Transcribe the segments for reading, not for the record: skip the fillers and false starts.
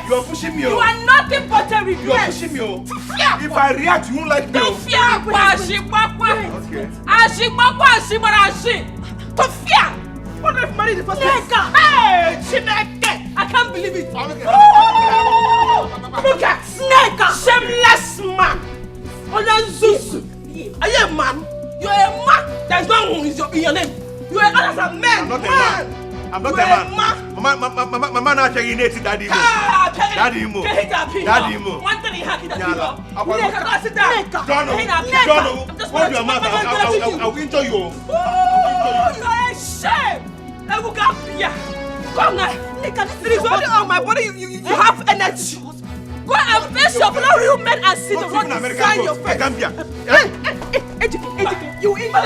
You are pushing me. You are nothing but a regret. You are pushing me. If I react, you won't like me. To fear, what if married the first place? Hey, Chineke! I can't believe it. Look at Snake, shameless man. Oyanzusu. Are you a man? You are a man. There's no one in your name. You are a man. I'm not a man. I'm not a man. My man actually native daddy mo. Daddy mo. Daddy mo. One thing he had that you sit down. John, hold your mouth. I'll injure you. You're a shame. Come now. It is only on my body you have energy. Go and face your fellow real men and sit down and sign your face. You injure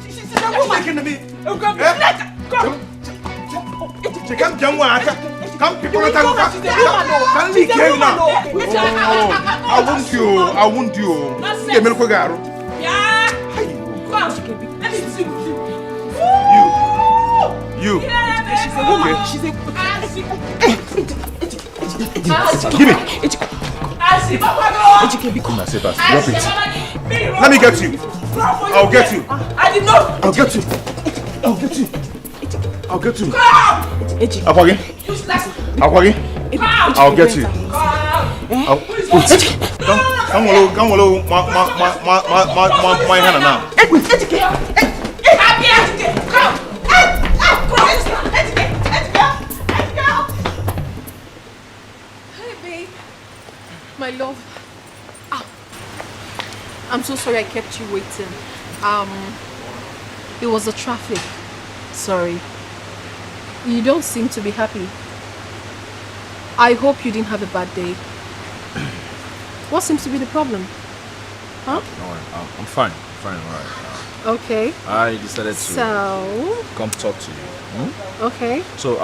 she's a woman. Come. Come, people are talking. Come, leak here now. I won't you. Get me a garo. Yeah. Come. Let me see you. You. She's a woman. She's a. Give me. Let me get you. I'll get you. I did not. I'll get you. I'll get you. Come. I'll get you. Come on, my hand now. Hey, babe. My love. I'm so sorry I kept you waiting. It was the traffic. Sorry. You don't seem to be happy. I hope you didn't have a bad day. What seems to be the problem? Huh? No, I'm fine. Fine, alright. Okay. I decided to come talk to you. Okay. So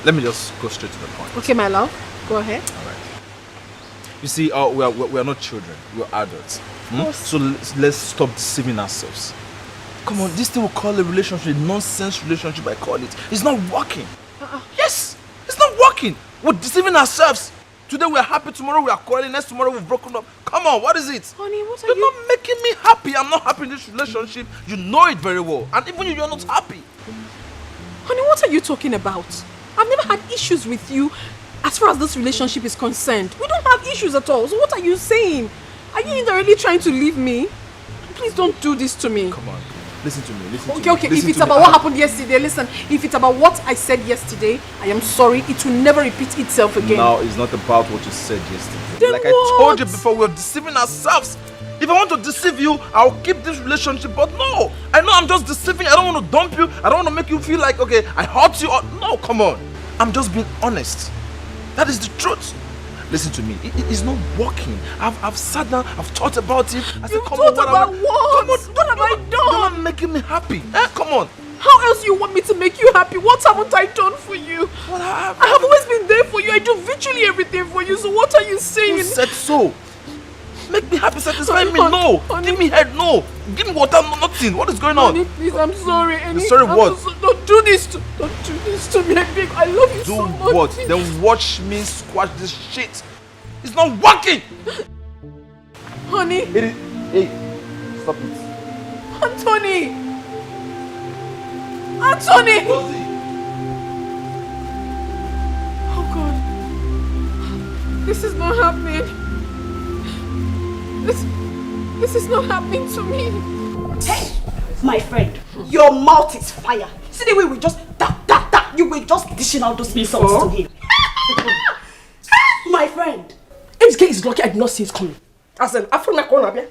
let me just go straight to the point. Okay, my love. Go ahead. Alright. You see, we are not children. We are adults. So let's stop deceiving ourselves. Come on, this thing we call a relationship, nonsense relationship I call it. It's not working. Yes, it's not working. We're deceiving ourselves. Today we are happy, tomorrow we are quarreling, next tomorrow we've broken up. Come on, what is it? Honey, what are You're not making me happy. I'm not happy in this relationship. You know it very well. And even you're not happy. Honey, what are you talking about? I've never had issues with you as far as this relationship is concerned. We don't have issues at all. So what are you saying? Are you indirectly trying to leave me? Please don't do this to me. Come on. Listen to me. Okay. If it's about what happened yesterday, listen. If it's about what I said yesterday, I am sorry. It will never repeat itself again. Now, it's not about what you said yesterday. Then like what? I told you before, we're deceiving ourselves. If I want to deceive you, I'll keep this relationship. But no, I know I'm just deceiving. I don't want to dump you. I don't want to make you feel like, okay, I hurt you. No, come on. I'm just being honest. That is the truth. Listen to me. It's not working. I've sat down. I've thought about it. I said, come on, what? Come on, what have I done? You're not making me happy. Come on. How else do you want me to make you happy? What haven't I done for you? What happened? I have always been there for you. I do virtually everything for you. So what are you saying? Who said so? Make me happy, satisfy me. No. Give me head. No. Give me water. No, nothing. What is going on? Honey, please, I'm sorry. Sorry what? Don't do this to me. I beg. I love you so much. Do what? Then watch me squash this shit. It's not working. Honey. Hey, stop it. Anthony. Oh God. This is not happening. This is not happening to me. Hey, my friend, your mouth is fire. See the way we just you were just dishing out those insults to him. My friend, MK is lucky I did not see it coming. As an African corner,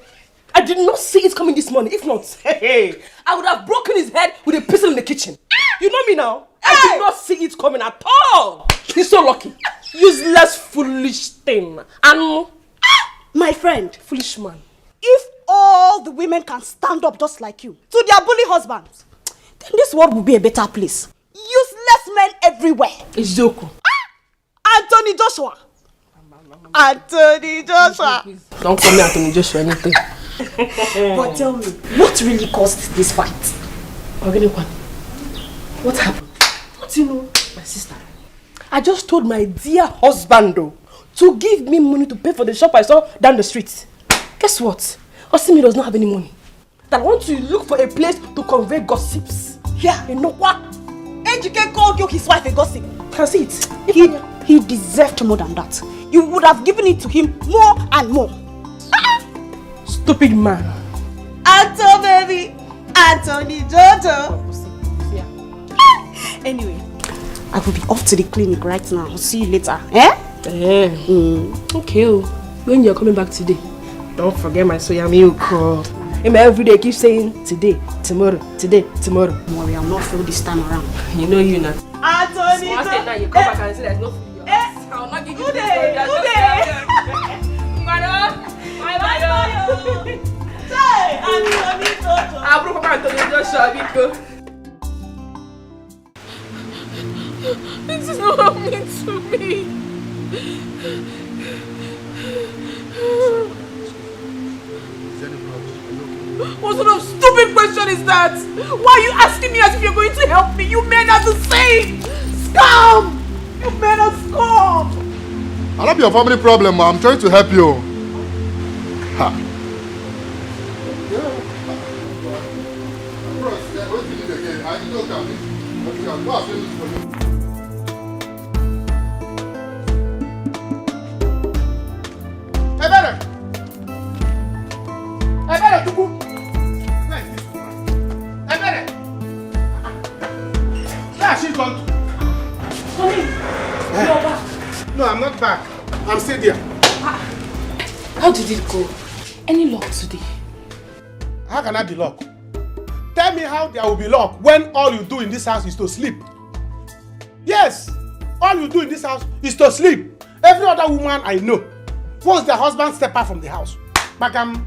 I did not see it coming this morning. If not, I would have broken his head with a pistol in the kitchen. You know me now. I did not see it coming at all. He's so lucky. Useless, foolish thing. And my friend, foolish man. If all the women can stand up just like you to their bully husbands, then this world will be a better place. Useless men everywhere. Izuku. Anthony Joshua. Don't call me Anthony Joshua anything. But tell me, what really caused this fight? What happened? What do you know? My sister. I just told my dear husband though, to give me money to pay for the shop I saw down the street. Guess what? Osimi does not have any money. That I want to look for a place to convey gossips. Yeah. You know what? Ejike called you his wife a gossip. Can see it. He deserved more than that. You would have given it to him more and more. Stupid man. Anto baby. Anthony Jojo. Anyway, I will be off to the clinic right now. I'll see you later. Eh? Okay. When you're coming back today, don't forget my soya milk. Every day keep saying today, tomorrow, today, tomorrow. Don't worry, I'll not fail this time around. You know you not. Anthony So I now you come back and say there's no food. I'll not give you Good this day. Madam. Hey, Anthony Jojo. I broke up Anthony Jojo. This is not happening to me. What sort of stupid question is that? Why are you asking me as if you're going to help me? You men are the same! Scum! You men are scum! I love your family problem, ma. I'm trying to help you. Ha. No, I'm not back. I'm still there. How did it go? Any luck today? How can I be luck? Tell me how there will be luck when all you do in this house is to sleep. Yes, all you do in this house is to sleep. Every other woman I know, once their husband step out from the house, but I'm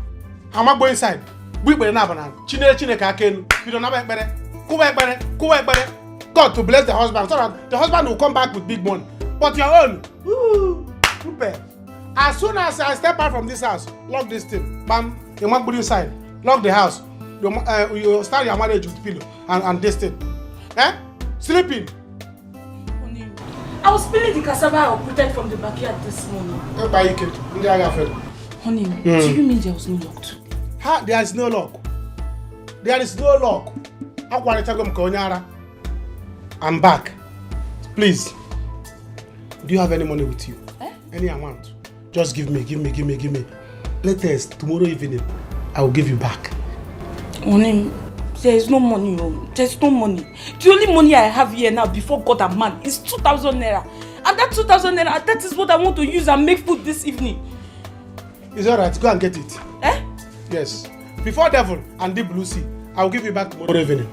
not going inside. We will not banana. Chine kaken. You don't have better. God to bless the husband so that the husband will come back with big money. But your own, as soon as I step out from this house, lock this thing. Bam, you want to put inside. Lock the house. You start your marriage with pillow and this thing. Eh? Sleeping. I was peeling the cassava I uprooted from the backyard this morning. Honey, do you mean there was no luck today? There is no luck. There is no luck. I'm back. Please. Do you have any money with you? Any amount? Just give me. Latest, tomorrow evening, I will give you back. Honey, there is no money. There's no money. The only money I have here now before God and man is 2,000 naira. And that 2,000 naira, that is what I want to use and make food this evening. It's alright, go and get it. Eh? Yes. Before devil and deep blue sea, I will give you back tomorrow evening.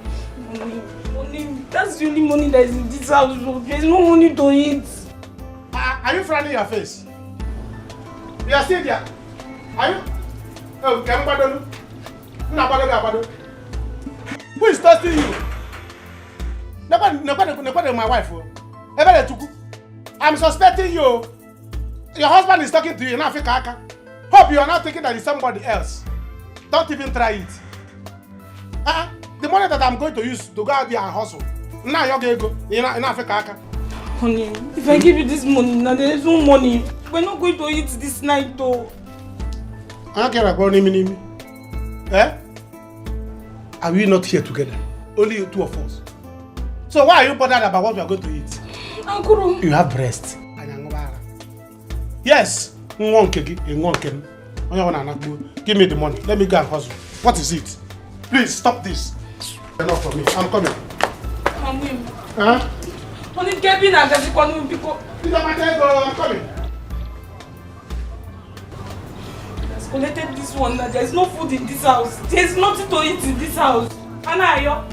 Honey, that's the only money that is in this house. There's no money to eat. Are you frowning your face? You are still there. Are you? Oh, can you who is toasting you? Nobody, my wife. I'm suspecting you. Your husband is talking to you in Africa. Hope you are not thinking that it's somebody else. Don't even try it. The money that I'm going to use to go out there and hustle. Now you're going to go in Africa. Honey, if I give you this money, now there is no money. We're not going to eat this night though. I don't care about Nimi. Eh? Are we not here together? Only two of us. So why are you bothered about what we are going to eat? Uncle. You have breast. Yes. Give me the money. Let me go and hustle. What is it? Please stop this. Enough for me. I'm coming. Huh? Honey, Kevin, I'm coming. I'm coming. Collected this one. There is no food in this house. There is nothing to eat in this house. Anayo.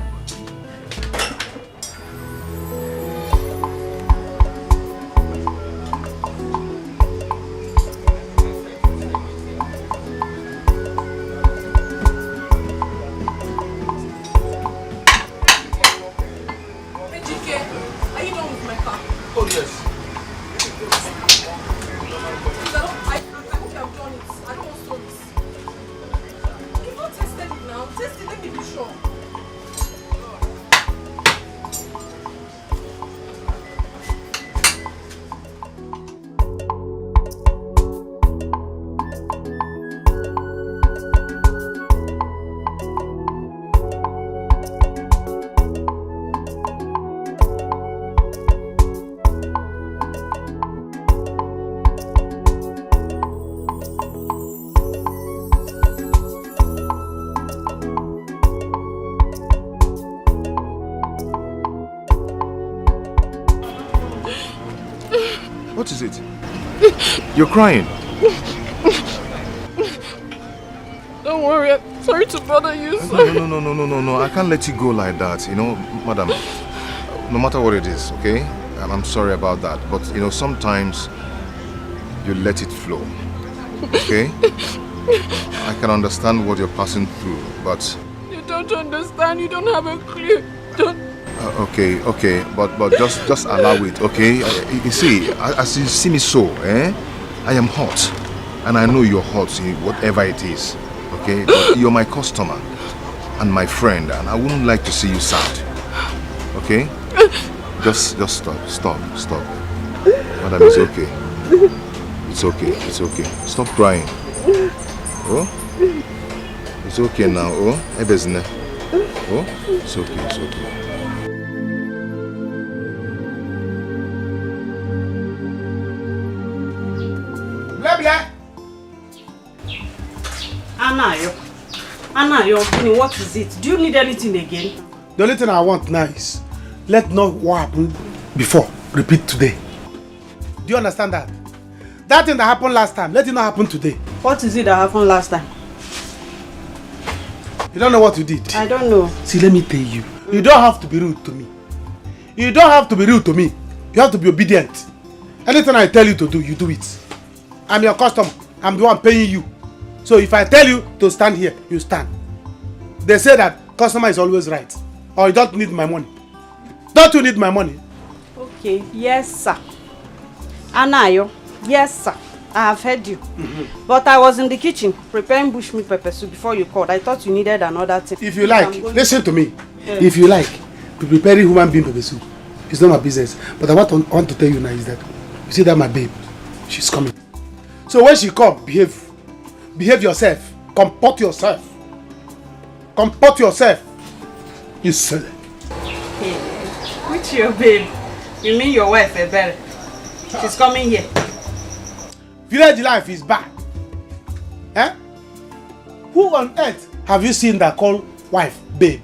Dikeh, are you done with my car? Oh yes. I hope you have done it. I don't want stories. You've not tested it now. Test it, let me be sure. What is it? You're crying. Don't worry, I'm sorry to bother you, sir. No. I can't let you go like that, you know, madam. No matter what it is, okay? And I'm sorry about that. But, you know, sometimes you let it flow, okay? I can understand what you're passing through, but... You don't understand, you don't have a clue. Don't... Okay, but just allow it, okay? You see, as you see me so, I am hot. And I know you're hot, whatever it is, okay? But you're my customer and my friend, and I wouldn't like to see you sad, okay? Just stop. Madam, it's okay. It's okay. Stop crying. Oh? It's okay now, oh? Oh? It's okay. Blah. Anayo, what is it? Do you need anything again? The only thing I want now is let not what happened before repeat today. Do you understand that? That thing that happened last time, let it not happen today. What is it that happened last time? You don't know what you did. I don't know. See, let me tell you. You don't have to be rude to me. You have to be obedient. Anything I tell you to do, you do it. I'm your customer. I'm the one paying you. So if I tell you to stand here, you stand. They say that customer is always right. Or you don't need my money. Don't you need my money? Okay, yes sir. Anayo, yes sir. I have heard you. But I was in the kitchen preparing bushmeat pepper soup before you called. I thought you needed another thing. If you like, listen to me. If you like, to prepare human being pepper soup, it's not my business. But I want to tell you now is that, you see that my babe, she's coming. So when she come, behave yourself. Comport yourself. You silly. Hey, which your babe? You mean your wife, Ebere? She's coming here. Village life is bad. Who on earth have you seen that call wife babe?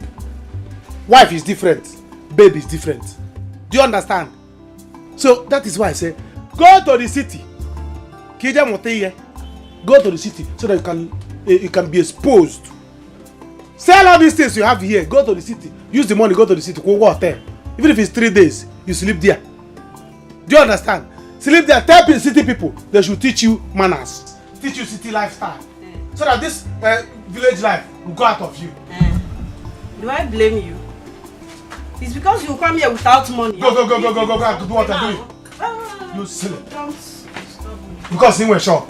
Wife is different. Babe is different. Do you understand? So that is why I say, go to the city. Go to the city so that you can be exposed. Sell all these things you have here. Go to the city. Use the money. Go to the city. Go out there. Even if it's 3 days, you sleep there. Do you understand? Sleep there. Tell city people they should teach you manners, teach you city lifestyle, so that this village life will go out of you. Do I blame you? It's because you come here without money. Go. Do what I'm doing. You silly. Don't stop me. Because he was shop.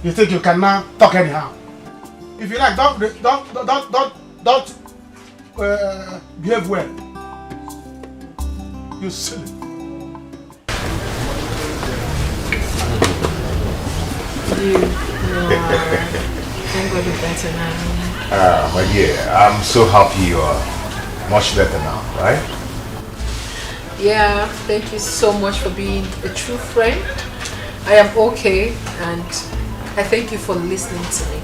You think you can now talk anyhow? If you like, don't behave well. You silly. Thank God you're better now. My dear, I'm so happy you are much better now, right? Yeah, thank you so much for being a true friend. I am okay, and I thank you for listening to me.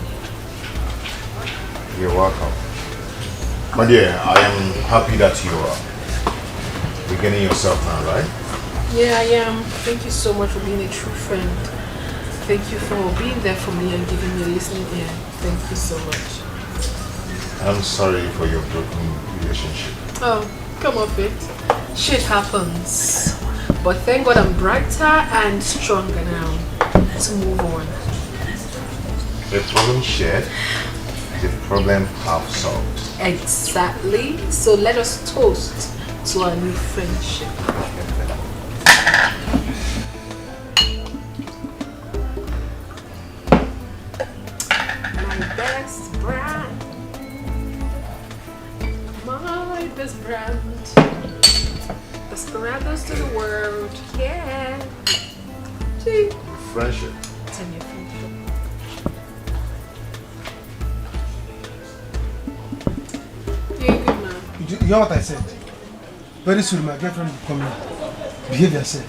You're welcome. My dear, I am happy that you are beginning yourself now, right? Yeah, I am. Thank you so much for being a true friend. Thank you for being there for me and giving me a listening ear. Thank you so much. I'm sorry for your broken relationship. Oh, come off it. Shit happens. But thank God I'm brighter and stronger now to move on. The problem shared, the problem half solved. Exactly. So let us toast to our new friendship. My best brand. My best brand. Desperados to the world. Yeah. See? Friendship. Tell me a friendship. You're a good man. You hear what I said? Very soon my girlfriend will come here. Behave yourself.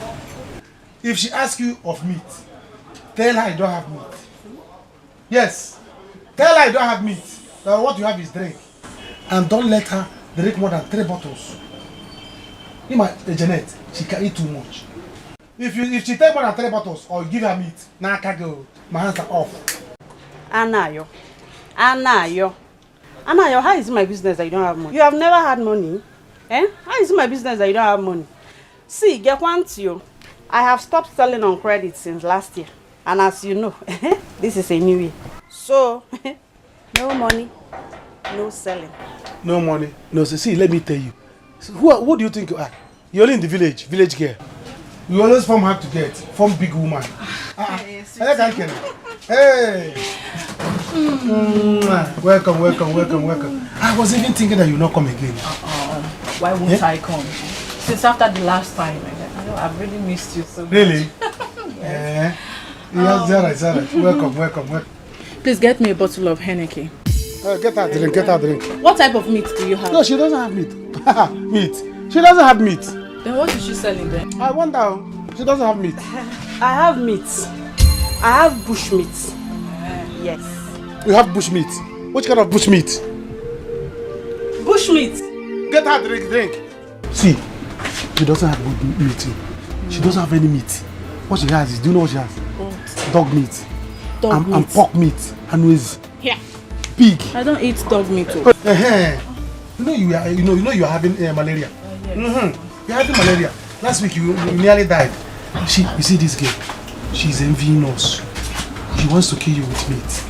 If she asks you of meat, tell her you don't have meat. Yes. Tell her you don't have meat. That what you have is drink. And don't let her drink more than 3 bottles. Janet, she can eat too much. If she take more than 3 bottles or give her meat, now I can't go. My hands are off. Anayo, how is it my business that you don't have money? You have never had money. Eh? How is it my business that you don't have money? See, get one to you. I have stopped selling on credit since last year. And as you know, this is a new year. So, no money, no selling. No money. No, see, let me tell you. So who do you think you are? You're only in the village girl. You always form hard to get, form big woman. Hey. Welcome. I was even thinking that you not come again. Why won't I come? Since after the last time, I've really missed you so much. Really? Yeah. Yes, welcome. Please get me a bottle of Henneke. Get her drink. What type of meat do you have? No, she doesn't have meat. Meat. She doesn't have meat. Then what is she selling then? I wonder. She doesn't have meat. I have meat. I have bush meat. Yes. You have bush meat. Which kind of bush meat? Bush meat. Get her drink. See, she doesn't have good meat. She doesn't have any meat. What she has is, do you know what she has? What? Dog meat. And pork meat. And with pig. I don't eat dog meat. You know you are having malaria. Yes. You're having malaria. Last week you nearly died. You see this girl? She's envying us. She wants to kill you with meat.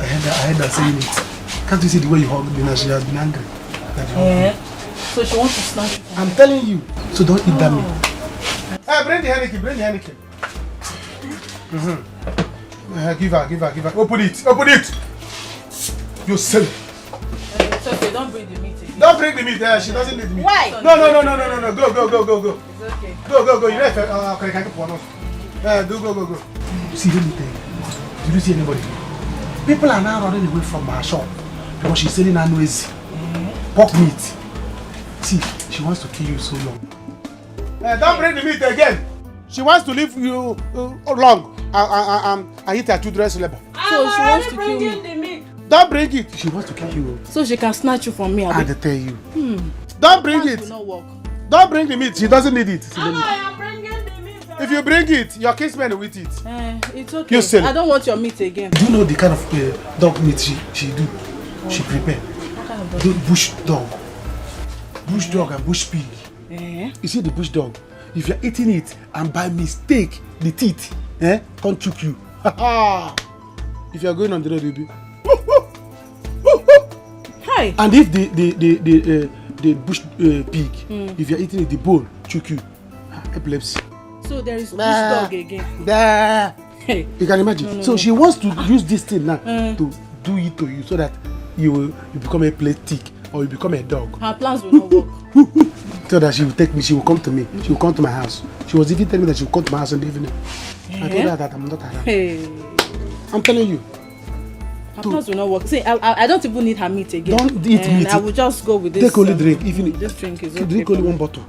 I heard her saying it. Can't you see the way you hug me now? She has been angry. So she wants to snatch you. I'm telling you. So don't eat that meat. Hey, bring the Henneke. Give her. Open it. You silly. It's okay, don't bring the meat again. Don't bring the meat. She doesn't need meat. Why? No. Go. It's okay. Go. You know, can I get one off? Go. See, let me tell you. Did you see anybody? People are now running away from our shop because she's selling noisy pork meat. See, she wants to kill you so long. Don't bring the meat again. She wants to leave you long. I eat her children's labor. So she wants to kill me. Don't bring it. She wants to kill you. So she can snatch you from me. I tell you. Don't bring it. Will not work. Don't bring the meat. She doesn't need it. I am bringing the meat. If you bring it, your kinsman will eat it. It's okay. I don't want your meat again. Do you know the kind of dog meat she do? She prepare. What kind of dog? Bush dog. Bush dog and bush pig. You see the bush dog? If you're eating it and by mistake the teeth can't choke you. If you're going on the road, you'll be. Hi. And if the bush pig, if you're eating it, the bone choke you. Epilepsy. So there is bush dog again. Hey. You can imagine. So she wants to use this thing now to do it to you so that you become a plate tick or you become a dog. Her plans will not work. So that she will take me, she will come to me, she will come to my house. She was even telling me that she will come to my house in the evening. I told her that I'm not around. I'm telling you. Her plans will not work. See, I don't even need her meat again. Don't eat meat. I will just go with this. Take only drink. Even this drink is okay. Drink only one bottle.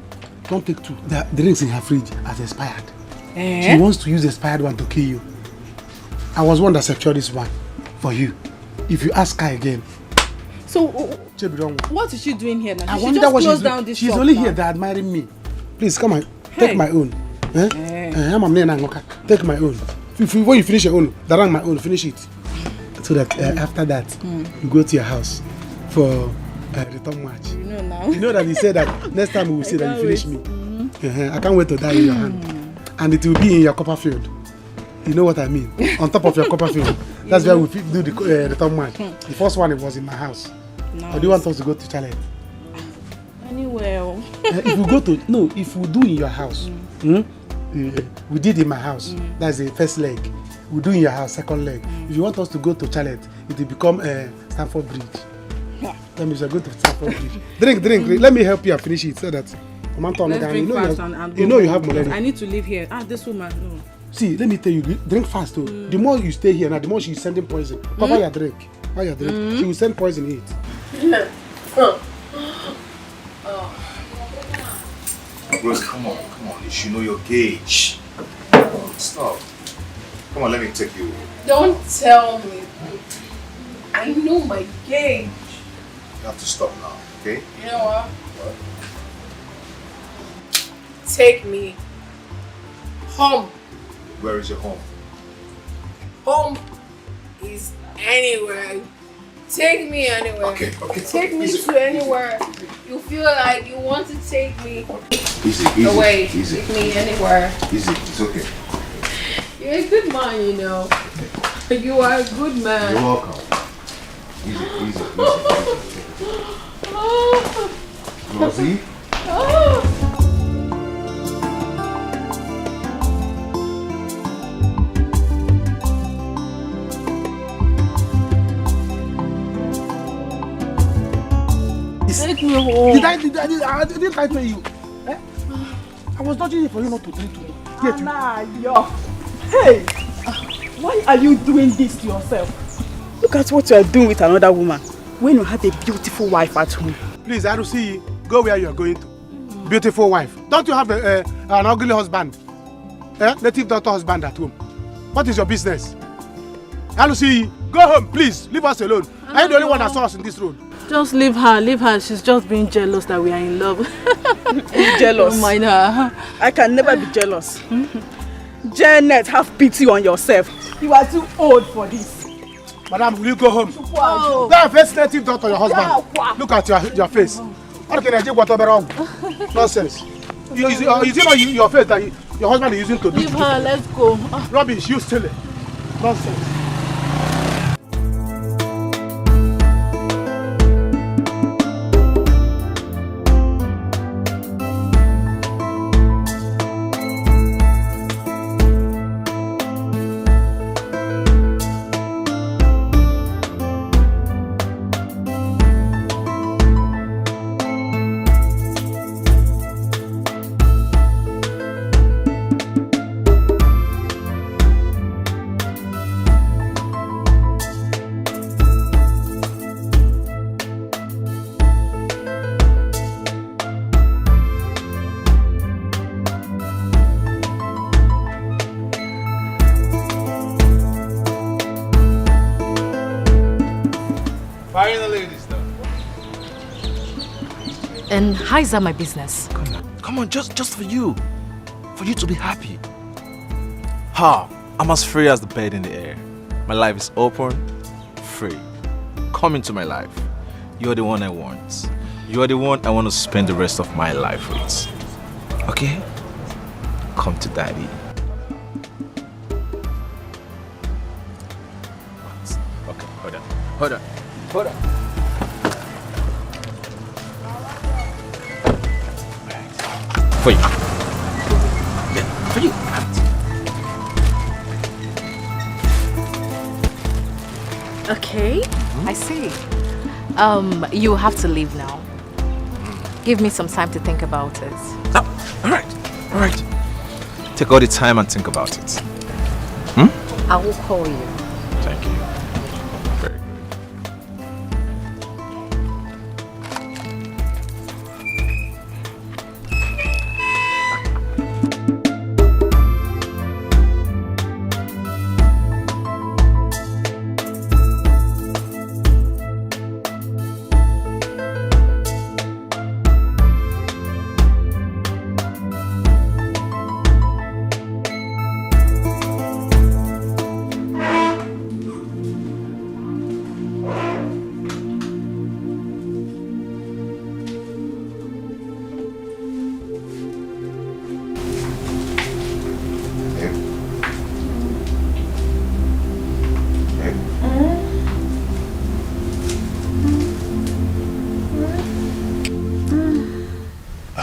Don't take two. The drinks in her fridge has expired. She wants to use the expired one to kill you. I was one that secured this one for you. If you ask her again. So, what is she doing here now? I wonder what she's doing. She's only here to admiring me. Please come on, take my own. Take my own. When you finish your own, darang my own, finish it. So that after that, you go to your house for return match. You know now. You know that he said that next time we will say that you finish me. I can't wait to die in your hand. And it will be in your Copperfield. You know what I mean? On top of your Copperfield. That's where we do the return match. The first one, it was in my house. Nice. Or do you want us to go to Chalet? Anywhere. If we go to, no, if we do in your house, we did in my house. That's the first leg. We do in your house, second leg. If you want us to go to Chalet, it will become Stamford Bridge. Let me just go to Stamford Bridge. Drink. Let me help you and finish it so that you know you have malaria. I need to live here. This woman, no. See, let me tell you, drink fast though. The more you stay here now, the more she's sending poison. Papa, you drink. She will send poison in it. Rose, come on. You should know your gauge. Stop. Come on, let me take you. Don't tell me. I know my gauge. You have to stop now, okay? You know what? Take me. Home. Where is your home? Home is anywhere. Take me anywhere. Okay. Take me to anywhere you feel like you want to take me. Easy. Away. Easy. Take me anywhere. Easy. It's okay. You're a good man, you know. You are a good man. You're welcome. Easy. Rosie? Take me home. I didn't lie to you. Eh? I was dodging for you not to drink to me. Hey! Why are you doing this to yourself? Look at what you are doing with another woman when you have a beautiful wife at home. Please, Arusi, go where you are going to. Beautiful wife. Don't you have an ugly husband? Native daughter husband at home. What is your business? Arusi, go home, please. Leave us alone. Are you the only one that saw us in this road? Just leave her. She's just being jealous that we are in love. Jealous? Don't mind her. I can never be jealous. Janet, have pity on yourself. You are too old for this. Madam, will you go home? Go and face native daughter your husband. Look at your face. Nonsense. Is it not your face that your husband is using to do? Leave her, let's go. Rubbish, you steal it. Nonsense. And how is that my business? Come on, just for you. For you to be happy. Ha! I'm as free as the bird in the air. My life is open, free. Come into my life. You're the one I want. You're the one I want to spend the rest of my life with. Okay? Come to daddy. What? Okay, hold on. For you. Yeah, for you. Okay, I see. You have to leave now. Give me some time to think about it. Oh, all right. Take all the time and think about it. I will call you. Thank you. Very good.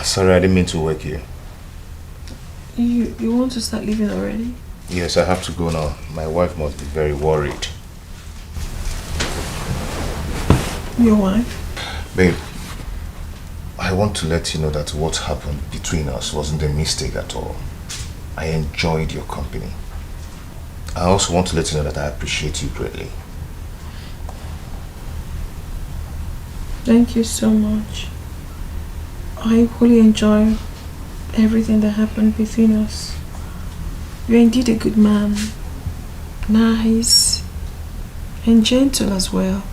Sorry, I didn't mean to work here. You want to start leaving already? Yes, I have to go now. My wife must be very worried. Your wife? Babe, I want to let you know that what happened between us wasn't a mistake at all. I enjoyed your company. I also want to let you know that I appreciate you greatly. Thank you so much. I equally enjoy everything that happened between us. You're indeed a good man. Nice. And gentle as well.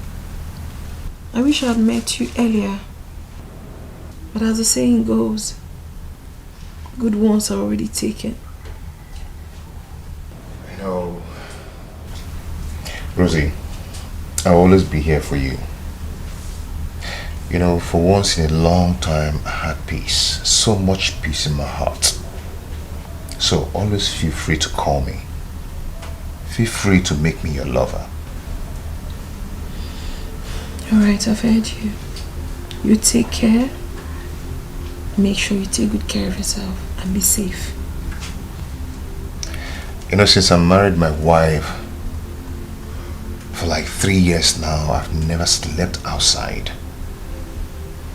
I wish I had met you earlier. But as the saying goes, good ones are already taken. Rosie, I'll always be here for you. You know, for once in a long time, I had peace. So much peace in my heart. So always feel free to call me. Feel free to make me your lover. Alright, I've heard you. You take care. Make sure you take good care of yourself and be safe. You know, since I married my wife, for like 3 years now, I've never slept outside.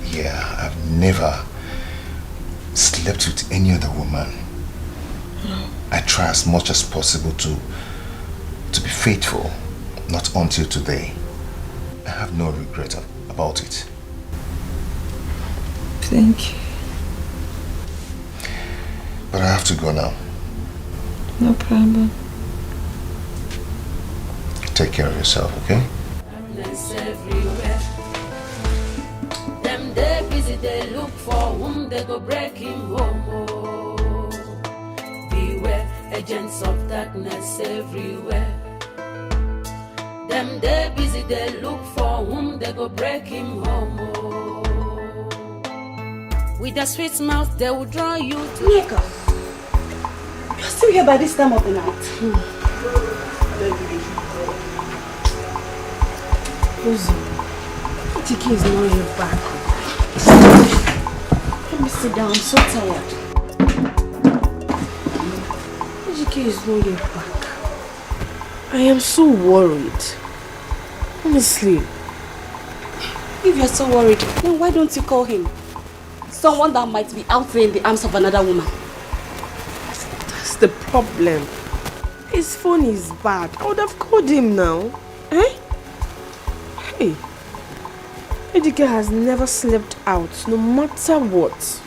Yeah, I've never slept with any other woman. I try as much as possible to be faithful, not until today. I have no regret about it. Thank you. But I have to go now. No problem. Take care of yourself, okay? Everywhere. Them they busy, they look for whom they go break him home. Oh. Beware, agents of darkness everywhere. Them they busy, they look for whom they go break him home. Oh. With their sweet mouth, they will draw you to. Nika, you're still here by this time of the night. Rosie, Dikeh is not here back. Let me sit down, I'm so tired. Dikeh is not here back. I am so worried. Honestly. If you're so worried, then why don't you call him? Someone that might be out there in the arms of another woman. That's the problem. His phone is bad. I would have called him now. Eh? Hey. Dikeh has never slept out, no matter what.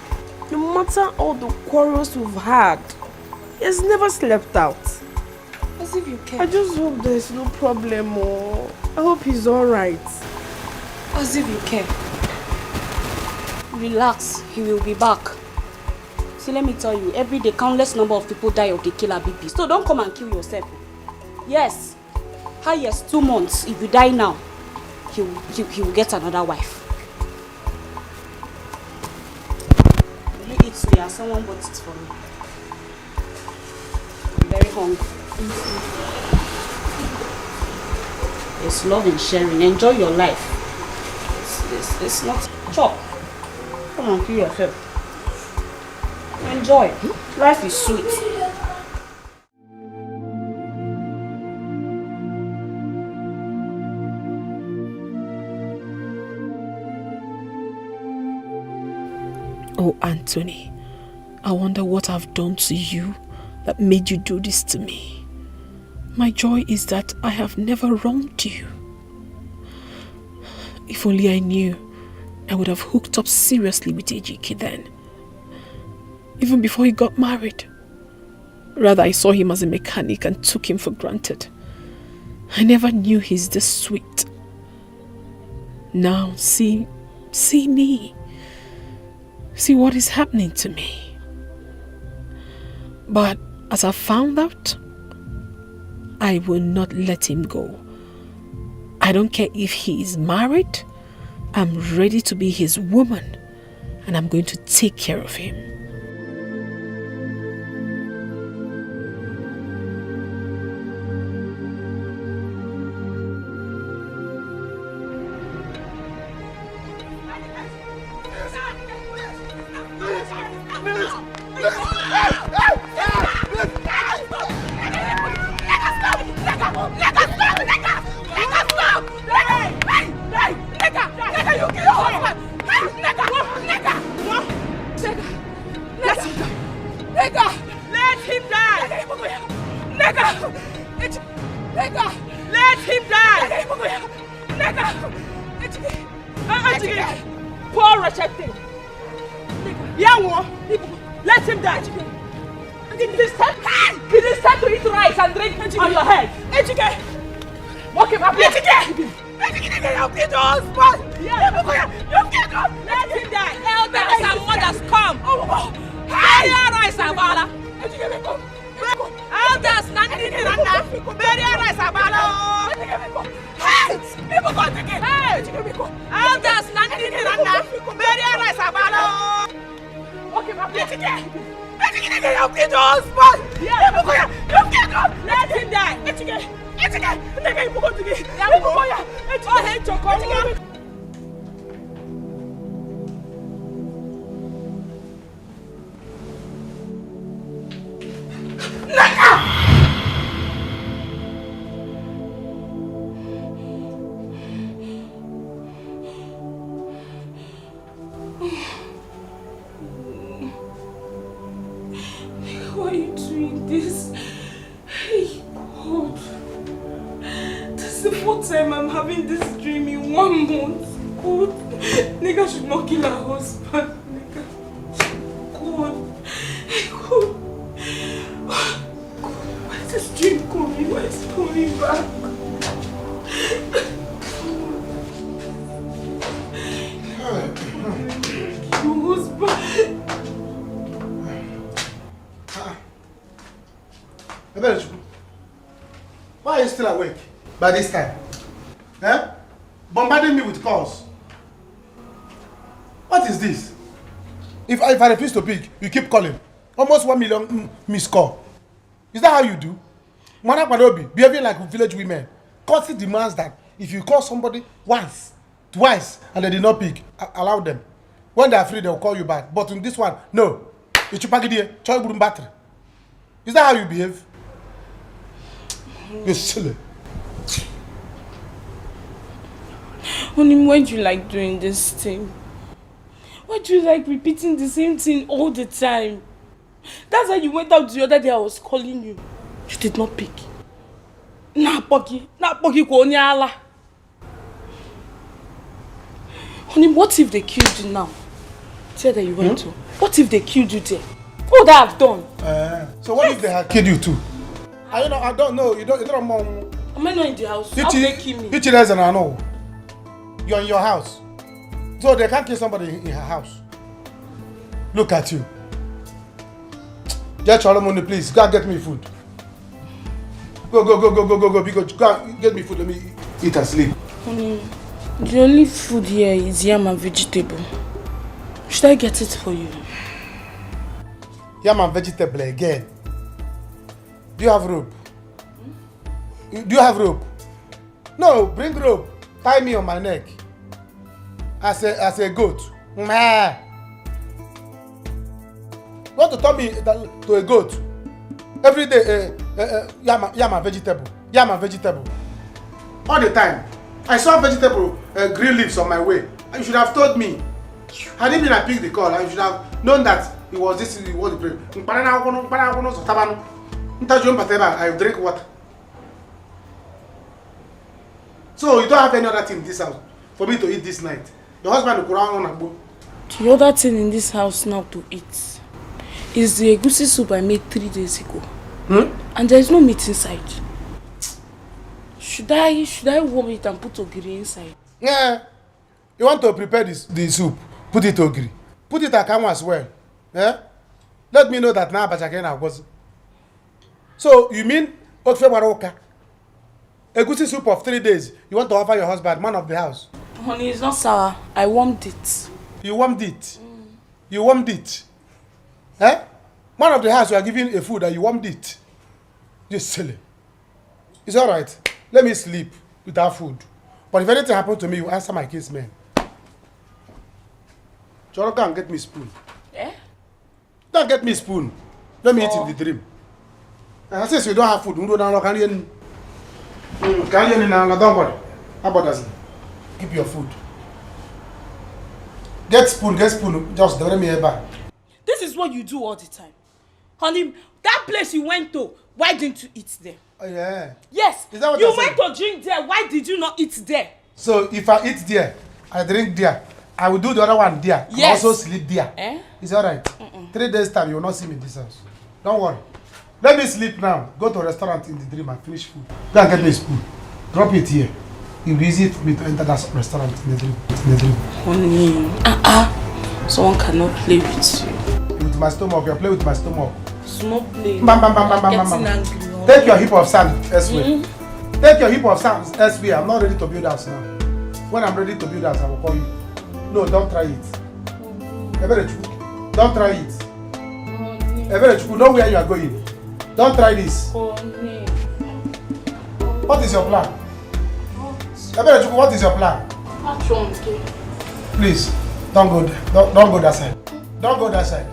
No matter all the quarrels we've had. He has never slept out. As if you care. I just hope there's no problem. Oh. I hope he's alright. As if you care. Relax, he will be back. See, let me tell you, every day countless number of people die of the killer BP. So don't come and kill yourself. Yes, highest 2 months. If you die now, he will get another wife. Will you eat suya? Someone bought it for me. I'm very hungry. It's love and sharing. Enjoy your life. It's not chop. Come on, kill yourself. Enjoy. Life is sweet. Oh, Anthony, I wonder what I've done to you that made you do this to me. My joy is that I have never wronged you. If only I knew, I would have hooked up seriously with Dikeh then. Even before he got married. Rather, I saw him as a mechanic and took him for granted. I never knew he's this sweet. Now, see me. See what is happening to me. But as I found out, I will not let him go. I don't care if he is married. I'm ready to be his woman, and I'm going to take care of him. Why are you doing this? Hey, God. This is the fourth time I'm having this dream in 1 month. God. Nigga should not kill her husband. Nigga. God. Hey, God. God. Why is this dream coming? Why is it coming back? Your husband. Why are you still awake by this time? Eh? Bombarding me with calls. What is this? If I refuse to pick, you keep calling. Almost 1 million missed call. Is that how you do? Mana Kwadobi, behaving like village women. Courtesy demands that if you call somebody once, twice, and they did not pick, allow them. When they are free, they will call you back. But in this one, no. Is that how you behave? You're silly. Honey, why do you like doing this thing? Why do you like repeating the same thing all the time? That's why you went out the other day. I was calling you. You did not pick. Na poki ko ni ala. Honey, what if they killed you now? Tell that you went to. What if they killed you there? What would I have done? So what if they had killed you too? I don't know. You don't know. Am I not in the house? How they kill me? I know. You're in your house. So they can't kill somebody in her house. Look at you. Get your money, please. Go and get me food. Go. Because go and get me food. Let me eat and sleep. Honey, the only food here is yam and vegetable. Should I get it for you? Yam and vegetable again. Do you have rope? Do you have rope? No, bring rope. Tie me on my neck. As a goat. Meh. You want to turn me to a goat? Every day, yam and vegetable. Yam and vegetable. All the time. I saw vegetable green leaves on my way. You should have told me. Had it been I picked the call, I should have known that it was this, it was the prayer. I drink water. So you don't have any other thing in this house for me to eat this night. Your husband will go on a boat. The other thing in this house now to eat is the egusi soup I made 3 days ago. And there is no meat inside. Should I warm it and put ogiri inside? Yeah. You want to prepare the soup, put it ogiri. Put it akamu as well. Yeah? Let me know that now Bachakena was. So you mean Okfe Maroka? Egusi soup of 3 days. You want to offer your husband, man of the house? Honey, it's not sour. I warmed it. You warmed it? You warmed it? Eh? Man of the house, you are giving a food and you warmed it. You're silly. It's alright. Let me sleep without food. But if anything happens to me, you answer my case, man. Choro, go and get me spoon. Eh? Go and get me spoon. Let me eat in the dream. And since you don't have food, don't worry. How about that? Keep your food. Get spoon. Just don't me back. This is what you do all the time. Honey, that place you went to, why didn't you eat there? Oh yeah. Yes. Is that what you you're went saying? to drink there, why did you not eat there? So if I eat there, I drink there, I will do the other one there. Yes. I also sleep there. Eh? It's alright. 3 days time, you will not see me in this house. Don't worry. Let me sleep now. Go to a restaurant in the dream and finish food. Go and get me a spoon. Drop it here. It will be easy for me to enter that restaurant in the dream. Honey, someone cannot play with you. With my stomach, you play with my stomach. Small play. Bam. Getting angry. Take your heap of sand elsewhere. Take your heap of sand elsewhere. I'm not ready to build house now. When I'm ready to build house, I will call you. No, don't try it. Don't try it. Know where you are going. Don't try this. What is your plan? What is your plan? Please, don't go there. Don't go that side. Don't go that side.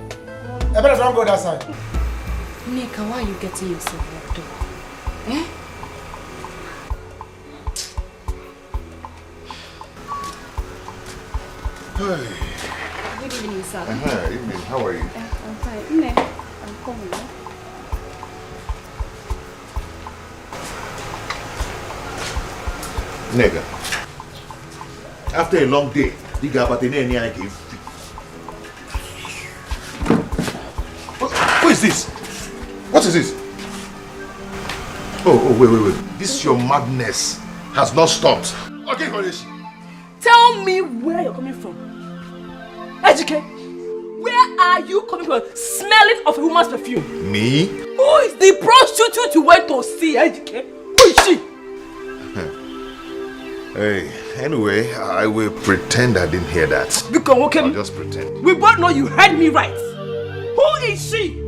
Don't go that side. Nika, why are you getting yourself worked up? Eh? Hey. Good evening, sir. Evening. How are you? I'm fine. Ine, I'm coming. Nigga. After a long day, you got about any I give. Who is this? What is this? Oh, wait. This your madness has not stopped. Okay, Kodeshi. Tell me where you're coming from. Dikeh, where are you coming from? Smelling of a woman's perfume. Me? Who is the prostitute you went to see, Dikeh? Who is she? Hey, anyway, I will pretend I didn't hear that. I'll just pretend. We both know you heard me right. Who is she?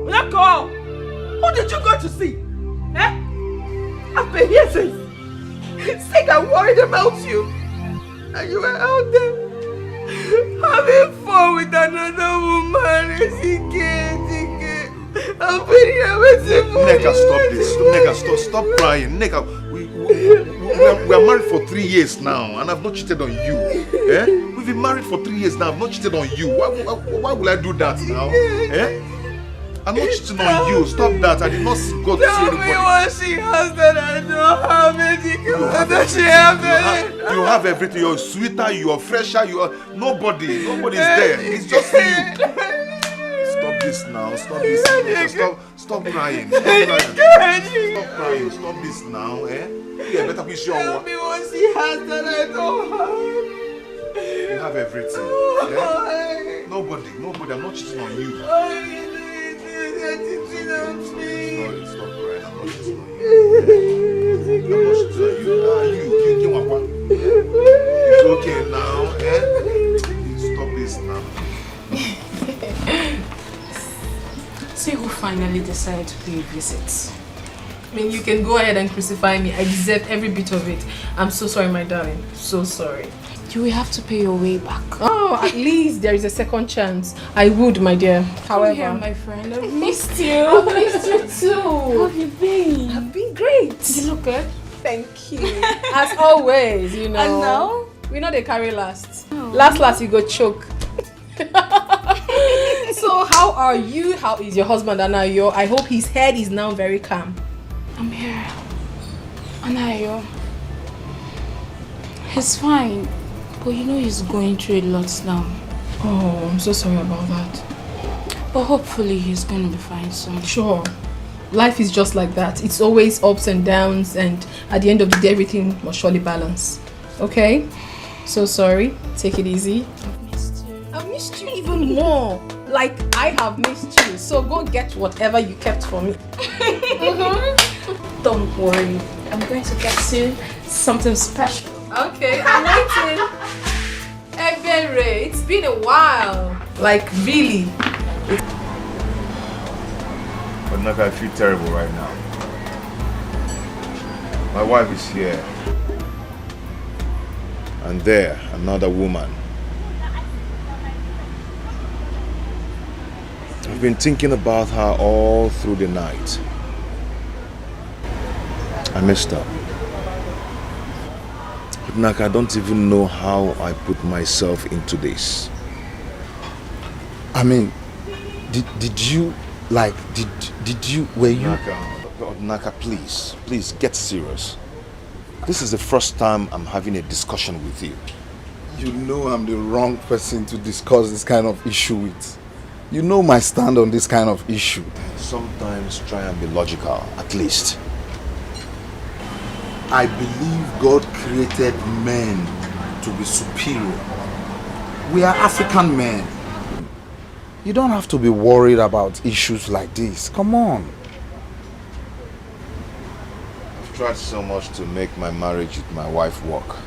That girl. Who did you go to see? Eh? I've been here since. Sick and worried about you. And you were out there having fun with another woman. Dikeh. I've been here waiting for Neka, stop this. Neka, stop crying. Neka, we are married for 3 years now, and I've not cheated on you. Eh? We've been married for 3 years now. I've not cheated on you. Why will I do that now? Eh? I'm not cheating on you. Stop that. I did not see God to see anybody. Tell me what she has that I don't have. You have everything. You're sweeter, you're fresher, nobody's there. It's just you. Stop this now. Stop this. Stop crying. Stop crying. Stop this now. Eh? Yeah, better be sure. Tell me what she has that I don't have. You have everything. Yeah? Nobody. I'm not cheating on you. Stop crying. I'm not cheating on you. It's okay now. Eh? Stop this now. See who finally decided to pay a visit. I mean, you can go ahead and crucify me. I deserve every bit of it. I'm so sorry, my darling. So sorry. You will have to pay your way back. Oh, at least there is a second chance. I would, my dear. However, here, my friend. I've missed you. I've missed you too. How have you been? I've been great. You look good. Thank you. As always, you know. And now? We know they carry last. Oh. Last, you go choke. So how are you? How is your husband, Anayo? I hope his head is now very calm. I'm here. Anayo. He's fine. But you know he's going through a lot now. Oh, I'm so sorry about that. But hopefully he's going to be fine soon. Sure. Life is just like that. It's always ups and downs, and at the end of the day, everything must surely balance. Okay? So sorry. Take it easy. I've missed you. I've missed you even more. Like I have missed you. So go get whatever you kept for me. Don't worry. I'm going to get you something special. Okay, I'm waiting. Ebere, it's been a while. Like, really. But Naka, I feel terrible right now. My wife is here. And there, another woman. I've been thinking about her all through the night. I messed up. Naka, I don't even know how I put myself into this. I mean, were you... Naka, please get serious. This is the first time I'm having a discussion with you. You know I'm the wrong person to discuss this kind of issue with. You know my stand on this kind of issue. Sometimes try and be logical, at least. I believe God created men to be superior. We are African men. You don't have to be worried about issues like this. Come on. I've tried so much to make my marriage with my wife work.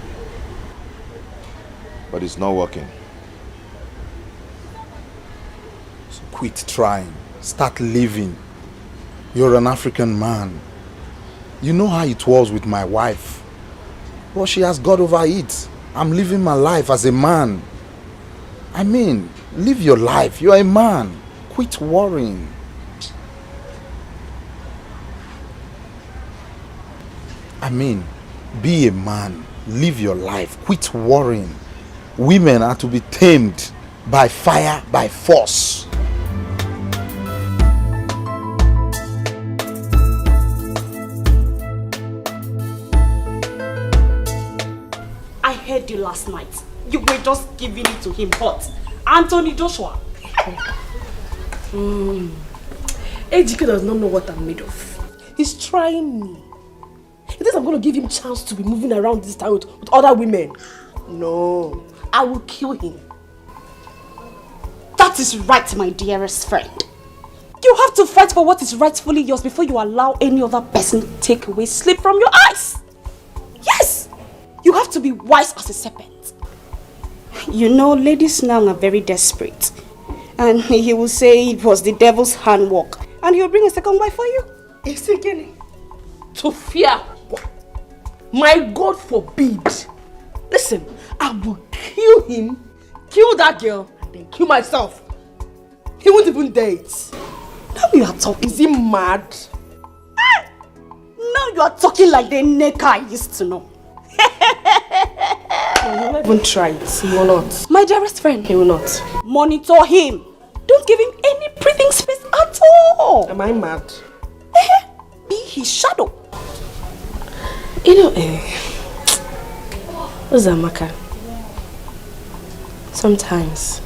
But it's not working. So quit trying. Start living. You're an African man. You know how it was with my wife. Well, she has got over it. I'm living my life as a man. I mean, live your life. You're a man. Quit worrying. I mean, be a man. Live your life. Quit worrying. Women are to be tamed by fire, by force. I heard you last night. You were just giving it to him hot. Anthony Joshua. Ejike does not know what I'm made of. He's trying me. He thinks I'm going to give him chance to be moving around this town with other women. No, I will kill him. That is right, my dearest friend. You have to fight for what is rightfully yours before you allow any other person to take away sleep from your eyes. Yes! You have to be wise as a serpent. You know, ladies now are very desperate. And he will say it was the devil's handwork. And he'll bring a second wife for you. It's again. To fear. My God forbid. Listen, I will kill him, kill that girl, and then kill myself. He won't even date. Now you are talking. Is he mad? Now you are talking like the Neka I used to know. He will not even try it. He will not. My dearest friend. He will not. Monitor him. Don't give him any breathing space at all. Am I mad? Be his shadow. You know, Uzamaka, sometimes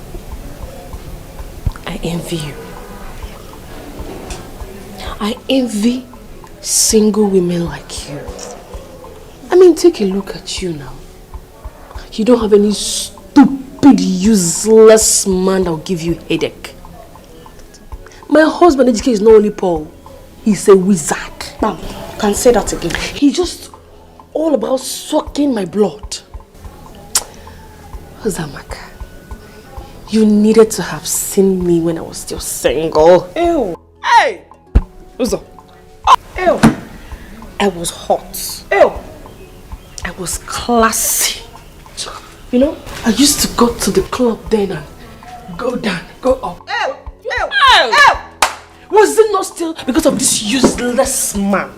I envy you. I envy single women like you. I mean, take a look at you now. You don't have any stupid, useless man that will give you headache. My husband, Dikeh, is not only Paul, he's a wizard. Ma'am, you can say that again. He's just all about sucking my blood. Uzamaka, you needed to have seen me when I was still single. Ew. Hey! Uzo. Ew. I was hot. Ew. I was classy. You know, I used to go to the club then and go down, go up. Ew. Ew. Ew. Ew. Was it not still because of this useless man?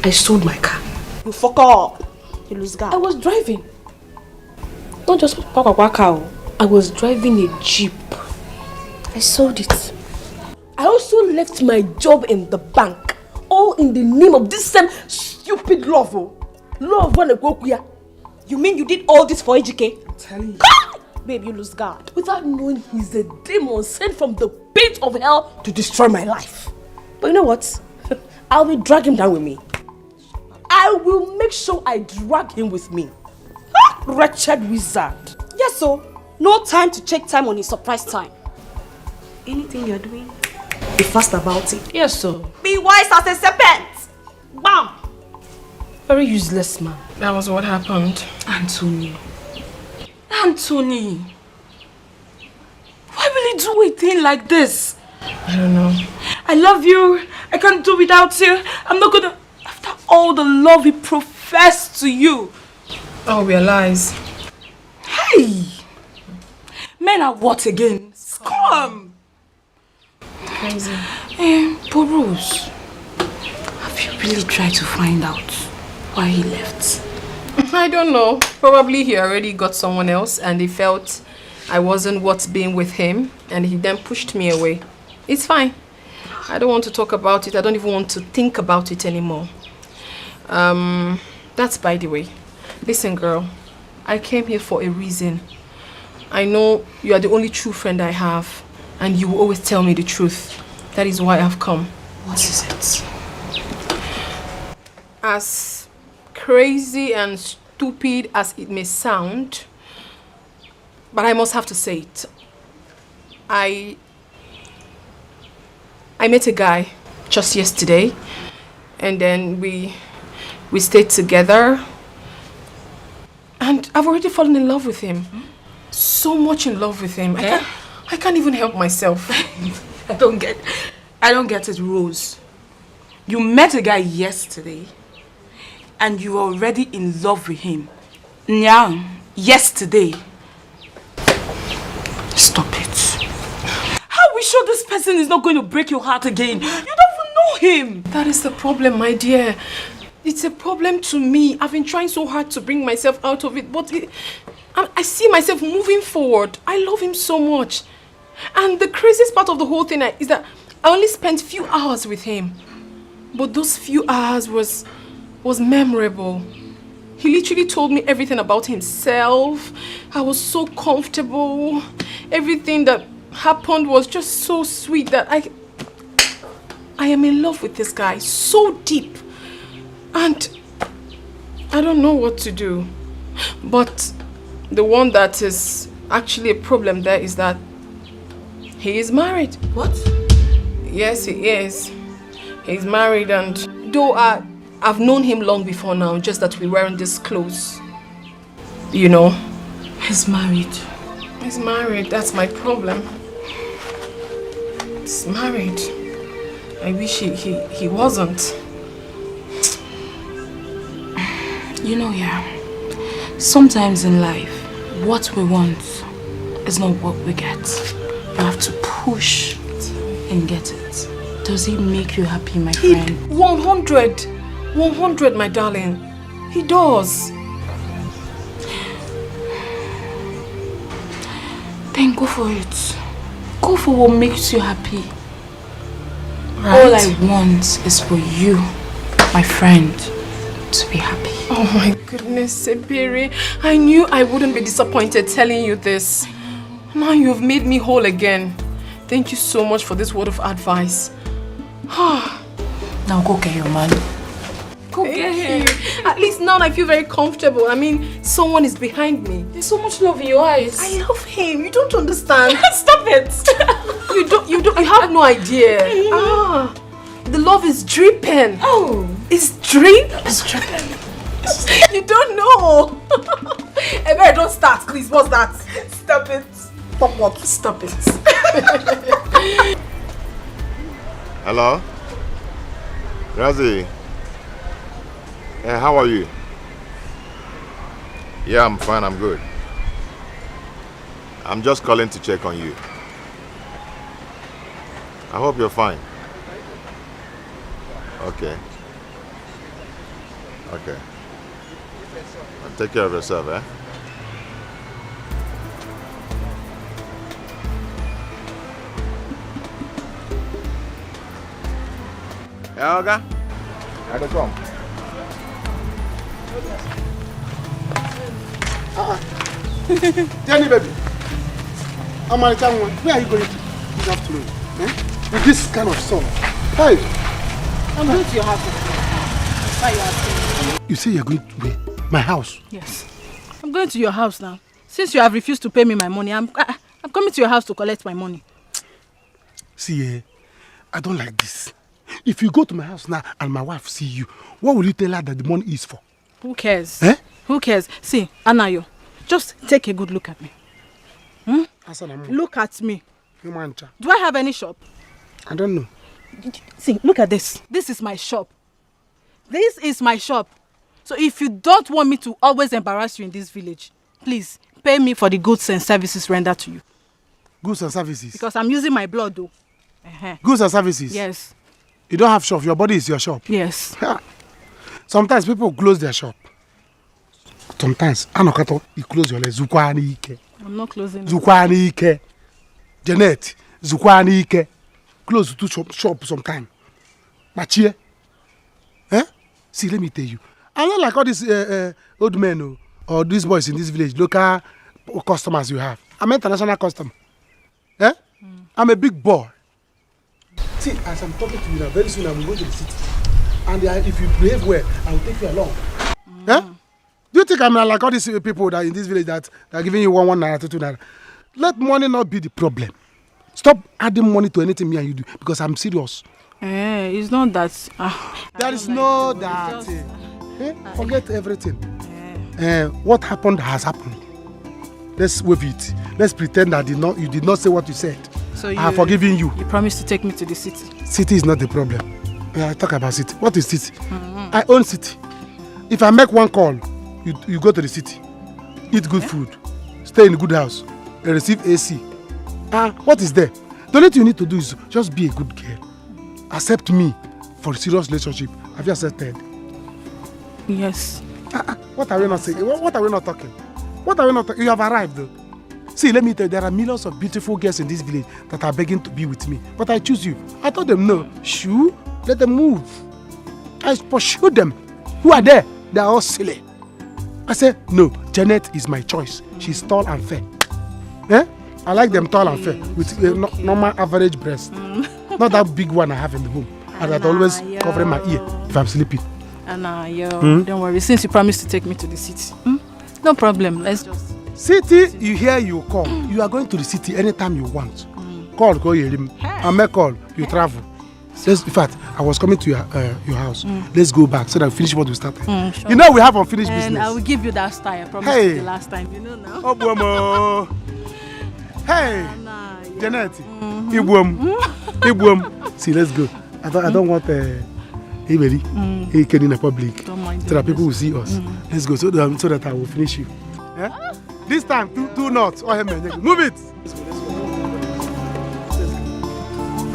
I sold my car. You fuck up. You lose guard. I was driving. Not just cow. I was driving a Jeep. I sold it. I also left my job in the bank. All in the name of this same stupid love. Love wanna go queer. You mean you did all this for Ejike? I'm telling you. Babe, you lose guard. Without knowing he's a demon sent from the pit of hell to destroy my life. But you know what? I will drag him down with me. I will make sure I drag him with me. Wretched wizard. Yes, so no time to check time on his surprise time. Anything you're doing, be fast about it. Yes, sir. Be wise as a serpent. Bam! Very useless man. That was what happened. Anthony. Anthony. Why will he do a thing like this? I don't know. I love you. I can't do without you. I'm not gonna... After all the love he professed to you. Oh, we are lies. Hey! Men are what again? Scum! Crazy. Boros, have you really tried to find out why he left? I don't know. Probably he already got someone else and he felt I wasn't worth being with him and he then pushed me away. It's fine. I don't want to talk about it. I don't even want to think about it anymore. That's by the way. Listen, girl. I came here for a reason. I know you are the only true friend I have and you will always tell me the truth. That is why I've come. What is it? As crazy and stupid as it may sound, but I must have to say it. I met a guy just yesterday and then we We stayed together. And I've already fallen in love with him. So much in love with him. I can't even help myself. I don't get it, Rose. You met a guy yesterday and you were already in love with him. Nyang, yesterday. Stop it. How are we sure this person is not going to break your heart again? You don't even know him. That is the problem, my dear. It's a problem to me. I've been trying so hard to bring myself out of it, but I see myself moving forward. I love him so much. And the craziest part of the whole thing is that I only spent few hours with him. But those few hours was memorable. He literally told me everything about himself. I was so comfortable. Everything that happened was just so sweet that I am in love with this guy so deep. And I don't know what to do. But the one that is actually a problem there is that he is married. What? Yes, he is. He's married, and though I've known him long before now, just that we weren't this close. You know. He's married. He's married. That's my problem. He's married. I wish he wasn't. You know, yeah. Sometimes in life, what we want is not what we get. You have to push and get it. Does he make you happy, my friend? 100, my darling. He does. Then go for it. Go for what makes you happy. Right. All I want is for you, my friend, to be happy. Oh my goodness, Sebiri. I knew I wouldn't be disappointed telling you this. Now you've made me whole again. Thank you so much for this word of advice. Now go get your man. Go get him. At least now I feel very comfortable. I mean, someone is behind me. There's so much love in your eyes. I love him. You don't understand. Stop it. You have no idea. The love is dripping. Oh. It's dripping. It's dripping. You don't know. Ebere, don't start, please. What's that? Stop it. Stop what? Stop it. Hello? Razi? How are you? Yeah, I'm fine, I'm good. I'm just calling to check on you. I hope you're fine. Okay. Okay. Well, take care of yourself, eh? Yeah, okay. I don't come. Jenny, baby. Where are you going this afternoon? With this kind of song? Hey! I'm going to your house. Why are you asking? You say you're going to where? My house? Yes. I'm going to your house now. Since you have refused to pay me my money, I'm coming to your house to collect my money. See, I don't like this. If you go to my house now and my wife see you, what will you tell her that the money is for? Who cares? Eh? Who cares? See, Anayo, just take a good look at me. Look at me. Do I have any shop? I don't know. See, look at this. This is my shop. This is my shop. So if you don't want me to always embarrass you in this village, please pay me for the goods and services rendered to you. Goods and services? Because I'm using my blood though. Goods and services? Yes. You don't have shop, your body is your shop? Yes. Sometimes people close their shop. Sometimes, you close your leg. Zukwani Ike. I'm not closing. Zukwani Ike. Janet, Zukwani Ike. Close to shop sometime. Machie. See, let me tell you. I'm not like all these old men or these boys in this village, local customers you have. I'm an international customer. I'm a big boy. See, as I'm talking to you now, very soon I'm going to the city. And if you behave well, I will take you along. Do you think I'm like all these people that in this village that are giving you 1 naira, 2 naira? Let money not be the problem. Stop adding money to anything me and you do, because I'm serious. It's not that. There is no that. Forget everything. What happened has happened. Let's wave it. Let's pretend that you did not say what you said. So I have forgiven you. You promised to take me to the city. City is not the problem. I talk about city. What is city? I own city. If I make one call, you go to the city, eat good food, stay in a good house, and receive AC. What is there? The only thing you need to do is just be a good girl. Accept me for a serious relationship. Have you accepted? Yes. What are we not saying? What are we not talking? What are we not talking? You have arrived though. See, let me tell you, there are millions of beautiful girls in this village that are begging to be with me. But I choose you. I told them no. Shoo, let them move. I pursue them. Who are there? They are all silly. I said, no, Janet is my choice. She's tall and fair. I like them tall and fair with normal average breast. Not that big one I have in the home. And that always covering my ear if I'm sleeping. Don't worry. Since you promised to take me to the city. No problem. Let's just... City, you hear, you call. You are going to the city anytime you want. Call, go hear him. I make call, you travel. In fact, I was coming to your house. Let's go back so that we finish what we started. Sure. You know we have unfinished business. And I will give you that style. I promised you the last time. You know now. Obuomo. Hey, Janet. Ibuom. See, let's go. I don't want anybody in the public so that people will see us. Let's go so that I will finish you. This time, two knots. Move it. Let's go.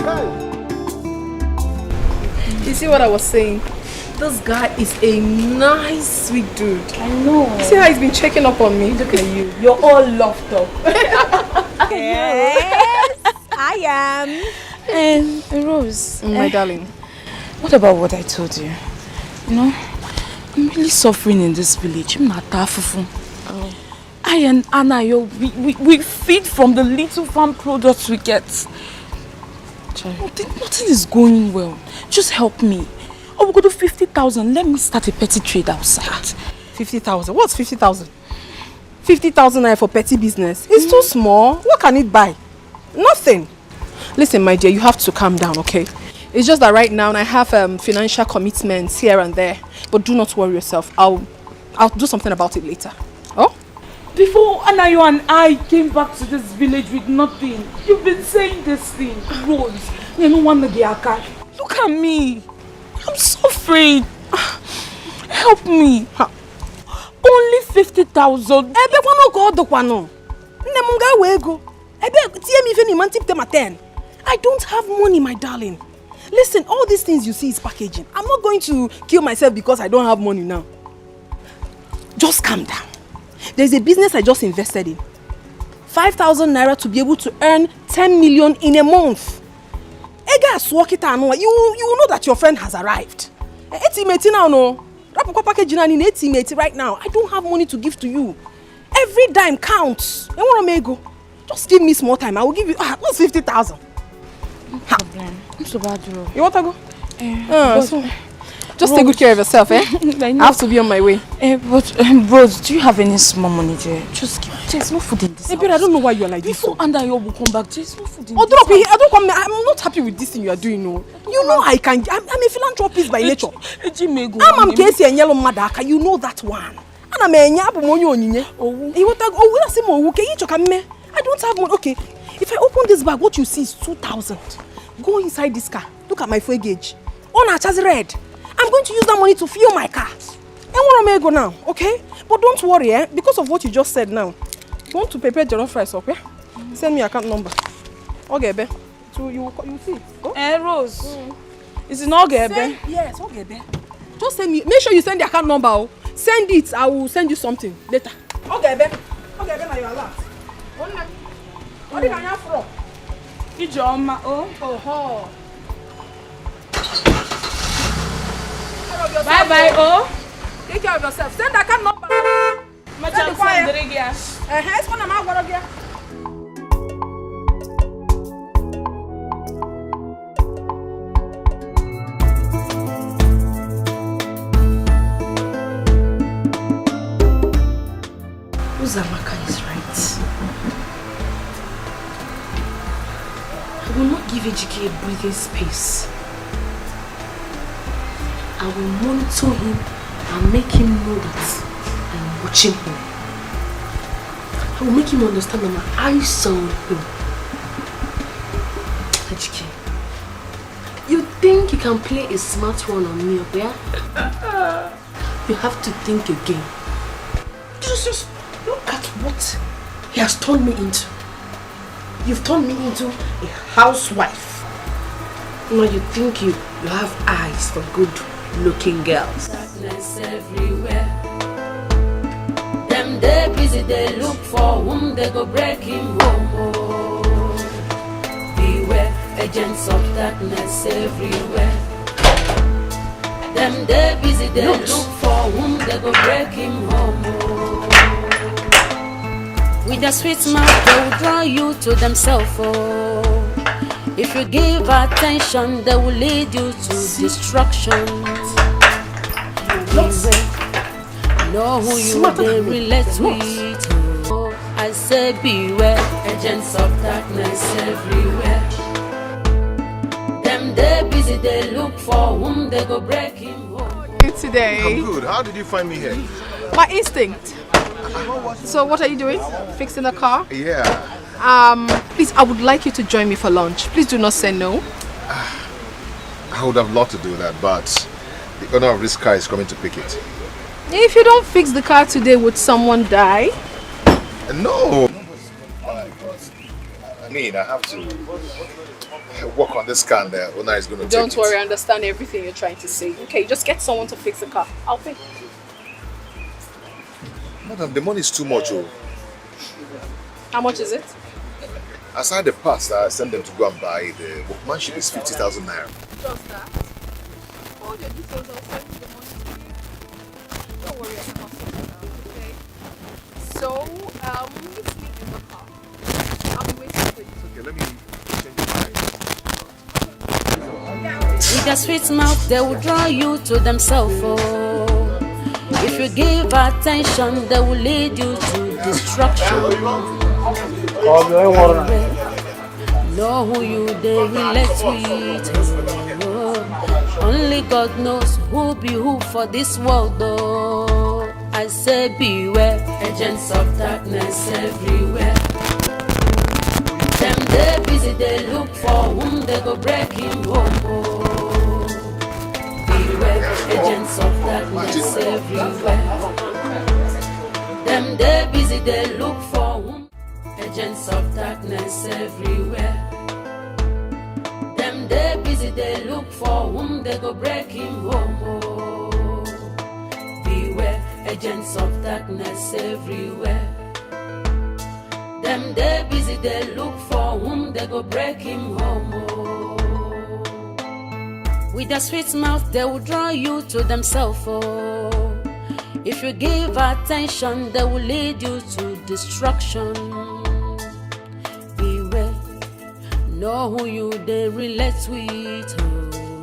Hey. You see what I was saying? This guy is a nice, sweet dude. I know. See how he's been checking up on me? Look at you. You're all loved up. Yes, I am. Rose. My darling. What about what I told you? You know, I'm really suffering in this village. I'm not fufu. I and Anayo, we feed from the little farm products we get. Nothing is going well. Just help me. Oh, we go to 50,000. Let me start a petty trade outside. 50,000? What's 50,000? 50,000 naira for petty business. It's too small. What can it buy? Nothing. Listen, my dear, you have to calm down, okay? It's just that right now I have financial commitments here and there. But do not worry yourself. I'll do something about it later. Oh? Before Anayo and I came back to this village with nothing, you've been saying this thing, Rose. You don't want to be a cat. Look at me. I'm suffering. Help me. Only 50,000. I don't have money, my darling. Listen, all these things you see is packaging. I'm not going to kill myself because I don't have money now. Just calm down. There's a business I just invested in. 5,000 naira to be able to earn 10 million in a month. You will know that your friend has arrived. Right now, I don't have money to give to you. Every dime counts. Just give me small time. I will give you what's 50,000. No problem. I'm so bad, bro. You want to go? Just take good care of yourself, eh? I have to be on my way. Bros, do you have any small money there? Just give. There's no food in this house. I don't know why you are like this. Before Anayo will come back, there's no food in this house. I don't come. I'm not happy with this thing you are doing, no. You know I can. I'm a philanthropist by nature. I'm Casey and Yellow Madaka. You know that one. And I'm a nyabu monyo onye. I don't have money. Okay, if I open this bag, what you see is 2,000. Go inside this car. Look at my fuel gauge. On a chassis red. I'm going to use that money to fuel my car. And where am I go now? Okay? But don't worry, eh? Because of what you just said now. You want to prepare jollof rice, okay? Send me your account number. Okay, be. So you see. Oh? Rose. Is it not okay, be? Yes, okay, be. Just send me. Make sure you send the account number. Oh. Send it. I will send you something later. Okay, be. Okay, be. Now you're allowed. What are you from? Ijoma. Oh. Bye. Take care of yourself. Send that account number. Uzamaka is right. I will not give Ejike a breathing space. I will monitor him I'll make him know that I'm watching him. I will make him understand that my eyes are on him. Dikeh, you think you can play a smart one on me, okay? You have to think again. Just look at what he has turned me into. You've turned me into a housewife. Now you think you have eyes for good-looking girls. Darkness everywhere. Them they busy, they look for whom they go breaking home. Oh. Beware, agents of darkness everywhere. Them they busy, they look for whom they go breaking home. Oh. With a sweet mouth, they will draw you to themselves. Oh. If you give attention, they will lead you to destruction. Beware, know who you they relate with. Oh, I say beware, agents of darkness everywhere. Them they busy, they look for whom they go breaking home. Today. I'm good. How did you find me here? My instinct. So what are you doing? Fixing the car? Yeah. Please, I would like you to join me for lunch. Please do not say no. I would have loved to do that, but the owner of this car is coming to pick it. If you don't fix the car today, would someone die? No. I mean, I have to work on this car and the owner is going to take it. Don't worry, I understand everything you're trying to say. Okay, just get someone to fix the car. I'll pay. Madam, the money is too much. Oh. How much is it? Aside the parts that I sent them to go and buy, the workmanship is 50,000 naira. Just that. All your details, I'll send you the money to you. Don't worry, I can sort it out, okay? So, meet me in the car. I'll be waiting for you. Okay, let me change my mind. With a sweet mouth, they will draw you to themselves. Oh. If you give attention, they will lead you to destruction. Know who you they relate with. Oh. Only God knows who be who for this world. Oh. I say beware, agents of darkness everywhere. Them they busy, they look for whom they go breaking home. Oh. Beware, agents of darkness everywhere. Them they busy, they look for whom. Agents of darkness everywhere. Them they busy, they look for whom they go breaking home. Oh. Beware, agents of darkness everywhere. Them they busy, they look for whom they go breaking home. Oh. With a sweet mouth, they will draw you to themselves. Oh. If you give attention, they will lead you to destruction. Beware, know who you they relate with.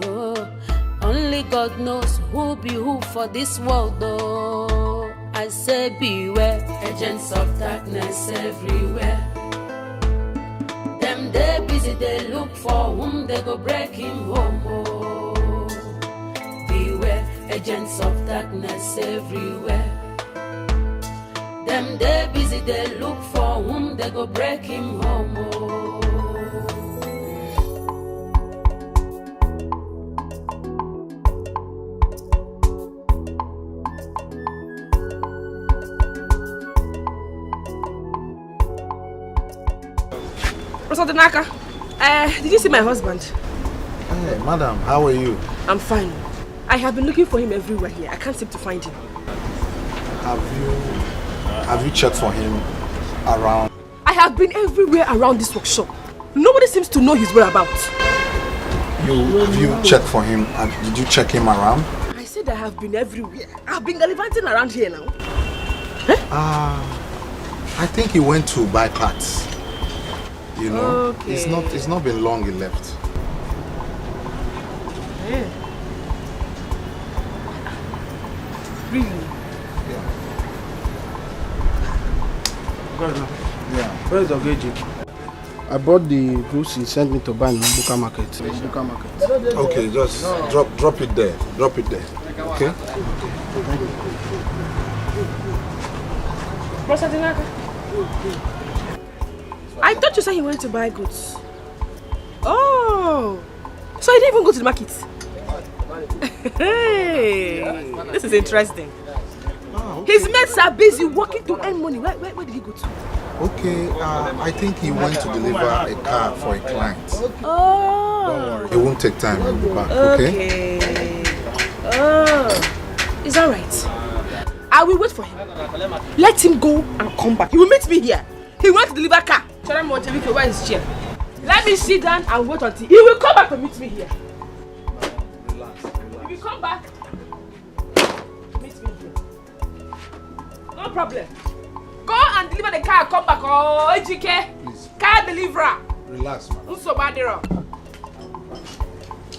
Oh. Only God knows who be who for this world. Oh. I say beware, agents of darkness everywhere. Them they busy, they look for whom they go breaking home. Oh. Beware, agents of darkness everywhere. Them they busy, they look for whom they go breaking home. Oh. Naka, did you see my husband? Hey, madam, how are you? I'm fine. I have been looking for him everywhere here. I can't seem to find him. Have you checked for him around? I have been everywhere around this workshop. Nobody seems to know his whereabouts. Have you checked for him? Did you check him around? I said I have been everywhere. I've been gallivanting around here now. I think he went to buy parts. You know, okay. It's not been long he left. Yeah. Really? Yeah. Where's the Ogeji? I bought the goods he sent me to buy in Buka Market. Okay, just drop it there. Drop it there. Okay? I thought you said he went to buy goods. Oh, so he didn't even go to the market. Hey, this is interesting. His mates are busy working to earn money. Where did he go to? Okay, I think he went to deliver a car for a client. Oh. Don't worry, it won't take time. He'll be back, okay? Oh, is that right? I will wait for him. Let him go and come back. He will meet me here. He went to deliver car. Where is his chair? Let me sit down and wait until he will come back to meet me here. Relax. If you come back, meet me here. No problem. Go and deliver the car and come back. Oh, Dikeh. Please. Car deliverer. Relax, man.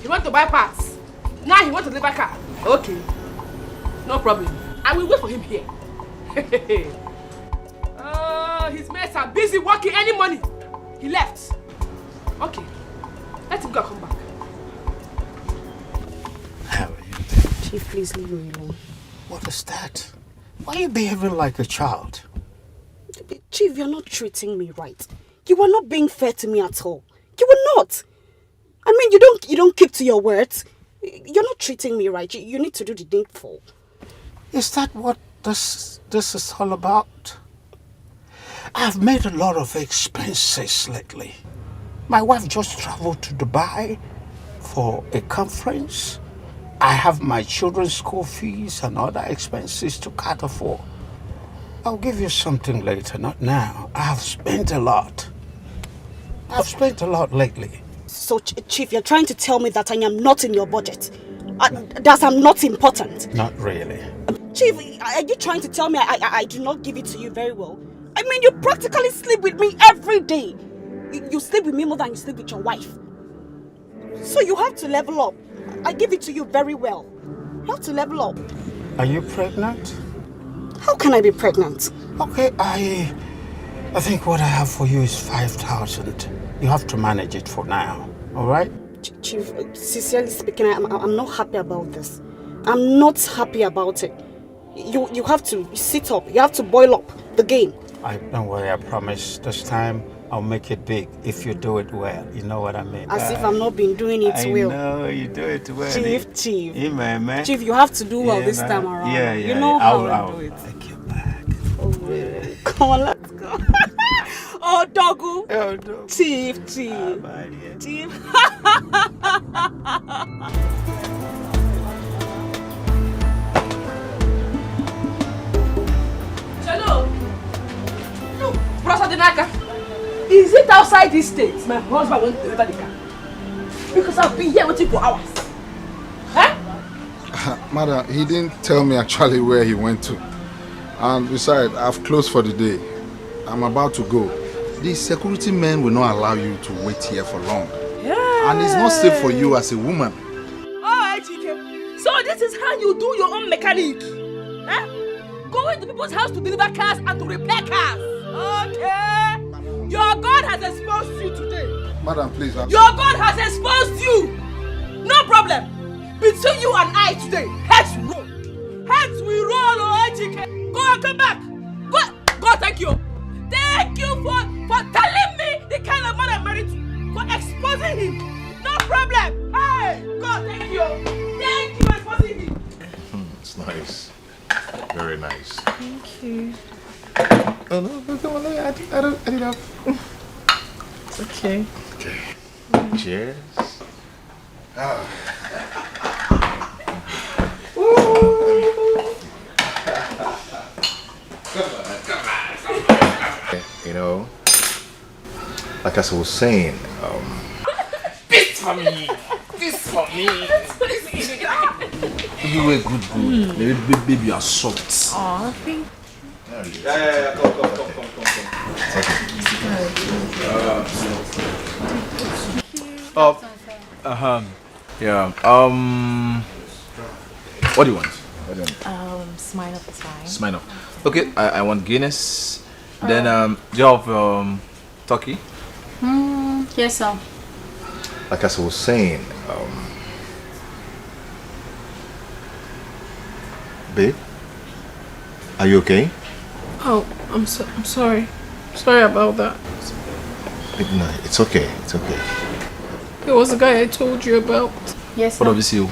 He went to buy parts. Now he wants to deliver car. Okay. No problem. I will wait for him here. His mates are busy working any money. He left. Okay. Let him go and come back. How are you? Chief, please leave me alone. What is that? Why are you behaving like a child? Chief, you're not treating me right. You are not being fair to me at all. You are not. I mean, you don't keep to your words. You're not treating me right. You need to do the needful. Is that what this is all about? I've made a lot of expenses lately. My wife just traveled to Dubai for a conference. I have my children's school fees and other expenses to cater for. I'll give you something later, not now. I have spent a lot. I've spent a lot lately. So, Chief, you're trying to tell me that I am not in your budget? That I'm not important? Not really. Chief, are you trying to tell me I do not give it to you very well? I mean, you practically sleep with me every day. You sleep with me more than you sleep with your wife. So you have to level up. I give it to you very well. You have to level up. Are you pregnant? How can I be pregnant? Okay, I think what I have for you is 5,000. You have to manage it for now, all right? Chief, sincerely speaking, I'm not happy about this. I'm not happy about it. You have to sit up. You have to boil up the game. Don't worry, I promise. This time I'll make it big if you do it well. You know what I mean? As if I'm not been doing it well. I know you do it well. Chief. Yeah, man. Chief, you have to do well this time around. Yeah. You know how I do it. Take you back. Oh, really? Come on, let's go. Oh, doggo. Oh, doggo. Chief. Chief. Hello. Look, Brother Denard, is it outside this state my husband went to deliver the car? Because I've been here waiting for hours. Huh? Madam, he didn't tell me actually where he went to. And besides, I've closed for the day. I'm about to go. The security men will not allow you to wait here for long. Yeah. And it's not safe for you as a woman. Oh, Dikeh. So this is how you do your own mechanic? Huh? Going to people's house to deliver cars and to repair cars. Okay. Your God has exposed you today. Madam, please. Your God has exposed you. No problem. Between you and I today, heads roll. Heads will roll, oh, Dikeh. Go and come back. Go, thank you. Thank you for telling me the kind of man I'm married to. For exposing him. No problem. Hey, God, thank you. Thank you for exposing him. It's nice. Very nice. Thank you. Oh, no, come on, I didn't have. It's okay. Okay. Cheers. You know, like as I was saying, This for me. This for me. You were good. Baby, you are soft. Aw, thank you. Yeah, come. Yeah. What do you want? Smile up is fine. Smile up. Okay, I want Guinness. Then do you have turkey? Yes, sir. like as I was saying, Babe? Are you okay? Oh, I'm sorry. Sorry about that. No, it's okay. It's okay. It was the guy I told you about. Yes, What of this you?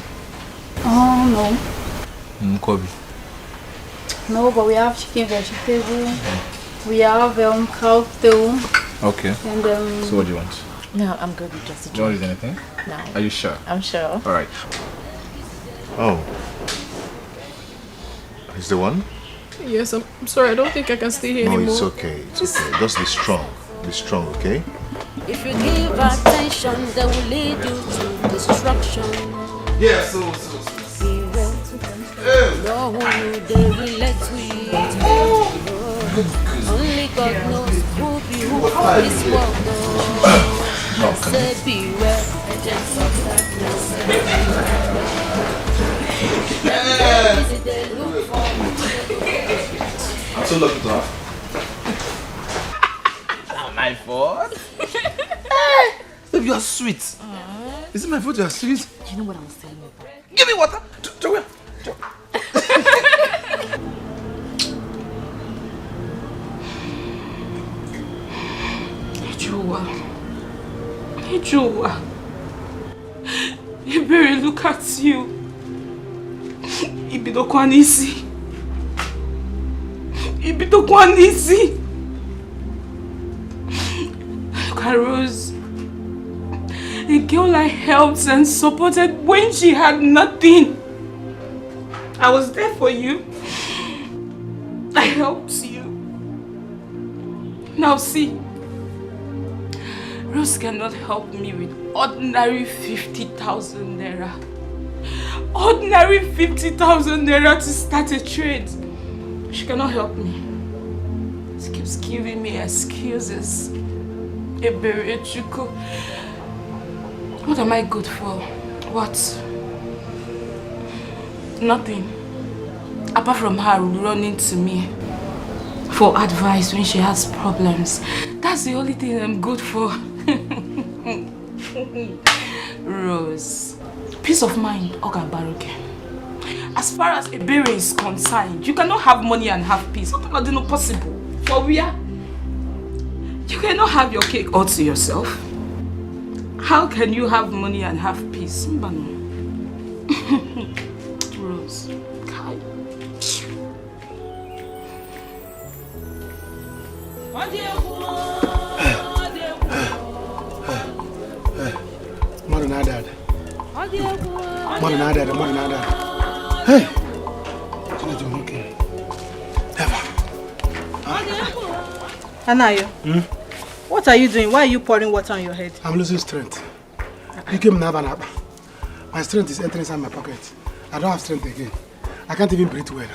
Oh, no. Kobe. No, but we have chicken vegetable. We have cow too. Okay. And So what do you want? No, I'm good with just a Do you want to use anything? No. Are you sure? I'm sure. Alright. Oh. Is the one? Yes, I'm sorry. I don't think I can stay here No, anymore. it's okay. It's okay. Just be strong. Be strong, okay? If you give attention, they will lead you to destruction. Yeah, so. No one they relate with. Only God knows who be who for this world. Say beware, agents of darkness. They look for. I'm so lucky to have. Not my fault. Babe, you are sweet. Is it my fault you are sweet? You know what I was telling you about? Give me water. Joel. Joa. Ebere, look at you. Ibidokwanisi. Look at Rose. A girl I helped and supported when she had nothing. I was there for you. I helped you. Now see. Rose cannot help me with ordinary 50,000 naira. Ordinary 50,000 naira to start a trade. She cannot help me. She keeps giving me excuses. What am I good for? What? Nothing. Apart from her running to me for advice when she has problems. That's the only thing I'm good for. Rose. Peace of mind, Oga Baruke. As far as Ebere is concerned, you cannot have money and have peace. What is not possible? For where? You cannot have your cake all to yourself. How can you have money and have peace? Rose. Kai. More than that. Hey! Okay. Anayo, what are you doing? Why are you pouring water on your head? I'm losing strength. You came now. My strength is entering inside my pocket. I don't have strength again. I can't even breathe well.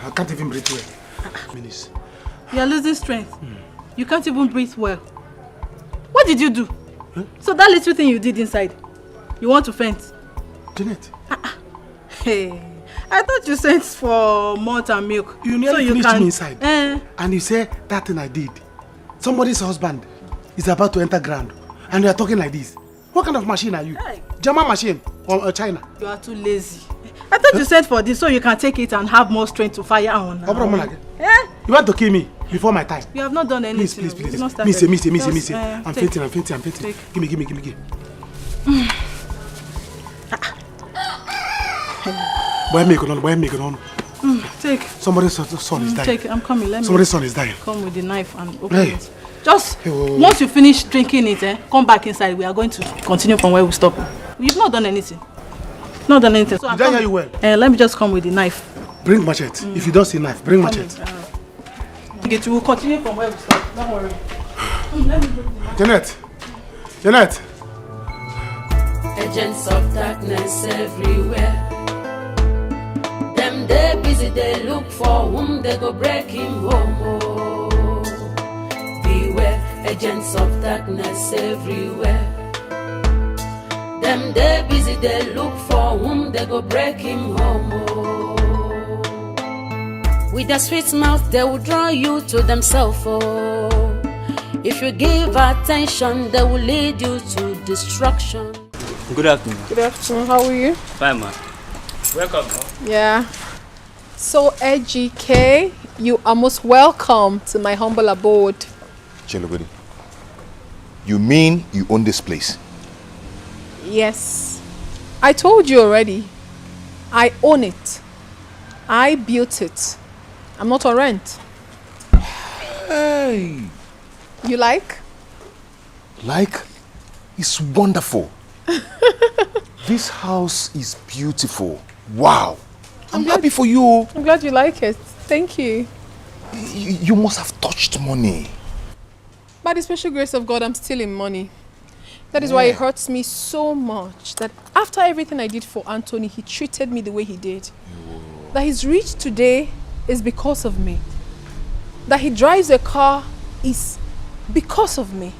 Minutes. You are losing strength. You can't even breathe well. What did you do? So that little thing you did inside, you want to faint? Janet. Hey, I thought you sent for malt and milk. You nearly finished me inside. And you say that thing I did. Somebody's husband is about to enter ground. And you are talking like this. What kind of machine are you? Hey. German machine or China? You are too lazy. I thought you sent for this so you can take it and have more strength to fire on. You want to kill me before my time? You have not done anything. Please. Miss. I'm fainting. Give me. Boy, make it on. Take. Somebody's son is dying. Take it. I'm coming. Somebody's son is dying. Come with the knife and open it. Just once you finish drinking it, come back inside. We are going to continue from where we stopped. You've not done anything. So did I hear you well? Let me just come with the knife. Bring machete. If you don't see knife, bring machete. Okay, we'll continue from where we stopped. Don't worry. Let me bring the knife. Janet. Agents of darkness everywhere. Them they busy, they look for whom they go break him home. Oh. Beware, agents of darkness everywhere. Them they busy, they look for whom they go break him home. Oh. With their sweet mouth, they will draw you to themselves. Oh. If you give attention, they will lead you to destruction. Good afternoon. Good afternoon. How are you? Fine, man. Welcome. Yeah. So, EGK, you are most welcome to my humble abode. Chelogodi, you mean you own this place? Yes. I told you already. I own it. I built it. I'm not on rent. Hey! You like? Like? It's wonderful. This house is beautiful. Wow. I'm happy for you. I'm glad you like it. Thank you. You must have touched money. By the special grace of God, I'm still in money. That is why it hurts me so much that after everything I did for Anthony, he treated me the way he did. That he's rich today is because of me. That he drives a car is because of me.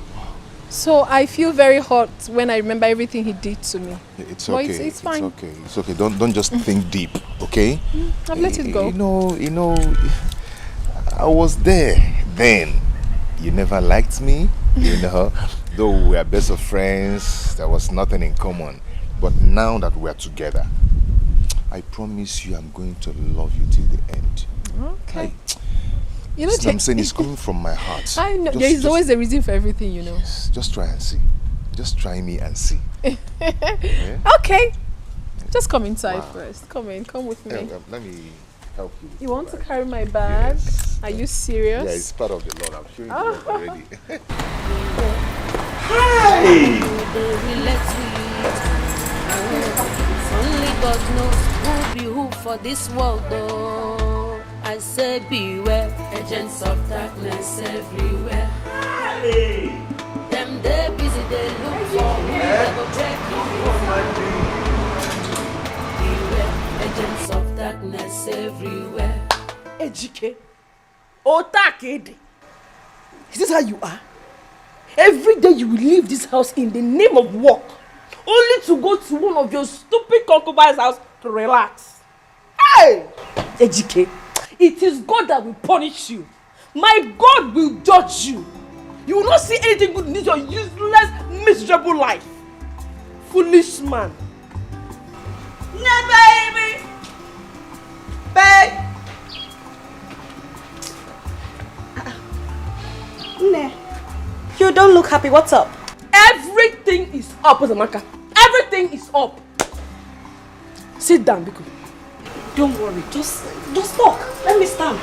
So I feel very hurt when I remember everything he did to me. It's But okay. it's fine. It's okay. It's okay. Don't just think deep, okay? I've let it go. You know, I was there then. You never liked me, you know. Though we are best of friends, there was nothing in common. But now that we are together, I promise you I'm going to love you till the end. Okay. You know, what I'm saying is coming from my heart. I know. There is always a reason for everything, you know. Yes, just try and see. Just try me and see. Yeah? Okay. Just come inside first. Come in. Come with me. Let me help you. You want to carry my bag? Yes. Are you serious? Yeah, it's part of the Lord. I'm showing you already. Hey! Only God knows who be who for this world, though. I say beware, agents of darkness everywhere. Hey! Them they busy, they look for who they go break you. Beware, agents of darkness everywhere. EGK, Otakede, is this how you are? Every day you will leave this house in the name of work, only to go to one of your stupid concubines' house to relax. Hey! EGK, it is God that will punish you. My God will judge you. You will not see anything good in this your useless, miserable life. Foolish man. No, baby! Babe! Nah. You don't look happy. What's up? Everything is up, Ozamaka. Everything is up. Sit down, Biko. Don't worry. Just talk. Let me stand.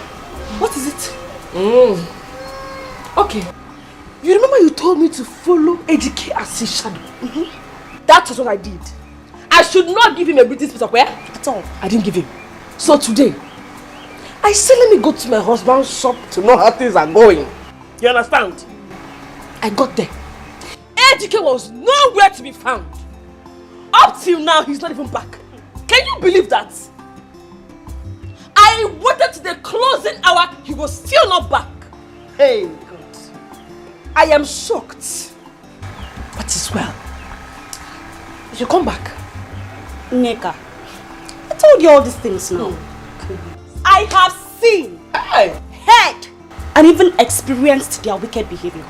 What is it? Okay. You remember you told me to follow EGK as his shadow? That was what I did. I should not give him a British piece of where? At all. I didn't give him. So today, I said let me go to my husband's shop to know how things are going. You understand? I got there. EGK was nowhere to be found. Up till now, he's not even back. Can you believe that? I waited to the closing hour, he was still not back. Hey, God. I am shocked. But it's well. You should come back. Neka, I told you all these things now. I have seen, heard, and even experienced their wicked behavior.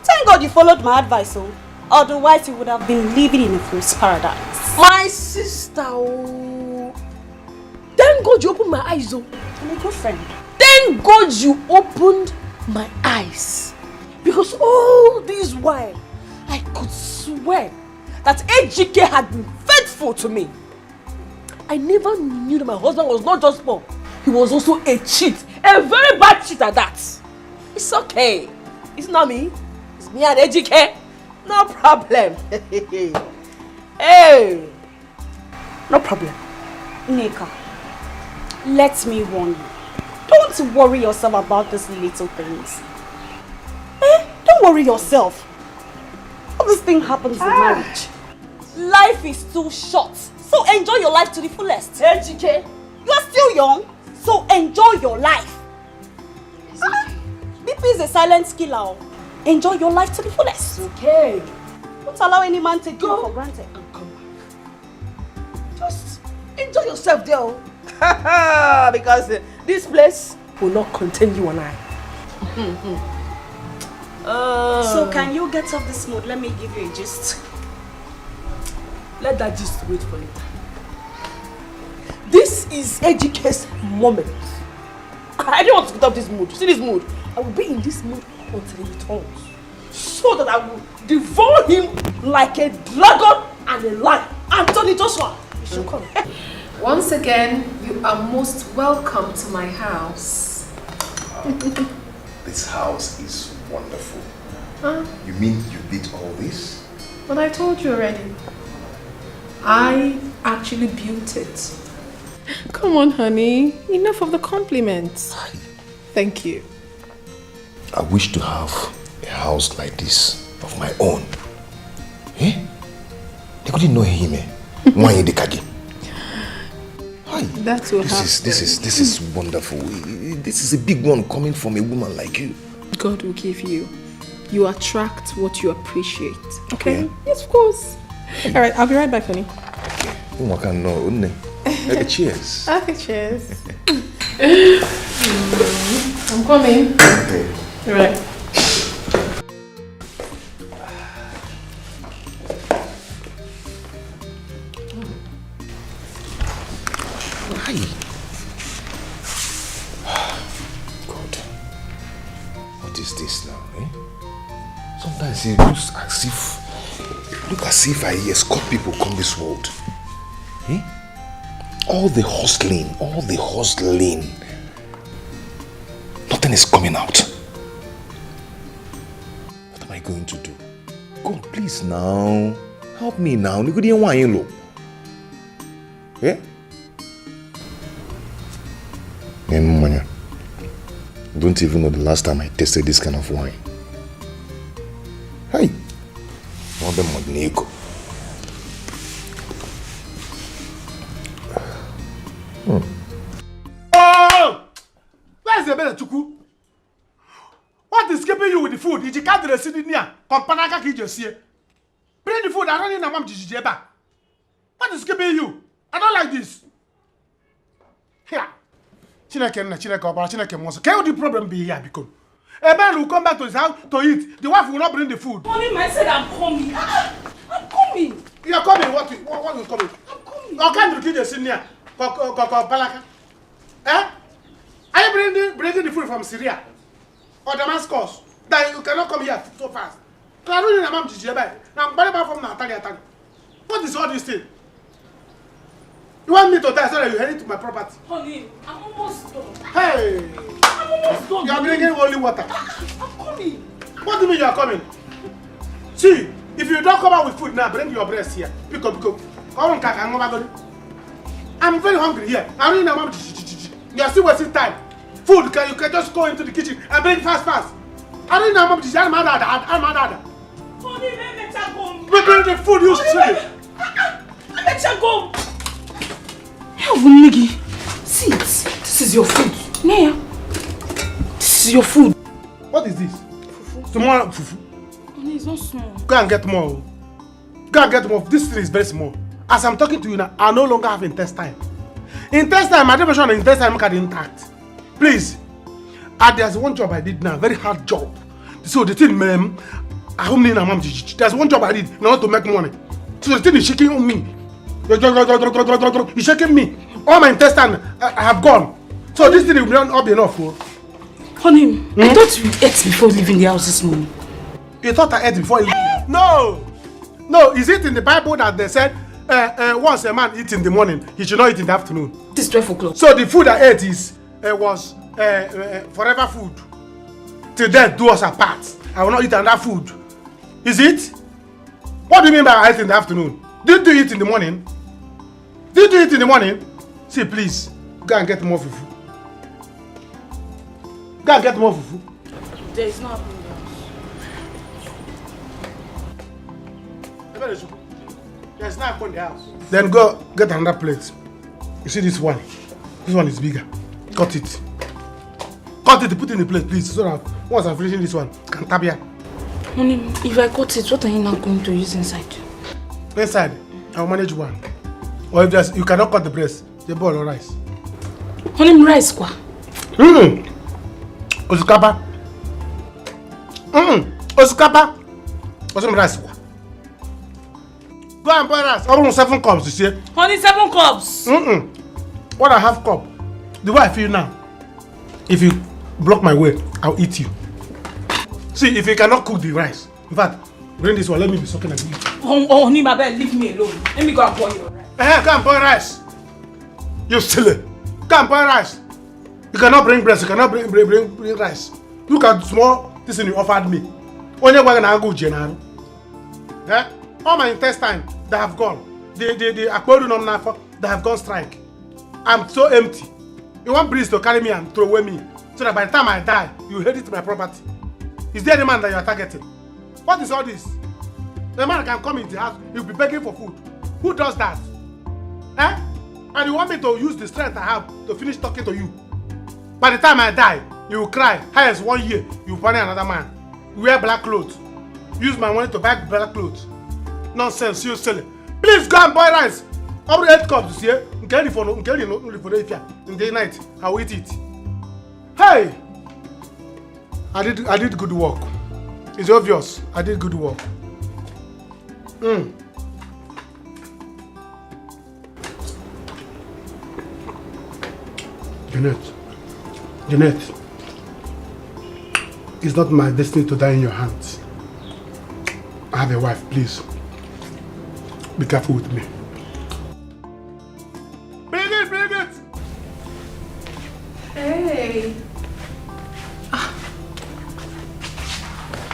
Thank God you followed my advice, so otherwise you would have been living in a fool's paradise. My sister, oh. Thank God you opened my eyes, oh. I'm a good friend. Thank God you opened my eyes. Because all this while, I could swear that EGK had been faithful to me. I never knew that my husband was not just poor. He was also a cheat. A very bad cheat at that. It's okay. It's not me. It's me and EGK. No problem. Hey. No problem. Neka, let me warn you. Don't worry yourself about these little things. Don't worry yourself. All this thing happens in marriage. Life is too short, so enjoy your life to the fullest. EGK, you are still young, so enjoy your life. BP is a silent killer. Enjoy your life to the fullest. Okay. Don't allow any man to take you for granted. And come back. Just enjoy yourself there. Because this place will not contain you and I. So can you get off this mood? Let me give you a gist. Let that gist wait for later. This is Ejike's moment. I don't want to get out of this mood. See this mood? I will be in this mood until he returns. So that I will devour him like a dragon and a lion. Anthony Joshua, you should come. Once again, you are most welcome to my house. This house is wonderful. Huh? You mean you did all this? But I told you already. I actually built it. Come on, honey. Enough of the compliments. Thank you. I wish to have a house like this of my own. Eh? They couldn't know him. Why in the Dikeh? That's what This is wonderful. This is a big one coming from a woman like you. God will give you. You attract what you appreciate. Okay? Yeah. Yes, of course. All right, I'll be right back, honey. Cheers. Okay, cheers. I'm coming. Okay. All right. God, what is this now? Sometimes it looks as if I escort people come this world. All the hustling, nothing is coming out. What am I going to do? God, please now, help me now. I don't even know the last time I tasted this kind of wine. Hey, more than Modnego. Oh! Where's the better Chuku? What is keeping you with the food? Did you cut the city near? Companaka Kijosier. Bring the food, I don't need a mom to back. What is keeping you? I don't like this. Here. Chineke wants. Can the problem be here? Because a man will come back to his house to eat. The wife will not bring the food. Only man said I'm coming. I'm coming. You are coming? What is coming? I'm coming. Okay, you keep the senior. Palaka. Eh? Are you bringing the food from Syria or Damascus? That you cannot come here so fast. Now, from Natalia. What is all this thing? You want me to die so that you head to my property? Honey, I'm almost done. Hey! I'm almost done. You are drinking only water. I'm coming. What do you mean you are coming? See, if you don't come out with food now, bring your breast here. Pick up. I'm very hungry here. I don't know. You are still wasting time. Food, you can just go into the kitchen and bring fast. I don't know. I'm mad. Honey, let me go. Bring the food, you silly. Let you go. Niggy, see it. This is your food. Naya. This is your food. What is this? Fufu. Tomorrow, fufu. Honey, it's not small. Go and get more. This thing is very small. As I'm talking to you now, I no longer have intestine. My depression and intestine make it intact. Please. There's one job I did now, very hard job. So the thing, there's one job I did in order to make money. So the thing is shaking on me. You're shaking me. All my intestine have gone. So this thing will not be enough. Honey, I thought you ate before leaving the house this morning. You thought I ate before leaving? No, is it in the Bible that they said once a man eats in the morning, he should not eat in the afternoon? It is 12 o'clock. So the food I ate was forever food. Till death do us apart. I will not eat another food. Is it? What do you mean by I ate in the afternoon? Did you eat in the morning? See, please, go and get more fufu. There is no apple in the house. There's no apple in the house. Then go get another plate. You see this one? This one is bigger. Cut it, put it in the plate, please, so that once I'm finishing this one, I can tap here. Honey, if I cut it, what are you now going to use inside? Inside, I'll manage one. Or if you cannot cut the breast, the boil or rice. Honey, rice, kwa? Osikapa. Osikapa. What's rice, kwa? Go and buy rice. Almost 7 cups, you see. Honey, 7 cups. What I have cup, the way I feel now, if you block my way, I'll eat you. See, if you cannot cook the rice, in fact, bring this one, let me be sucking at you. Oh, Nimabe, leave me alone. Let me go and boil your rice. Come and boil rice. You silly. Come and boil rice. You cannot bring breast, you cannot bring rice. Look at small this thing you offered me. Only one I go general. All my intestine, they have gone. The aquarium they have gone strike. I'm so empty. You want breeze to carry me and throw away me, so that by the time I die, you inherit my property. Is there the man that you are targeting? What is all this? The man can come in the house, he'll be begging for food. Who does that? And you want me to use the strength I have to finish talking to you? By the time I die, you will cry. Highest 1 year, you will find another man. You wear black clothes. Use my money to buy black clothes. Nonsense, you silly. Please go and boil rice. Every 8 cups here. In the night, I will eat it. Hey! I did good work. It's obvious. I did good work. Jeanette, it's not my destiny to die in your hands. I have a wife, please. Be careful with me. Bring it! Hey.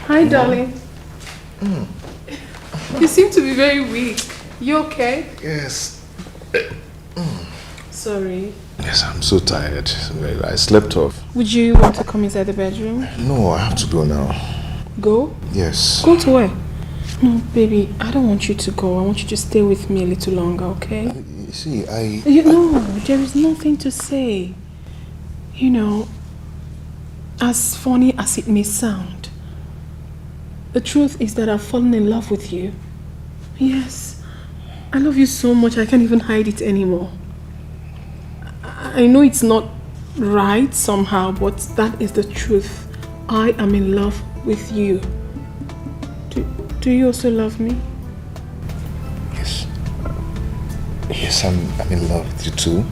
Hi, darling. You seem to be very weak. You okay? Yes. Sorry. Yes, I'm so tired. I slept off. Would you want to come inside the bedroom? No, I have to go now. Go? Yes. Go to where? No, baby, I don't want you to go. I want you to stay with me a little longer, okay? You see, No, there is nothing to say. You know, as funny as it may sound, the truth is that I've fallen in love with you. Yes, I love you so much I can't even hide it anymore. I know it's not right somehow, but that is the truth. I am in love with you. Do you also love me? Yes. Yes, I'm in love with you too.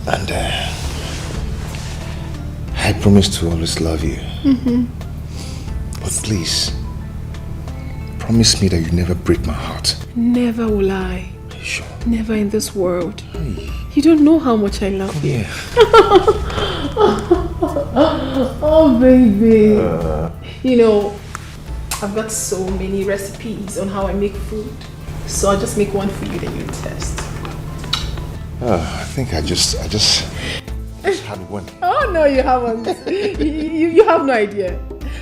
And I promise to always love you. But please, promise me that you never break my heart. Never will I. Are you sure? Never in this world. Hey. You don't know how much I love you. Oh, baby. You know, I've got so many recipes on how I make food. So I'll just make one for you that you test. I think I just had one. Oh, no, you haven't. you have no idea.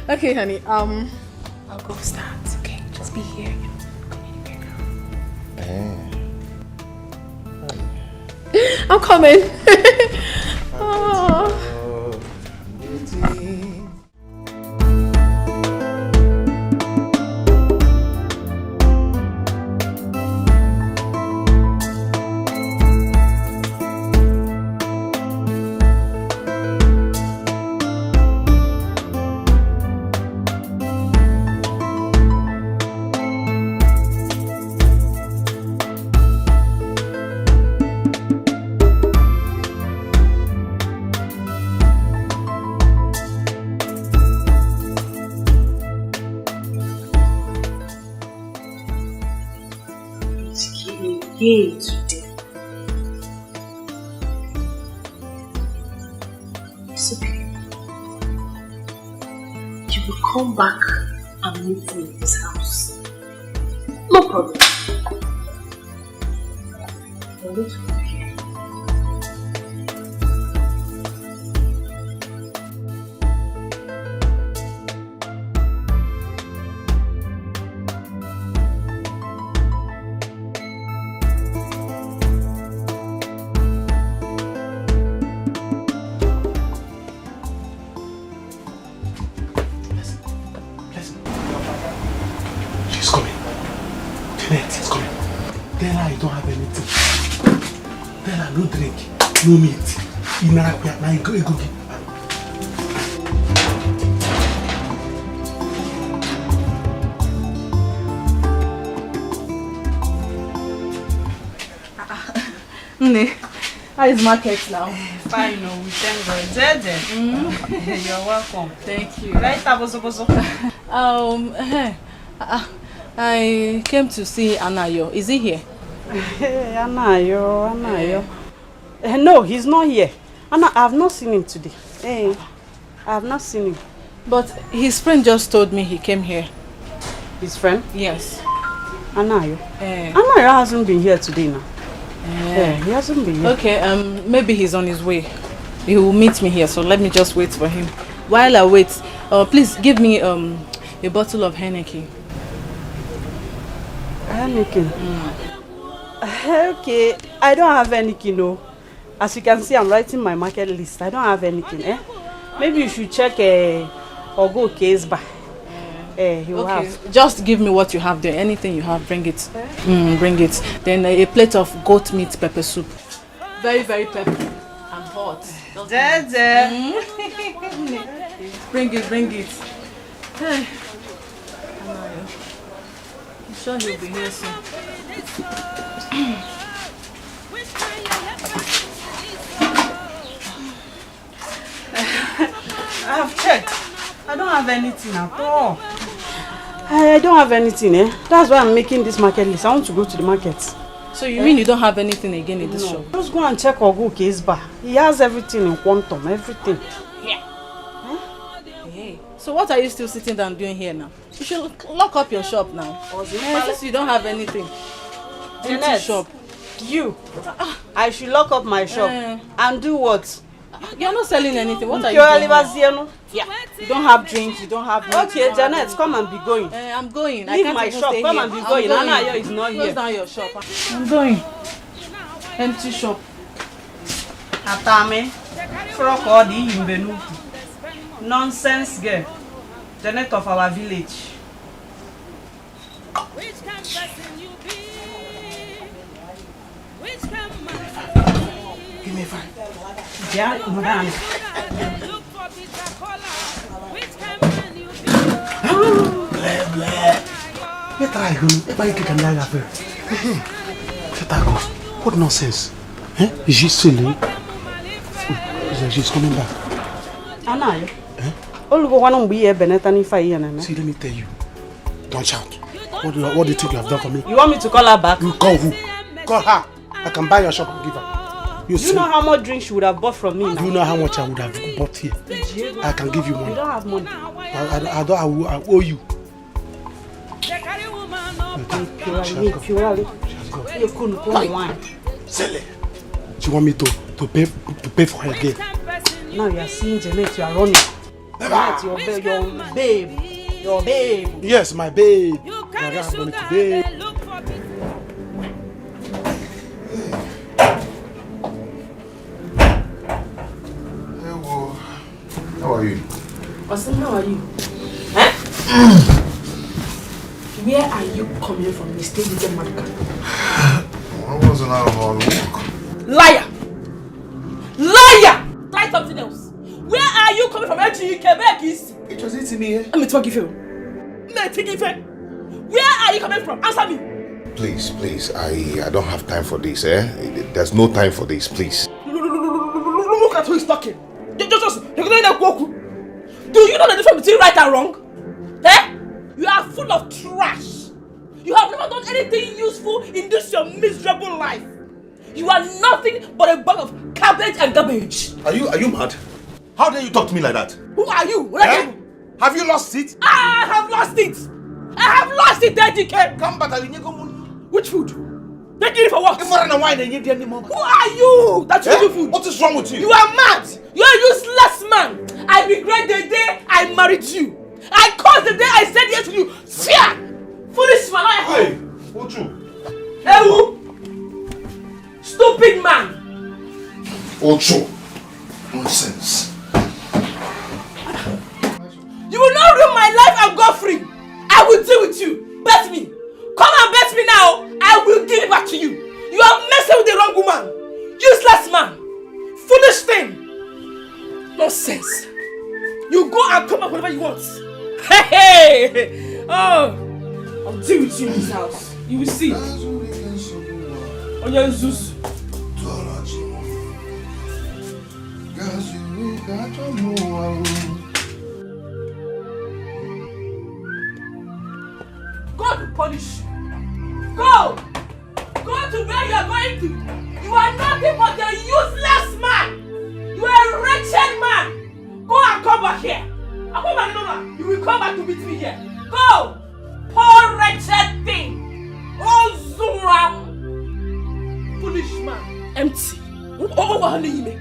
Okay, honey, I'll go start. Okay, just be here. I'm coming. Oh. Today. It's okay. You will come back and meet me in this house. No problem. I'm going to come here. No meat. Now you go. Nne, How is market now? Fine, no, we thank God. You're welcome. Thank you. Right, I came to see Anayo. Is he here? Anayo. No, he's not here. Anna, I have not seen him today. Hey, I have not seen him. But his friend just told me he came here. His friend? Yes. Anayo. Anayo hasn't been here today now. He hasn't been here. Okay, maybe he's on his way. He will meet me here, so let me just wait for him. While I wait, please give me a bottle of Heineken. Heineken? Okay, I don't have Heineken, no. As you can see, I'm writing my market list. I don't have anything, Maybe you should check or go case bar. He will have. Just give me what you have there. Anything you have, bring it. Bring it. Then a plate of goat meat pepper soup. Very, very peppery and hot. Bring it. Hey. I'm sure he'll be here soon. I have checked. I don't have anything at all. I don't have anything, That's why I'm making this market list. I want to go to the market. So you mean you don't have anything again in this shop? Just go and check Ogo case bar. He has everything in quantum, everything. Yeah. Hey. So what are you still sitting down doing here now? You should lock up your shop now. Since you don't have anything. Empty shop. You. I should lock up my shop. And do what? You're not selling anything. What are you doing? Yeah. You don't have drinks, you don't have milk. Okay, Janet, come and be going. I'm going. Leave my shop, come and be going. Anayo is not here. Close down your shop. I'm going. Empty shop. Atame. Frokodi Imbenu. Nonsense girl. Janet of our village. Give me 5. Yeah, madam. What nonsense? Is she silly? She's coming back. Anayo. See, let me tell you. Don't shout. What do you think you have done for me? You want me to call her back? You call who? Call her. I can buy your shop and give her. You know how much drink she would have bought from me now? You know how much I would have bought here. I can give you money. You don't have money. I owe you. Silly. She want me to pay for her again. Now you are seeing Janet, you are running. Janet, your babe. Yes, my babe. I don't have money today. How are you? Austin, how are you? Where are you coming from? You stay with your mother. I wasn't out of our work. Liar! Liar! Try something else. Where are you coming from? It was eating me. Let me talk you. Where are you coming from? Answer me. Please, I don't have time for this, There's no time for this, please. Look at who is talking. Do you know the difference between right and wrong? You are full of trash. You have never done anything useful in this your miserable life. You are nothing but a bag of cabbage and garbage. Are you mad? How dare you talk to me like that? Who are you? Have you lost it? I have lost it. I have lost it, Dikeh. Come back. Which food? They give it for what? Who are you? That you do food? What is wrong with you? You are mad. You are a useless man. I regret the day I married you. I caused the day I said yes to you. Fear! Foolish man. Hey, what's true? Hey, who? Stupid man. Ocho. Nonsense. You will not ruin my life and go free. I will deal with you. Bet me. Come and bet me now. I will give it back to you. You are messing with the wrong woman. Useless man. Foolish thing. Nonsense. You go and come up whenever you want. Hey! Oh! I'll deal with you in this house. You will see. On your Zeus. God will punish you. Go! Go to where you are going to. You are nothing but a useless man. You are a wretched man. Go and come back here. You will come back to meet me here. Go! Poor wretched thing. Oh, Zura. Foolish man. Empty. Oh, honey.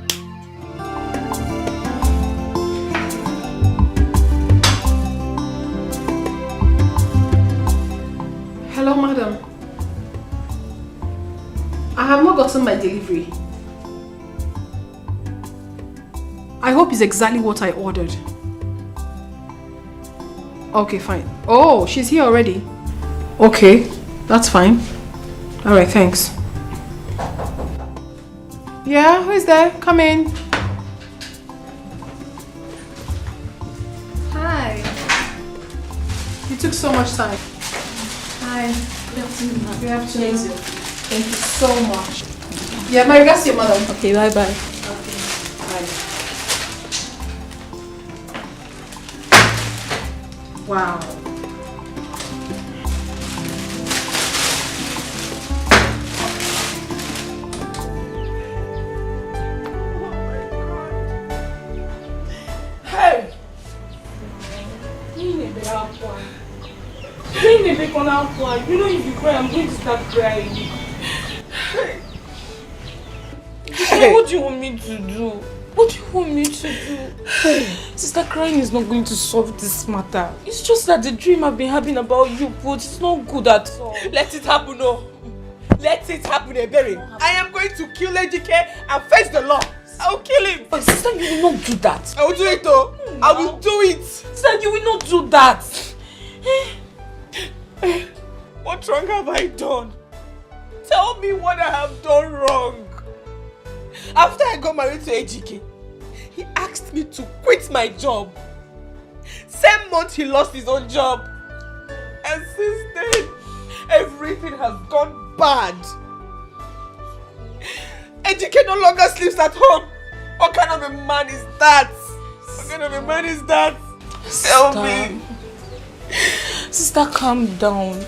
Hello, madam. I have not gotten my delivery. I hope it's exactly what I ordered. Okay, fine. Oh, she's here already. Okay, that's fine. Alright, thanks. Yeah, who is there? Come in. Hi. You took so much time. Hi. Good afternoon. Good afternoon. Thank you so much. Yeah, my regards to your mother. Okay, bye-bye. Okay, bye. Wow. Hey! You know if you cry, I'm going to start crying. Hey. What do you want me to do? What do you want me to do? Sister, crying is not going to solve this matter. It's just that the dream I've been having about you, but it's not good at all. Let it happen, no. Let it happen, Ebere. I am going to kill Dikeh and face the law. I'll kill him. But sister, you will not do that. I will do it, though. No. I will do it. Sister, you will not do that. What wrong have I done? Tell me what I have done wrong. After I got married to Dikeh, he asked me to quit my job. Same month he lost his own job. And since then, everything has gone bad. Dikeh no longer sleeps at home. What kind of a man is that? What kind of a man is that? Tell me. Sister, calm down.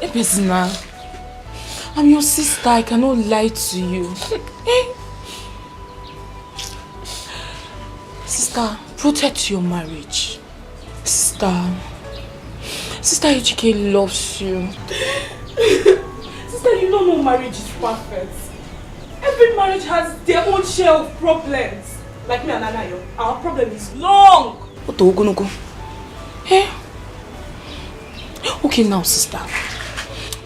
I'm your sister. I cannot lie to you. Sister, protect your marriage. Sister Dikeh loves you. Sister, you don't know marriage is perfect. Every marriage has their own share of problems. Like me and Anayo, our problem is long. What are we gonna go? Okay now, sister.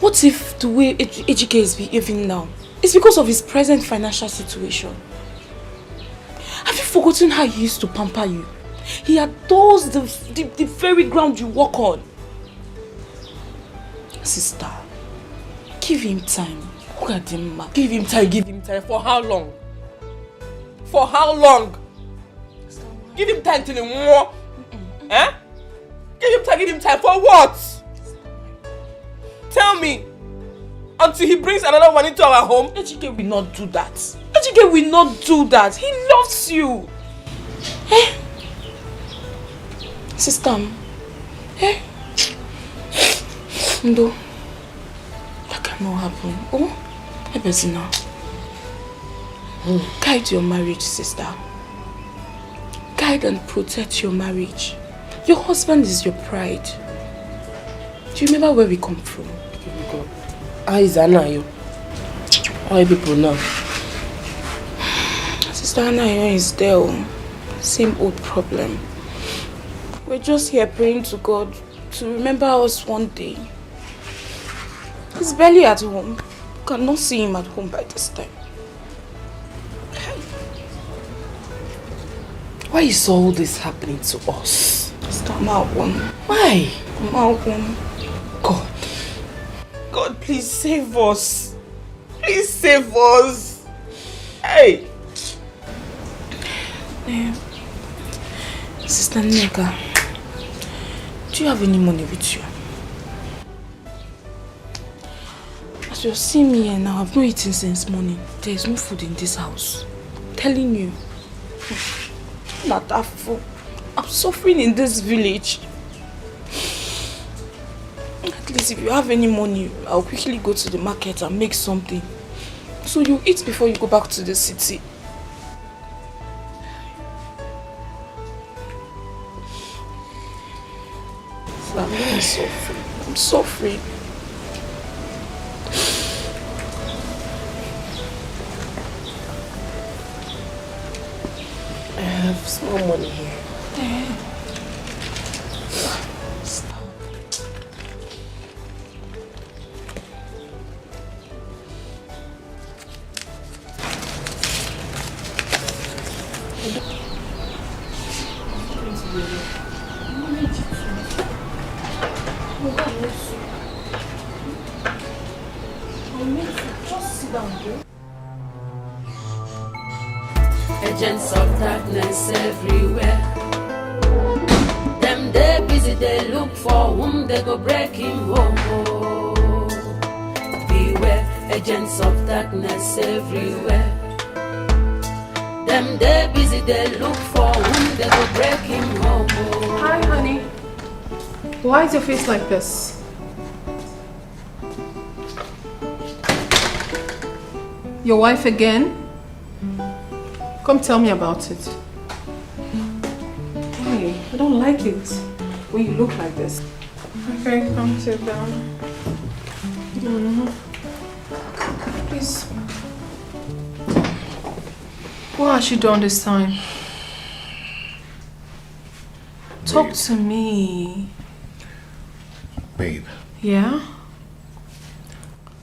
What if the way Dikeh is behaving now is because of his present financial situation? Have you forgotten how he used to pamper you? He adores the very ground you walk on. Sister, give him time. Look at him, man. Give him time. For how long? For how long? Give him time till he more. Give him time for what? Tell me. Until he brings another one into our home? Dikeh will not do that. Dikeh will not do that. He loves you. Sister. No. That cannot happen. Oh, Ebezina. Guide your marriage, sister. Guide and protect your marriage. Your husband is your pride. Do you remember where we come from? How is Anayo? How are people now? Sister Anayo is there. Same old problem. We're just here praying to God to remember us one day. He's barely at home. You cannot see him at home by this time. Why is all this happening to us? Sister Malcolm. Why? Malcolm. God, please save us. Please save us. Hey. Sister Neka, do you have any money with you? As you're seeing me here now, I've not eaten since morning. There is no food in this house. I'm telling you. I'm suffering in this village. At least if you have any money, I'll quickly go to the market and make something. So you eat before you go back to the city. I'm really suffering. I'm suffering. I have small money here. Agents of darkness everywhere. Them they busy, they look for whom they go break him home. Oh, beware, agents of darkness everywhere. Them they busy, they look for whom they go break him home. Oh. Hi, honey. Why is your face like this? Your wife again? Come tell me about it. Hey, I don't like it when you look like this. Okay, come sit down. Please. What has she done this time? Talk to me. Babe. Yeah?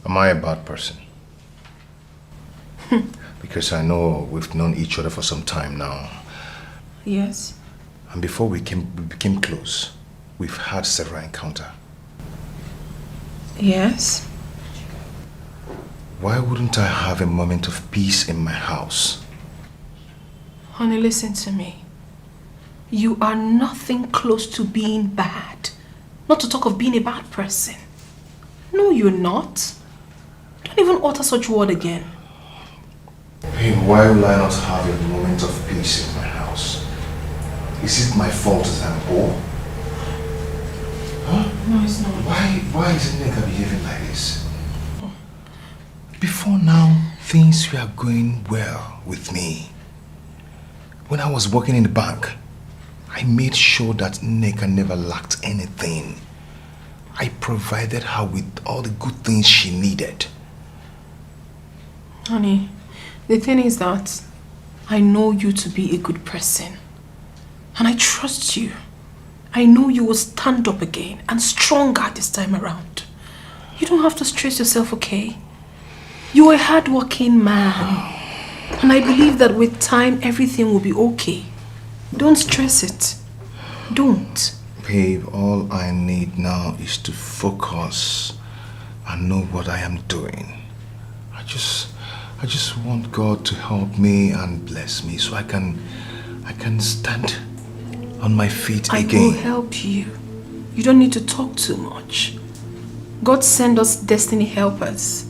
Am I a bad person? Because I know we've known each other for some time now. Yes. And before we became close, we've had several encounters. Yes. Why wouldn't I have a moment of peace in my house? Honey, listen to me. You are nothing close to being bad. Not to talk of being a bad person. No, you're not. Don't even utter such word again. Hey, why will I not have a moment of peace in my house? Is it my fault that I'm poor? Huh? No, it's not. Why is Nneka behaving like this? Before now, things were going well with me. When I was working in the bank, I made sure that Nneka never lacked anything. I provided her with all the good things she needed. Honey, the thing is that I know you to be a good person. And I trust you. I know you will stand up again and stronger this time around. You don't have to stress yourself, okay? You are a hard-working man. And I believe that with time, everything will be okay. Don't stress it. Don't. Babe, all I need now is to focus and know what I am doing. I just want God to help me and bless me so I can stand on my feet again. I will help you. You don't need to talk too much. God send us destiny helpers.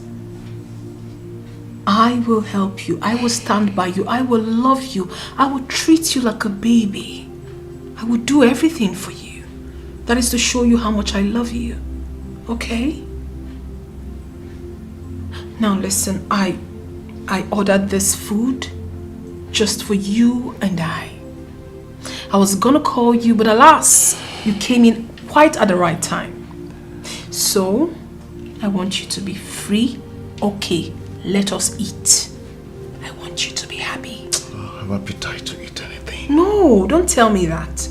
I will help you. I will stand by you. I will love you. I will treat you like a baby. I will do everything for you. That is to show you how much I love you. Okay? Now listen, I ordered this food just for you and I. I was gonna call you, but alas, you came in quite at the right time. So, I want you to be free. Okay, let us eat. I want you to be happy. I have appetite to eat anything. No, don't tell me that.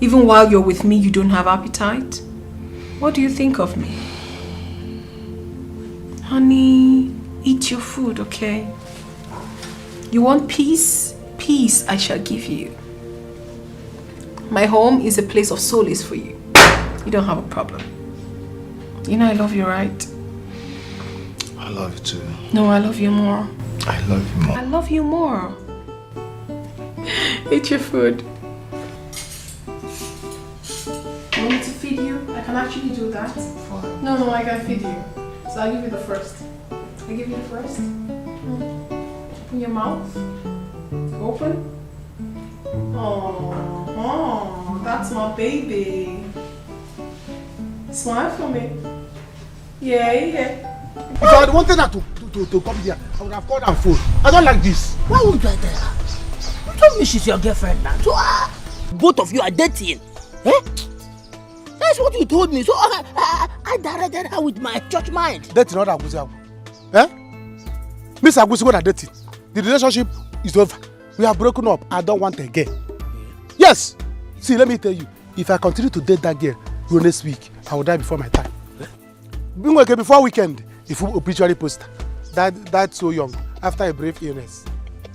Even while you're with me, you don't have appetite? What do you think of me? Honey, eat your food, okay? You want peace? Peace I shall give you. My home is a place of solace for you. You don't have a problem. You know I love you, right? I love you too. No, I love you more. I love you more. I love you more. Eat your food. You want me to feed you? I can actually do that. Fine. No, I can feed you. So I'll give you the first. I give you the first. Open your mouth. Open. Oh, that's my baby. Smile for me. Yeah. If I had wanted her to come here, I would have called her phone. I don't like this. Why would I tell her? You told me she's your girlfriend now. So both of you are dating. Eh? That's what you told me. So I directed her with my church mind. Dating not Agusi. Eh? Miss Agusi, what are dating? The relationship is over. We have broken up. I don't want again. Yes. See, let me tell you. If I continue to date that girl next week, I will die before my time. Before weekend, if you obituary poster, died so young after a brief illness.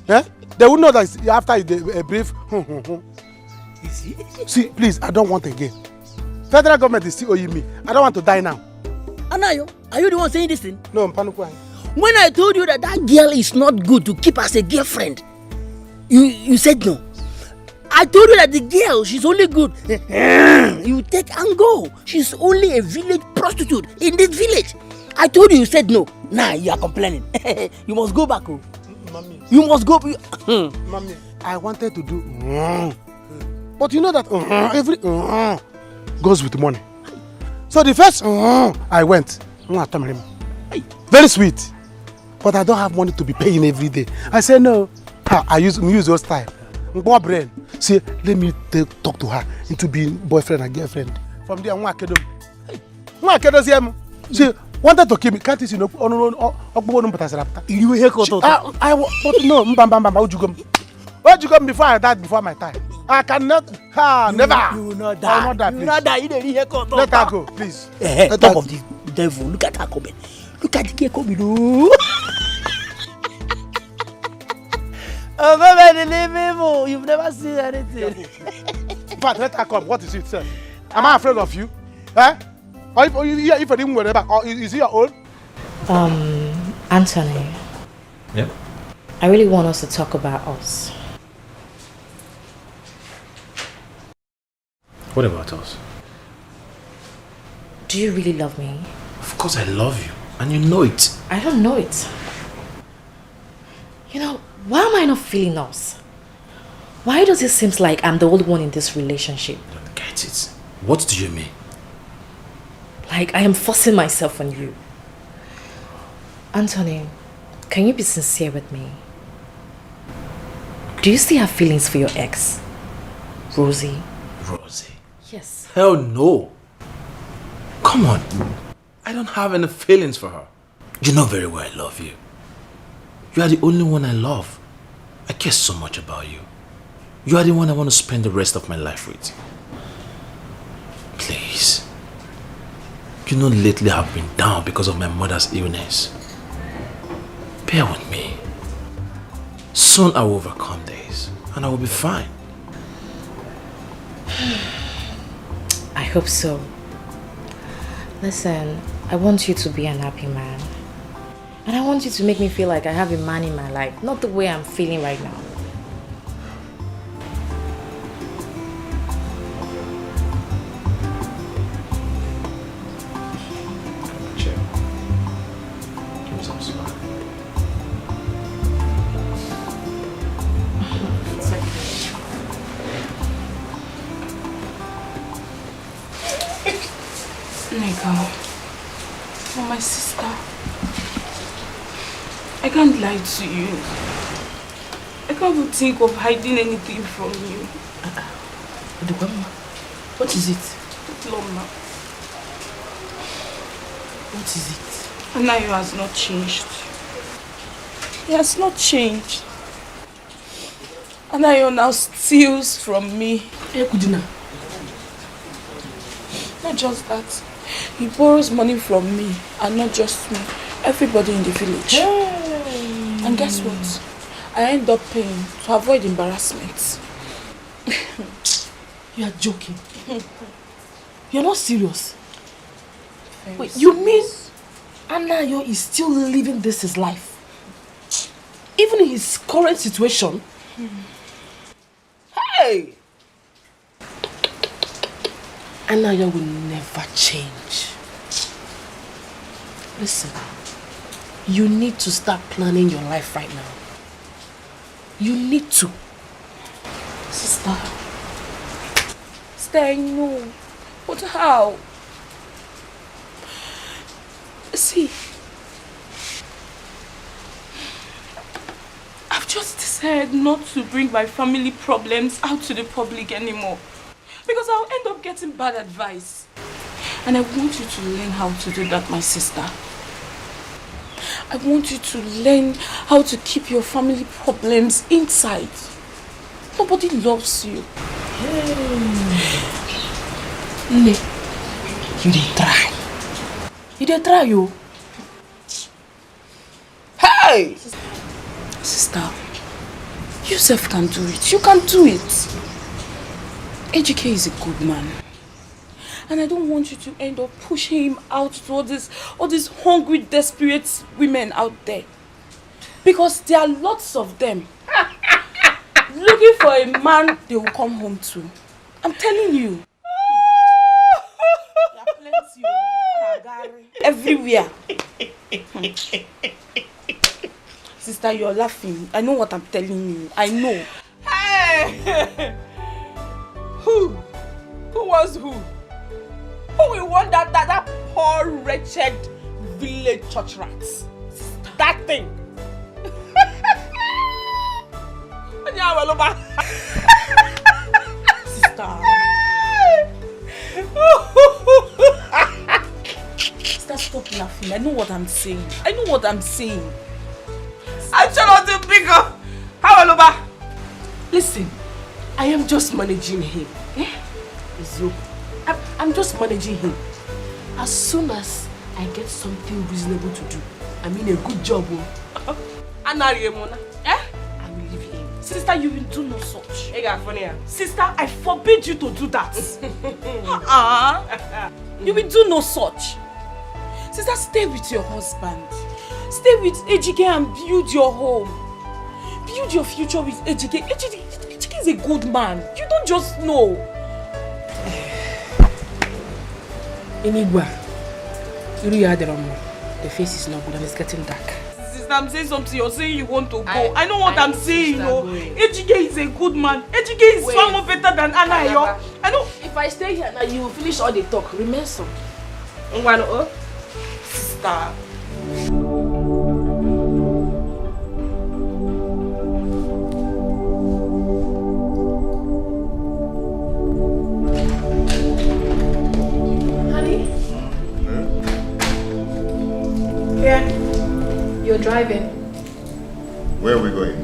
Eh? They would know that after a brief. See, please, I don't want again. Federal government is still owing me. I don't want to die now. Anayo, are you the one saying this thing? No, I'm panicking. When I told you that girl is not good to keep as a girlfriend, you said no. I told you that the girl, she's only good. You take and go. She's only a village prostitute in this village. I told you said no. Now you are complaining. You must go back. Oh. Mommy. You must go. Mommy, I wanted to do. But you know that every goes with money. So the first I went. Very sweet. But I don't have money to be paying every day. I said no. I use those time. More brain. See, let me talk to her into being boyfriend and girlfriend. From there, see, wanted to keep me. Can't you know? But no, what you come before I died before my time? I cannot. Never. You will not die. I will not die, please. You will not die. Let her go, please. Talk of the devil. Look at her coming. Look at the coming. Oh, baby, you've never seen anything. In fact, let her come. What is it, sir? Am I afraid of you? Eh? Or if I didn't worry about, or is he your own? Anthony. Yeah? I really want us to talk about us. What about us? Do you really love me? Of course I love you, and you know it. I don't know it. You know, why am I not feeling us? Why does it seem like I'm the only one in this relationship? I don't get it. What do you mean? Like I am forcing myself on you. Anthony, can you be sincere with me? Do you still have feelings for your ex, Rosie? Rosie? Yes. Hell no. Come on. I don't have any feelings for her. You know very well I love you. You are the only one I love. I care so much about you. You are the one I want to spend the rest of my life with. Please. You know lately I've been down because of my mother's illness. Bear with me. Soon I will overcome this and I will be fine. I hope so. Listen, I want you to be an happy man. And I want you to make me feel like I have a man in my life, not the way I'm feeling right now. Chill. Give me some smile. Nigga, you're my sister. I can't lie to you. I can't even think of hiding anything from you. What is it? Loma. What is it? Anayo has not changed. He has not changed. Anayo now steals from me. Not just that. He borrows money from me, and not just me. Everybody in the village. And guess what? I end up paying to avoid embarrassment. You are joking. You're not serious. Wait, you mean Anayo is still living this his life? Even in his current situation? Hey! Anayo will never change. Listen, you need to start planning your life right now. You need to. Sister, Sister, I know. But how? See, I've just decided not to bring my family problems out to the public anymore. Because I'll end up getting bad advice. And I want you to learn how to do that, my sister. I want you to learn how to keep your family problems inside. Nobody loves you. Nne, you dey try. You dey try, you. Hey! Sister, you self can do it. You can do it. Ejike is a good man. And I don't want you to end up pushing him out to all these hungry, desperate women out there. Because there are lots of them looking for a man they will come home to. I'm telling you. There are plenty everywhere. Sister, you're laughing. I know what I'm telling you. I know. Hey! Who? Who was who? Who will want that poor, wretched village church rats? That thing. Sister. Sister, stop laughing. I know what I'm saying. I know what I'm saying. I cannot do bigger. How, Aloba? Listen, I am just managing him. I'm just managing him. As soon as I get something reasonable to do, I mean a good job, I will leave him. Sister, you will do no such. Sister, I forbid you to do that. You will do no such. Sister, stay with your husband. Stay with Ejike and build your home. Build your future with Ejike. Ejike is a good man. You don't just know. Inigwa, the face is not good and it's getting dark. Sister, I'm saying something. You're saying you want to go. I know what I'm saying, you know. Ejike is a good man. Ejike is far more better than Anna. I know. If I stay here now, you will finish all the talk. Remain so. Sister. You're driving. Where are we going?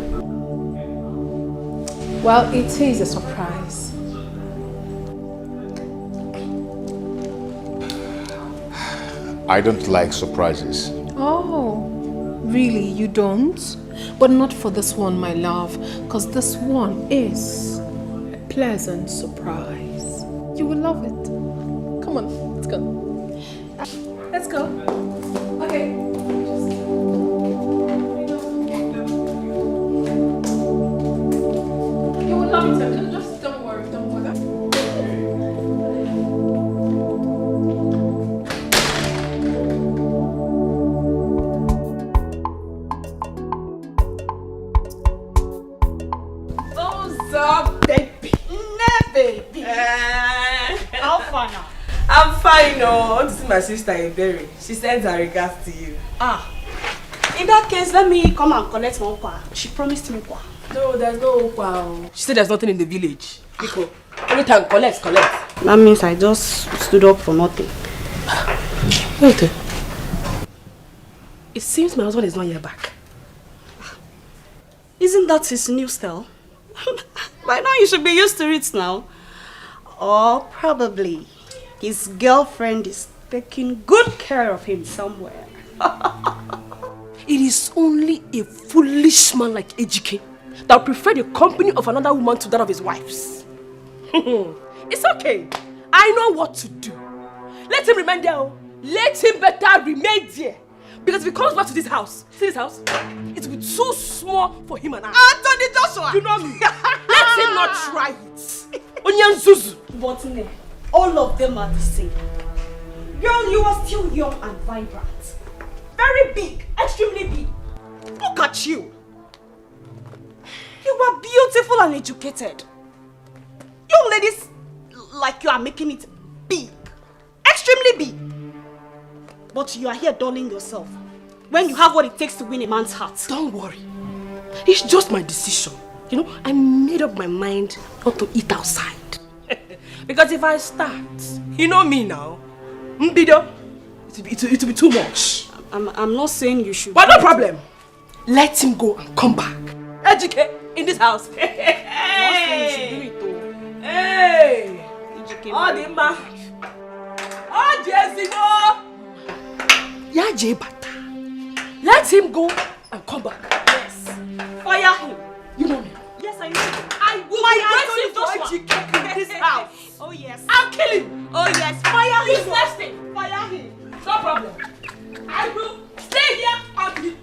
Well, it is a surprise. I don't like surprises. Oh, really? You don't? But not for this one, my love, because this one is a pleasant surprise. You will love it. Come on, let's go. Let's go. Okay. You will love it. Just don't worry. Don't worry. Baby. How far now? I'm fine, no. This is my sister, Ebere. She sends her regards to you. In that case, let me come and collect my okwa. She promised me okwa. No, there's no okwa. She said there's nothing in the village. Pico, anytime, collect. That means I just stood up for nothing. Wait. It seems my husband is not yet back. Isn't that his new style? By now you should be used to it now. Or probably his girlfriend is taking good care of him somewhere. It is only a foolish man like Ejike that would prefer the company of another woman to that of his wife's. It's okay. I know what to do. Let him remain there. Let him better remain there. Because if he comes back to this house, see this house? It will be too small for him and I. Anthony Joshua! You know me. Let him not try it. Onyan Zuzu. But no, all of them are the same. Girl, you are still young and vibrant. Very big, extremely big. Look at you. You are beautiful and educated. Young ladies like you are making it big. Extremely big. But you are here dulling yourself when you have what it takes to win a man's heart. Don't worry. It's just my decision. You know, I made up my mind not to eat outside. Because if I start, you know me now, Mbido, it'll be too much. I'm not saying you should. But no problem. Let him go and come back. Dikeh in this house. Hey! Hey! Oh, Dimba. Oh, Jessica. Yaje Bata. Let him go and come back. Yes. Fire him. You know me. Yes, I know. I will be in this house. Oh, yes. I'll kill him. Oh, yes. Fire him. Useless thing. Fire him. No problem. I will stay here and be.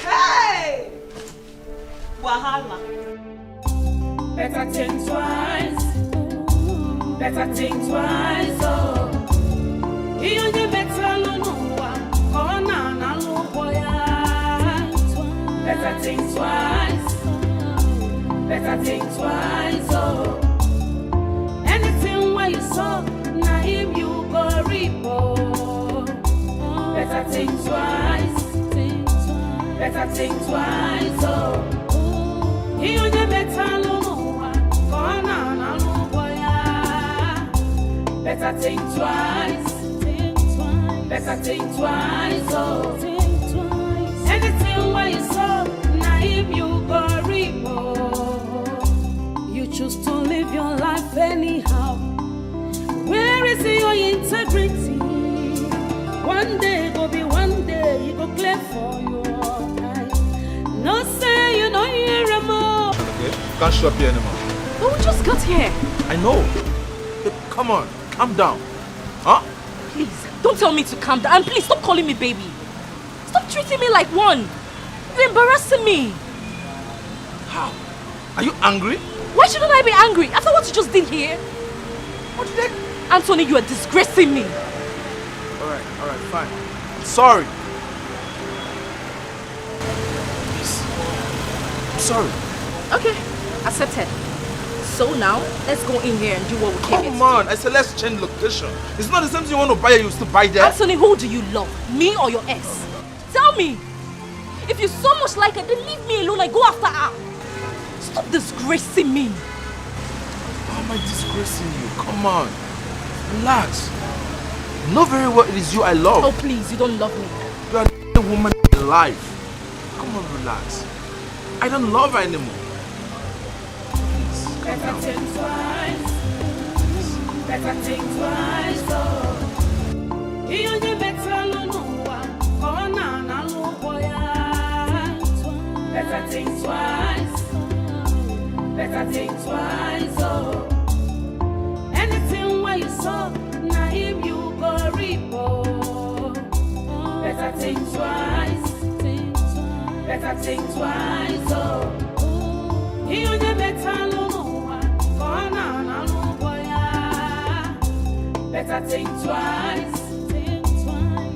Hey! Wahala. Better think twice. Better think twice. Oh. You better no one. Corner na loboya. Better think twice. Better think twice. Oh. Anything where you saw, na him you go reap. Better think twice. Better think twice. Oh. You better no one. Corner na loboya. Better think twice. Better think twice. Oh. Anything where you saw, na him you go reap. You choose to live your life anyhow. Where is your integrity? One day go be one day, you go clear for your eyes. No say you don't hear more. Okay, can't show up here anymore. But we just got here. I know. Hey, come on, calm down. Huh? Please, don't tell me to calm down. And please, stop calling me baby. Stop treating me like one. You're embarrassing me. How? Are you angry? Why shouldn't I be angry after what you just did here? What did I... Anthony, you are disgracing me. Alright, fine. I'm sorry. Please. I'm sorry. Okay, accepted. So now, let's go in here and do what we came in. Come on, I said let's change location. It's not the same thing you want to buy here, you still buy there. Anthony, who do you love? Me or your ex? Tell me. If you so much like her, then leave me alone and go after her. Stop disgracing me. How am I disgracing you? Come on. Relax. You know very well it is you I love. Oh please, you don't love me. You are the woman in life. Come on, relax. I don't love her anymore. Better think twice. Better think twice. Oh. You better no one. Corner na loboya. Better think twice. Better think twice. Oh. Anything where you saw, na him you go reap. Better think twice. Better think twice. Oh. You better no. Better think twice.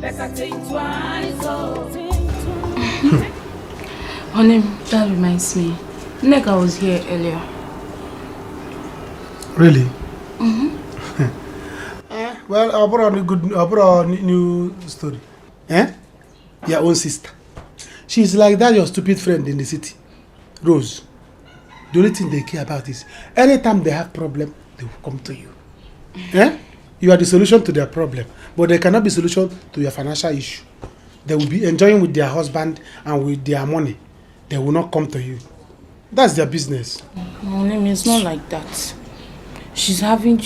Better think twice. Oh. Honey, that reminds me. Nega was here earlier. Really? Mm-hmm. Well, I brought a new story. Your own sister. She's like that your stupid friend in the city, Rose. The only thing they care about is anytime they have problem, they will come to you. You are the solution to their problem, but they cannot be solution to your financial issue. They will be enjoying with their husband and with their money. They will not come to you. That's their business. Honey, it's not like that. She's having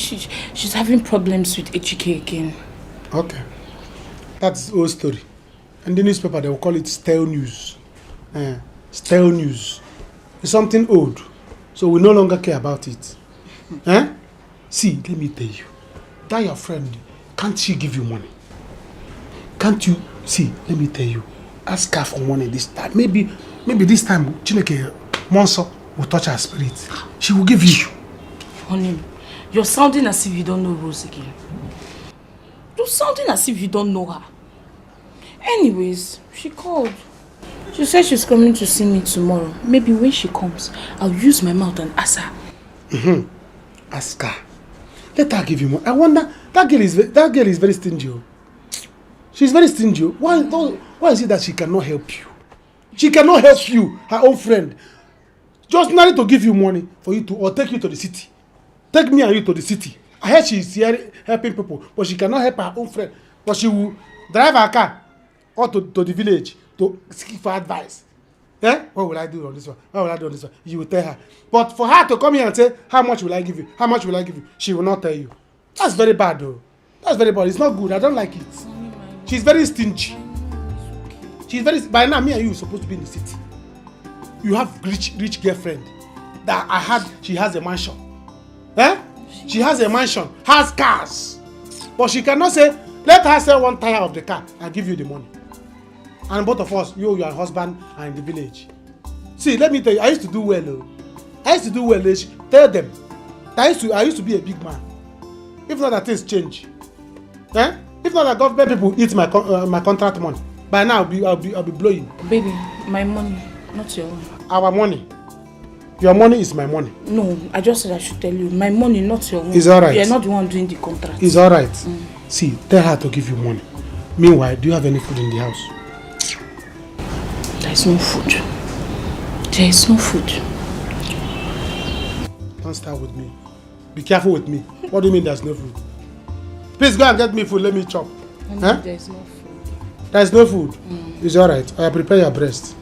problems with Dikeh again. Okay. That's the old story. In the newspaper, they will call it stale news. Stale news. It's something old. So we no longer care about it. See, let me tell you. That your friend, can't she give you money? Can't you? See, let me tell you. Ask her for money this time. Maybe this time, Chineke Monso will touch her spirit. She will give you. Honey, you're sounding as if you don't know Rose again. You're sounding as if you don't know her. Anyways, she called. She said she's coming to see me tomorrow. Maybe when she comes, I'll use my mouth and ask her. Ask her. Let her give you more. I wonder, that girl is very stingy. She's very stingy. Why is it that she cannot help you? She cannot help you, her own friend. Just not to give you money for you to, or take you to the city. Take me and you to the city. I heard she is here helping people, but she cannot help her own friend. But she will drive her car or to the village to seek for advice. Eh? What will I do on this one? What will I do on this one? You will tell her. But for her to come here and say, how much will I give you? How much will I give you? She will not tell you. That's very bad though. That's very bad. It's not good. I don't like it. She's very stingy. She's very, by now me and you are supposed to be in the city. You have rich girlfriend that I had, she has a mansion. Eh? She has a mansion, has cars. But she cannot say, let her sell one tire of the car and give you the money. And both of us, you, your husband, are in the village. See, let me tell you, I used to do well. I used to do well. Tell them. I used to be a big man. If not that things change. Eh? If not that government people eat my contract money. By now I'll be blowing. Baby, my money, not your own. Our money. Your money is my money. No, I just said I should tell you. My money, not your own. It's alright. You're not the one doing the contract. It's alright. See, tell her to give you money. Meanwhile, do you have any food in the house? There is no food. There is no food. Don't start with me. Be careful with me. What do you mean there's no food? Please go and get me food. Let me chop. There is no food. There is no food. It's alright. I prepare your breast.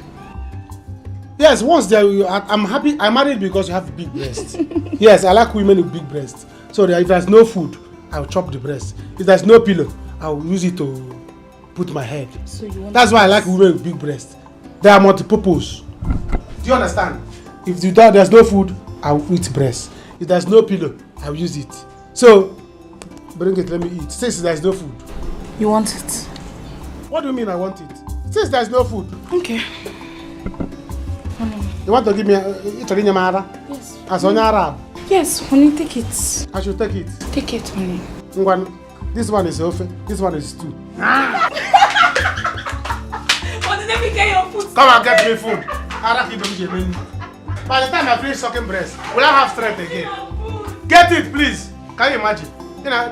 Yes, once there, I'm happy. I married because you have big breasts. Yes, I like women with big breasts. So if there's no food, I'll chop the breast. If there's no pillow, I'll use it to put my head. So that's why I like women with big breasts. They are multi-purpose. Do you understand? If there's no food, I'll eat breast. If there's no pillow, I'll use it. So bring it, let me eat. Since there's no food. You want it? What do you mean I want it? Since there's no food. Okay. You want to give me Italian Mara? Yes. As on Arab? Yes, honey, take it. I should take it. Take it, honey. This one is ofe, this one is stew. Let me get your food. Come and get me food. By the time I finish sucking breast, will I have strength again? Get it, please. Can you imagine? You know,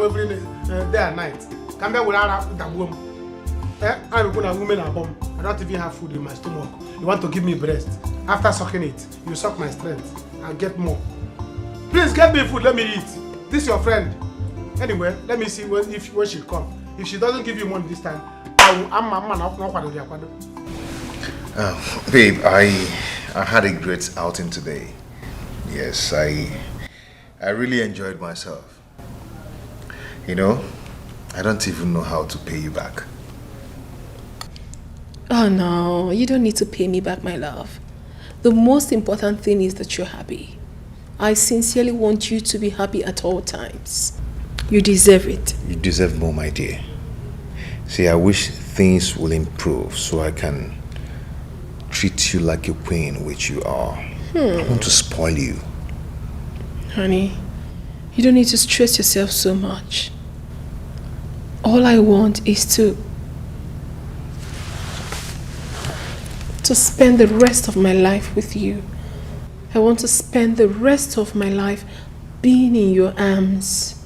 every day and night. Come back without the womb. I'm going to women at home. I don't even have food in my stomach. You want to give me breast. After sucking it, you suck my strength and get more. Please get me food, let me eat. This is your friend. Anyway, let me see when she comes. If she doesn't give you money this time, babe, I had a great outing today. Yes, I really enjoyed myself. You know, I don't even know how to pay you back. Oh no, you don't need to pay me back, my love. The most important thing is that you're happy. I sincerely want you to be happy at all times. You deserve it. You deserve more, my dear. See, I wish things will improve so I can treat you like a queen, which you are. I want to spoil you. Honey, you don't need to stress yourself so much. All I want is to spend the rest of my life with you. I want to spend the rest of my life being in your arms.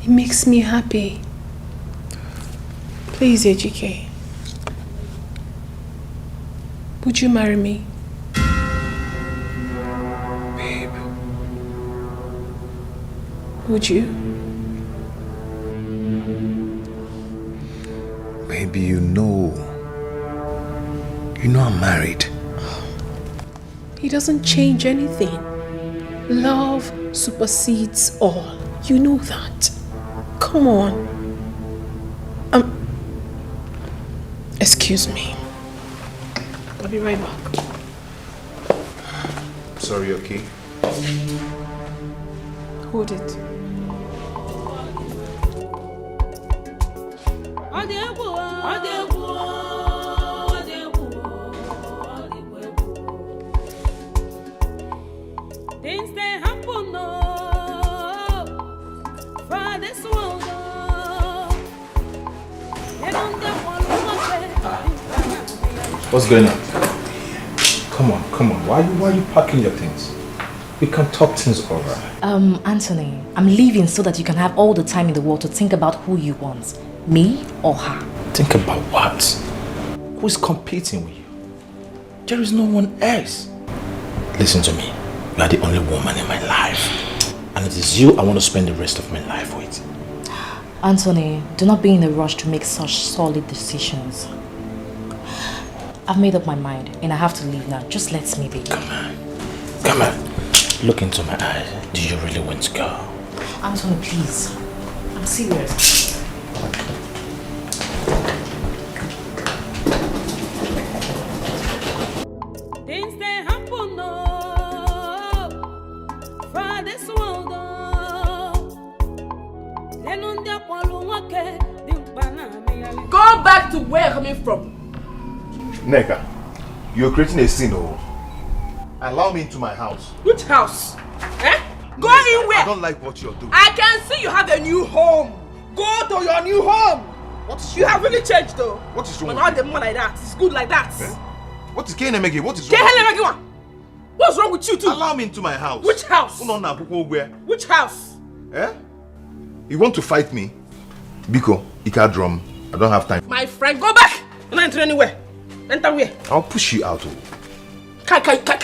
It makes me happy. Please, Dikeh. Would you marry me? Babe. Would you? Baby, you know I'm married. It doesn't change anything. Love supersedes all. You know that. Come on. Excuse me. I'll be right back. Sorry, okay? Hold it. Things they happen, no, for this world, they don't get one What's going on? Come on. Why are you packing your things? We can talk things over. Anthony, I'm leaving so that you can have all the time in the world to think about who you want. Me or her. Think about what? Who's competing with you? There is no one else. Listen to me. You are the only woman in my life. And it is you I want to spend the rest of my life with. Anthony, do not be in a rush to make such solid decisions. I've made up my mind and I have to leave now. Just let me be. Come on. Look into my eyes. Do you really want to go? Anthony, please. I'm serious. Things they happen for this world. Go back to where you're coming from. Neka, you're creating a scene, oh. Allow me into my house. Which house? Eh? Go Neka, in where? I don't like what you're doing. I can see you have a new home. Go to your new home. What is you have really changed though. What is wrong with you? More like that. It's good like that. Eh? What is KNMG? What is wrong with you? What's wrong with you too? Allow me into my house. Which house? Which house? Eh? You want to fight me? Biko, Ika drum. I don't have time. My friend, go back. You're not entering anywhere. Enter where? I'll push you out. Can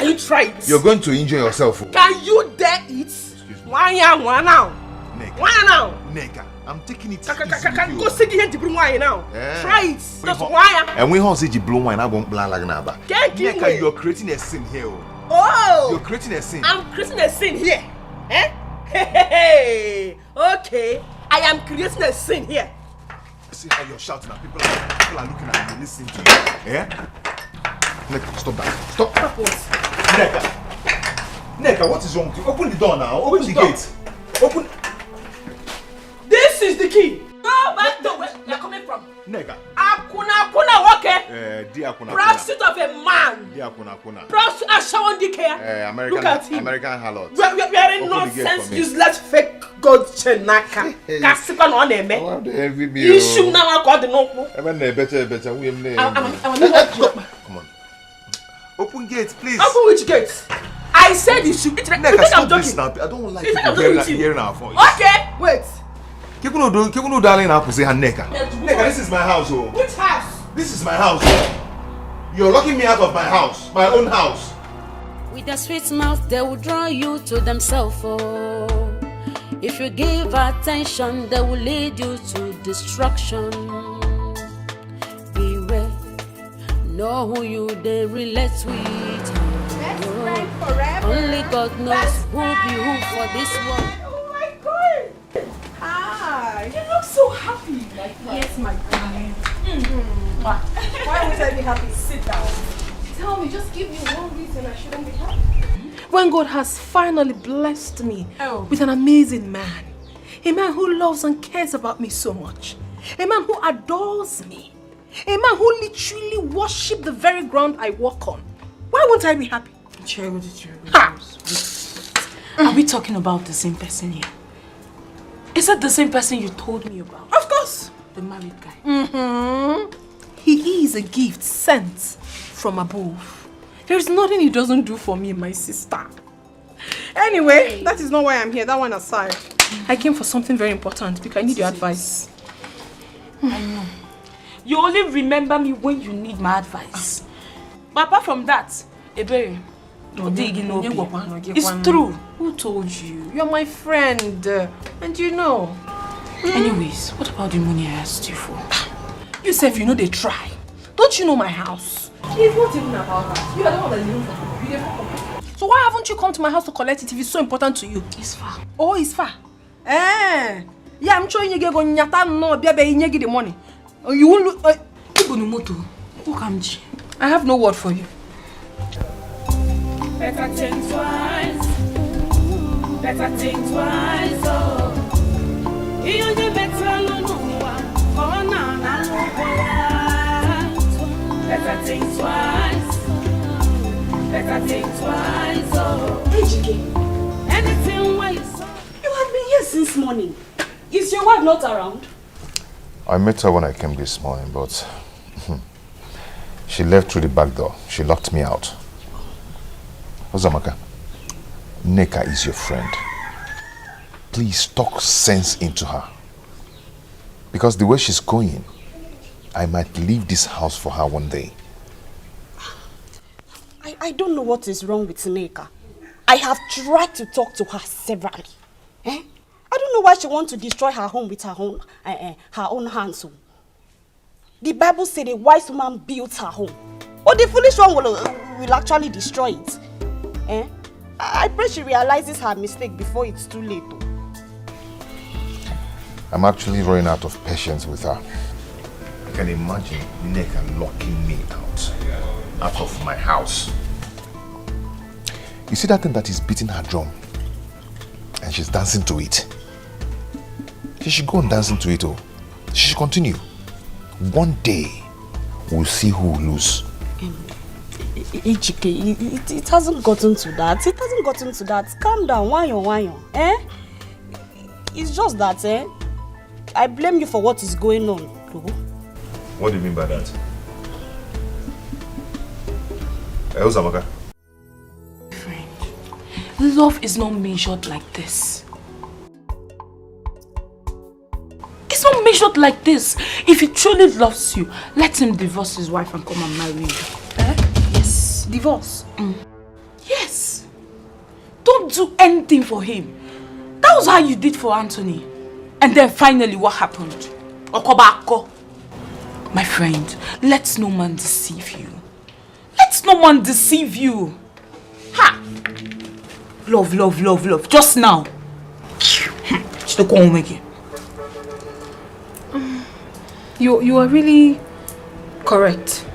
you try it? You're going to injure yourself. Can you dare it? Excuse me. Why now? Neka. Why now? Neka, I'm taking it easy. Go see the hand to bring wine now. Try it. Just why? And when I say you blow wine, I won't blow like naba. Neka, you're creating a scene here. Oh! You're creating a scene. I'm creating a scene here. Eh? Hey. Okay. I am creating a scene here. See how you're shouting at people are looking at you, listening to you. Yeah? Neka, stop that. Stop. Stop what? Neka, what is wrong with you? Open the door now. Open the gate. Open. This is the key. Go back to where you're coming from. Neka. Akuna, okay? Akuna. Prostitute of a man. Akuna. Prostitute, Ashawan Dikeh. Look at him. American harlot. We are in nonsense, useless, fake God Chenaka. Kasipan on him. You should now call the no. Better. Come on. Open gate, please. Open which gate? I said you should. Neka, stop this now. I don't like people hearing our voice. Okay, wait. Neka, this is my house. Oh. Which house? This is my house. You're locking me out of my house, my own house. With a sweet mouth, they will draw you to themselves. Oh. If you give attention, they will lead you to destruction. Beware, know who you they relate with. Best friend forever. Only God knows who be who for this one. Oh my God! Hi. You look so happy. Yes, my darling. Why would I be happy? Sit down. Tell me, just give me one reason I shouldn't be happy. When God has finally blessed me with an amazing man, a man who loves and cares about me so much, a man who adores me, a man who literally worships the very ground I walk on, why won't I be happy? Are we talking about the same person here? Is that the same person you told me about? Of course. The married guy. He is a gift sent from above. There is nothing he doesn't do for me, my sister. Anyway, that is not why I'm here. That one aside. I came for something very important because I need your advice. I know. You only remember me when you need my advice. But apart from that, Ebere, it's true. Who told you? You're my friend. And you know. Anyways, what about the money I asked you for? You say if you know they try. Don't you know my house? It's not even about that. You are the one that's living for you. So why haven't you come to my house to collect it if it's so important to you? It's far. Oh, it's far. Yeah, I'm showing you the money. You won't look. I have no word for you. Better think twice. Better think twice. Oh, you only better no one. Oh, no. Better think twice. Better think twice. Oh, anything where you saw. You have been here since morning. Is your wife not around? I met her when I came this morning, but She left through the back door. She locked me out. Ozamaka, Nneka is your friend. Please talk sense into her. Because the way she's going, I might leave this house for her one day. I don't know what is wrong with Nneka. I have tried to talk to her severally. I don't know why she wants to destroy her home with her own hands. The Bible said a wise woman built her home. But the foolish one will actually destroy it. I pray she realizes her mistake before it's too late. I'm actually running out of patience with her. I can imagine Nneka locking me out of my house. You see that thing that is beating her drum? And she's dancing to it. She should go on dancing to it. She should continue. One day, we'll see who will lose. Ejike, it hasn't gotten to that. It hasn't gotten to that. Calm down, wanyo. It's just that, I blame you for what is going on. What do you mean by that? Ozamaka? Friend, love is not measured like this. It's not measured like this. If he truly loves you, let him divorce his wife and come and marry you. Yes. Divorce? Yes. Don't do anything for him. That was how you did for Anthony. And then finally, what happened? Okobako. My friend, let no man deceive you. Let no man deceive you. Ha! Love. Just now. You are really correct.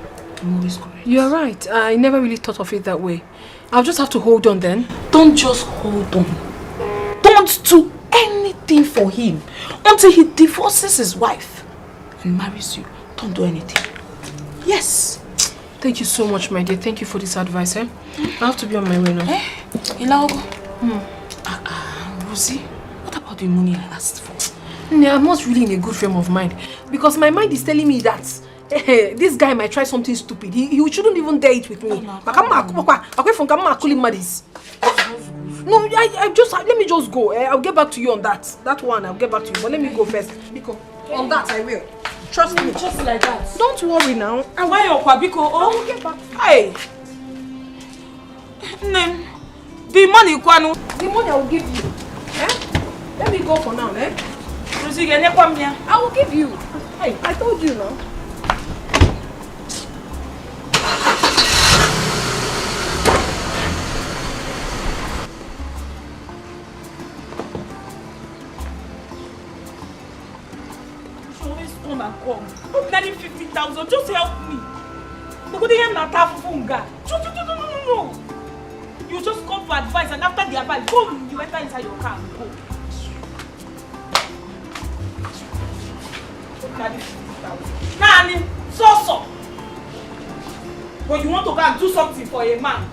I'm always correct. You are right. I never really thought of it that way. I'll just have to hold on then. Don't just hold on. Don't do anything for him until he divorces his wife and marries you. Don't do anything. Yes. Thank you so much, my dear. Thank you for this advice. I have to be on my way now. Ilaogo. Rosie, what about the money I asked for? I'm not really in a good frame of mind because my mind is telling me that this guy might try something stupid. He shouldn't even dare it with me. No, let me just go. I'll get back to you on that. That one, I'll get back to you. But let me go first. Biko, on that I will. Trust me. Just like that. Don't worry now. Why you Biko? I will get back. Hey. The money, Kwanu. The money I will give you. Let me go for now, I will give you. Hey, I told you now. Come. I'm nearly 50,000. Just help me. No. You just come for advice and after the advice, boom, you enter inside your car and go. Nearly 50,000. Nani, so. But you want to go and do something for a man.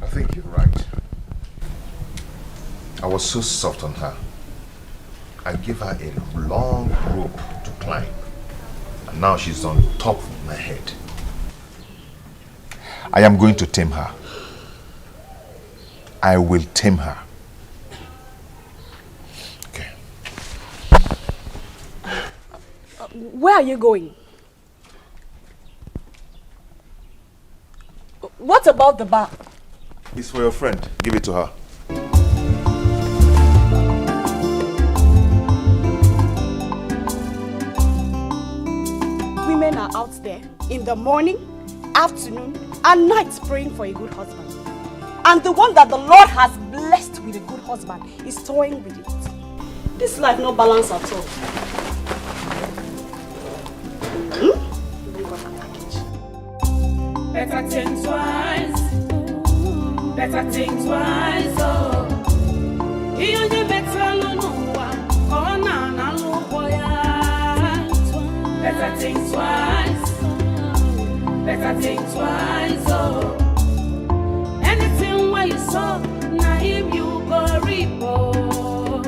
I think you're right. I was so soft on her. I gave her a long rope to climb. And now she's on top of my head. I am going to tame her. I will tame her. Okay. Where are you going? What about the bar? It's for your friend. Give it to her. Women are out there in the morning, afternoon, and night praying for a good husband. And the one that the Lord has blessed with a good husband is toying with it. This life no balance at all. Better think twice. Better think twice. Oh, you only better no one. Oh, na no boy. Better think twice. Better think twice. Oh, anything where you saw, na him you go reap. Oh,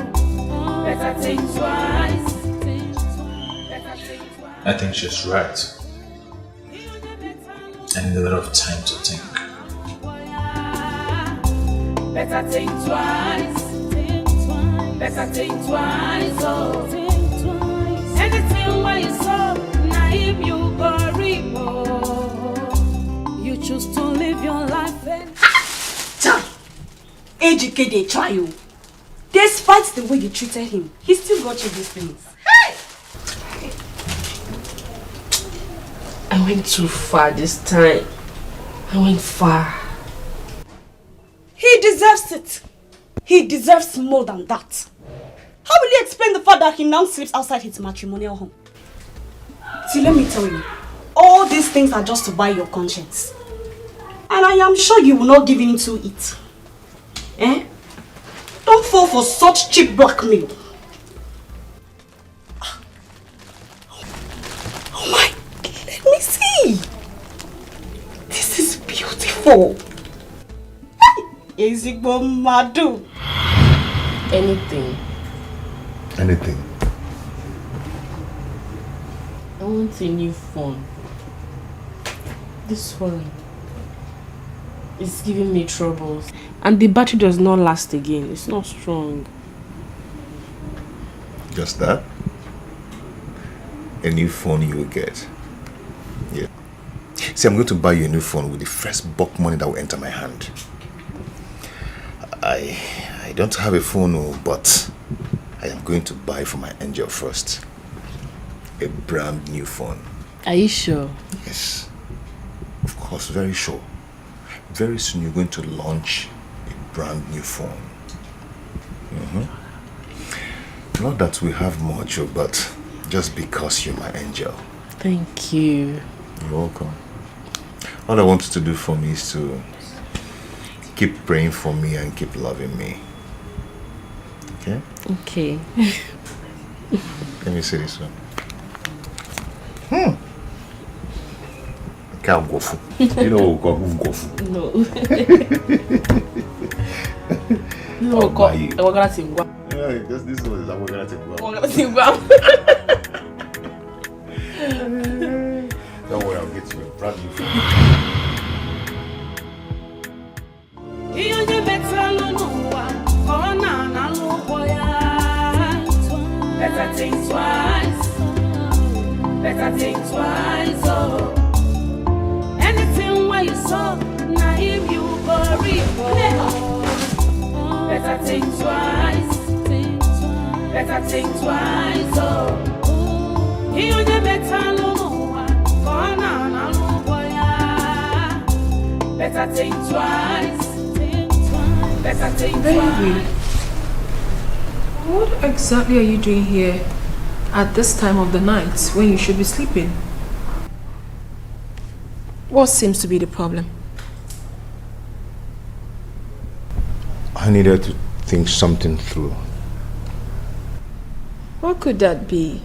better think twice. Better think twice. I think she's right. I need a lot of time to think. Better think twice. Better think twice. Oh, anything where you saw, naive you go repo. You choose to live your life and Ejike, they try you. Despite the way you treated him, he still got you these things. Hey! I went too far this time. I went far. He deserves it. He deserves more than that. How will you explain the fact that he now sleeps outside his matrimonial home? See, let me tell you, all these things are just to buy your conscience. And I am sure you will not give in to it. Eh? Don't fall for such cheap blackmail. Oh my, let me see. This is beautiful. Ezigbo madu. Anything. Anything. I want a new phone. This one is giving me troubles. And the battery does not last again. It's not strong. Just that? A new phone you will get. Yeah. See, I'm going to buy you a new phone with the first bulk money that will enter my hand. I don't have a phone, but I am going to buy for my angel first. A brand new phone. Are you sure? Yes. Of course, very sure. Very soon you're going to launch a brand new phone. Not that we have much, but just because you're my angel. Thank you. You're welcome. All I want you to do for me is to keep praying for me and keep loving me. Okay? Okay. Let me see this one. Can't go for. You know what go for? No. Yeah, just this one is I'm gonna take Don't worry, I'll get you a brand new phone. Better think twice. Better think twice. Oh, anything where you saw, naive you go repo. Better think twice. Better think twice. Oh, you only better know one. Better think twice. Better think twice. What exactly are you doing here at this time of the night when you should be sleeping? What seems to be the problem? I needed to think something through. What could that be?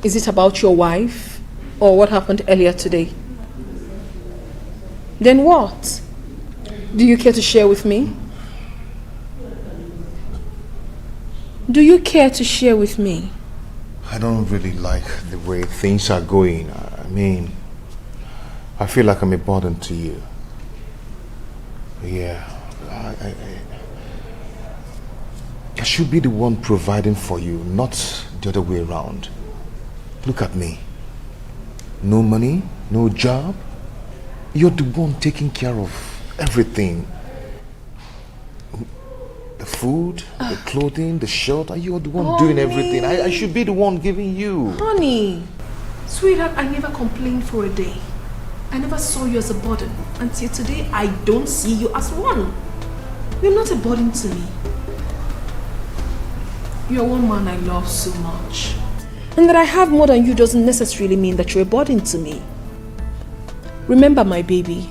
Is it about your wife or what happened earlier today? Then what? Do you care to share with me? Do you care to share with me? I don't really like the way things are going. I mean, I feel like I'm a burden to you. Yeah, I should be the one providing for you, not the other way around. Look at me. No money, no job. You're the one taking care of everything. The food, the clothing, the shelter. You're the one doing everything. I should be the one giving you. Honey, sweetheart, I never complained for a day. I never saw you as a burden. Until today, I don't see you as one. You're not a burden to me. You're one man I love so much. And that I have more than you doesn't necessarily mean that you're a burden to me. Remember, my baby,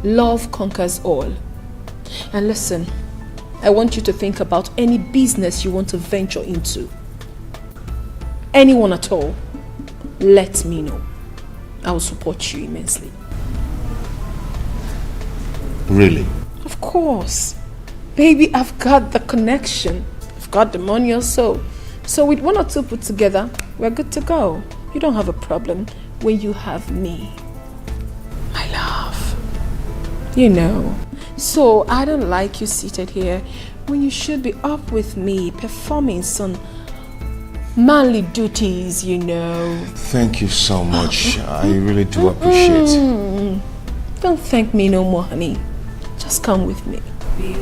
love conquers all. And listen, I want you to think about any business you want to venture into. Anyone at all, let me know. I will support you immensely. Really? Of course. Baby, I've got the connection. I've got the money also. So with 1 or 2 put together, we're good to go. You don't have a problem when you have me. My love. You know. So I don't like you seated here when you should be up with me performing some manly duties, you know. Thank you so much. I really do appreciate. Don't thank me no more, honey. Just come with me.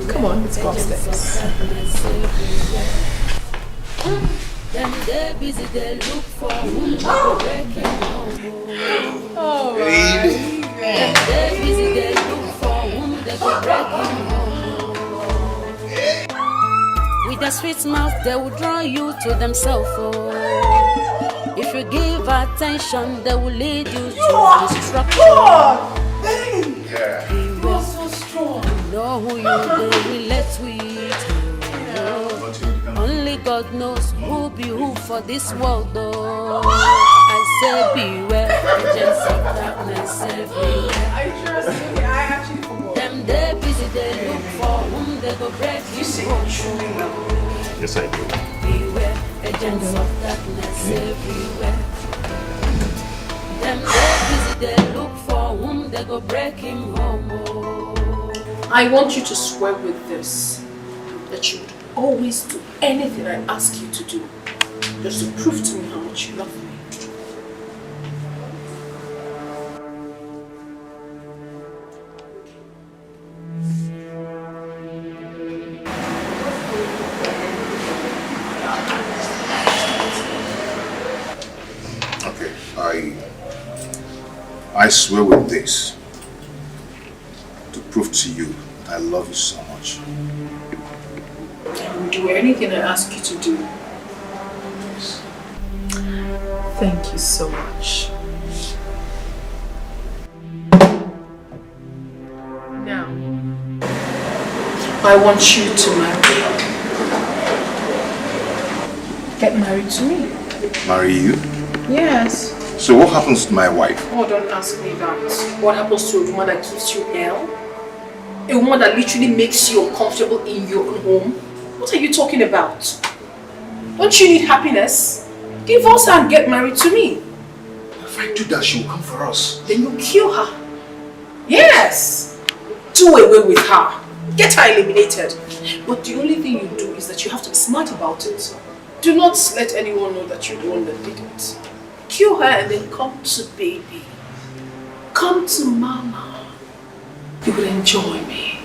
Come on, let's go upstairs. Them they busy, they look for whom Oh, baby. Them they busy, they look for whom they go breaking home. With their sweet mouth, they will draw you to themselves. Oh. If you give attention, they will lead you to destruction. Yeah. You are so strong. You know who you relate with. Only God knows who be who for this world, though. I say beware, agents of darkness everywhere. I trust you. I actually forgot. Them they busy, they look for whom they go break. You say Yes, I do. Beware, agents of darkness everywhere. Them they busy, they look for whom they go breaking home. I want you to swear with this that you would always do anything I ask you to do, just to prove to me how much you love me. Okay, I swear with this to prove to you that I love you so much. I will do anything I ask you to do. Thank you so much. Now, I want you to marry. Get married to me. Marry you? Yes. So what happens to my wife? Oh, don't ask me that. What happens to a woman that gives you hell? A woman that literally makes you uncomfortable in your own home? What are you talking about? Don't you need happiness? Divorce her and get married to me. If I do that, she will come for us. Then you kill her. Yes. Do away with her. Get her eliminated. But the only thing you do is that you have to be smart about it. Do not let anyone know that you're the one that did it. Kill her and then come to baby. Come to mama. You will enjoy me.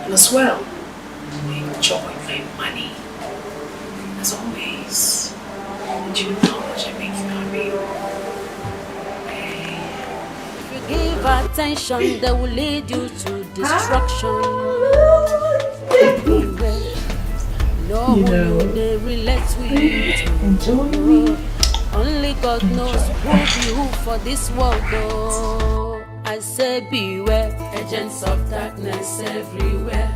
And as well, you will enjoy my money. As always. And you know how much I make you happy. If you give attention, they will lead you to destruction. No one they relate with. Enjoy me. Only God knows who be who for this world, though. I say beware, agents of darkness everywhere.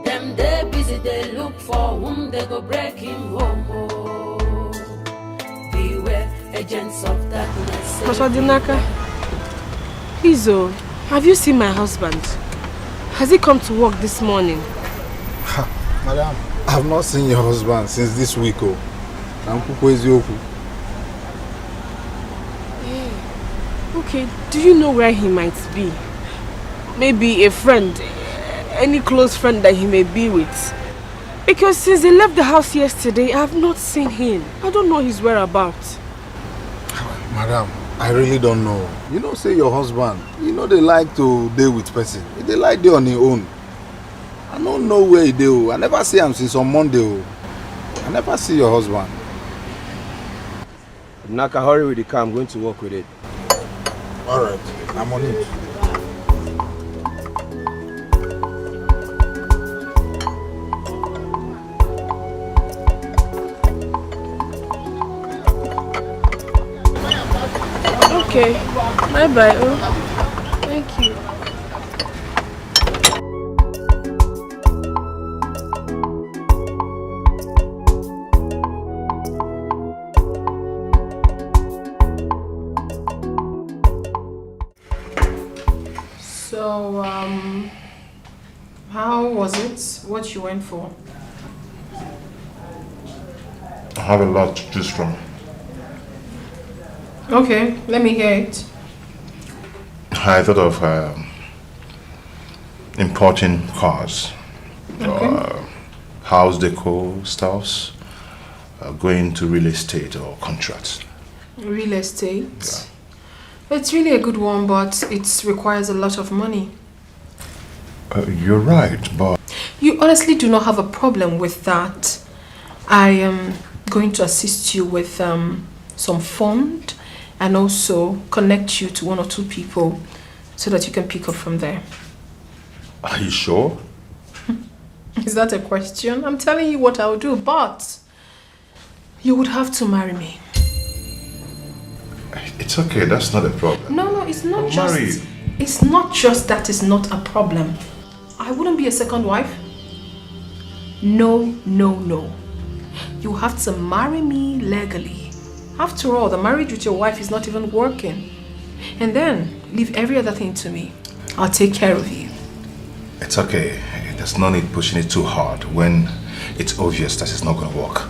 Them they busy, they look for whom they go breaking home. Oh. Beware, agents of darkness Dinaka, please, have you seen my husband? Has he come to work this morning? Madam, I've not seen your husband since this week. Okay, do you know where he might be? Maybe a friend, any close friend that he may be with. Because since he left the house yesterday, I have not seen him. I don't know his whereabouts. Madam, I really don't know. You know, say your husband, you know they like to deal with person. They like to on their own. I don't know where he do. I never see him since on Monday. I never see your husband. Naka, hurry with the car. I'm going to work with it. Alright, I'm on it. Okay, bye-bye. Thank you. So, how was it? What you went for? I have a lot to choose from. Okay, let me hear it. I thought of importing cars, house decor stuffs, going to real estate or contracts. Real estate? Yeah. It's really a good one, but it requires a lot of money. You're right, but... You honestly do not have a problem with that. I am going to assist you with some fund and also connect you to 1 or 2 people so that you can pick up from there. Are you sure? Is that a question? I'm telling you what I'll do, but you would have to marry me. It's okay, that's not a problem. No, it's not just... Marry you. It's not just that it's not a problem. I wouldn't be a second wife. No. You have to marry me legally. After all, the marriage with your wife is not even working. And then, leave every other thing to me. I'll take care of you. It's okay. There's no need pushing it too hard when it's obvious that it's not going to work.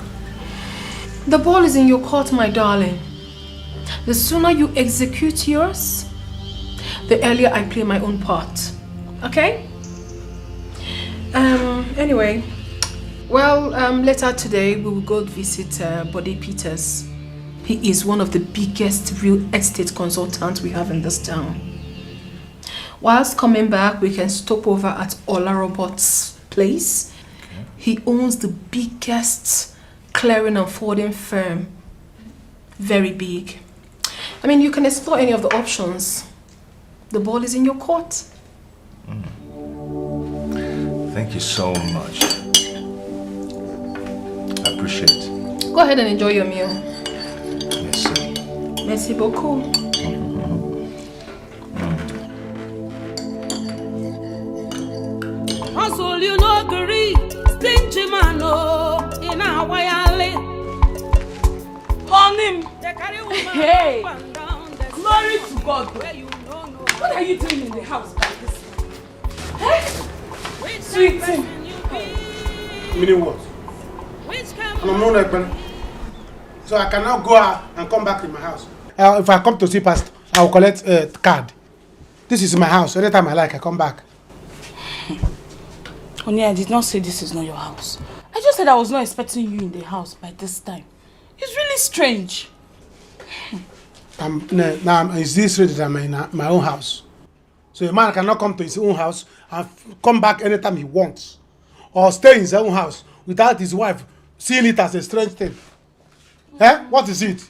The ball is in your court, my darling. The sooner you execute yours, the earlier I play my own part. Okay? Anyway, well, later today we will go visit Bode Peters. He is one of the biggest real estate consultants we have in this town. Whilst coming back, we can stop over at Ola Robot's place. Okay. He owns the biggest clearing and forwarding firm. Very big. I mean, you can explore any of the options. The ball is in your court. Thank you so much. I appreciate it. Go ahead and enjoy your meal. Merci. Merci beaucoup. Hustle, you know, agree. Stingy man, oh, in our way. On him. Hey, glory to God. What are you doing in the house by this? Hey, sweet thing. Meaning what? I'm not like man. So I can now go out and come back in my house. If I come to see Pastor, I will collect a card. This is my house. Anytime I like, I come back. Honey, I did not say this is not your house. I just said I was not expecting you in the house by this time. It's really strange. Now, is this ready that I'm in my own house? So a man cannot come to his own house and come back anytime he wants. Or stay in his own house without his wife seeing it as a strange thing. Eh? What is it?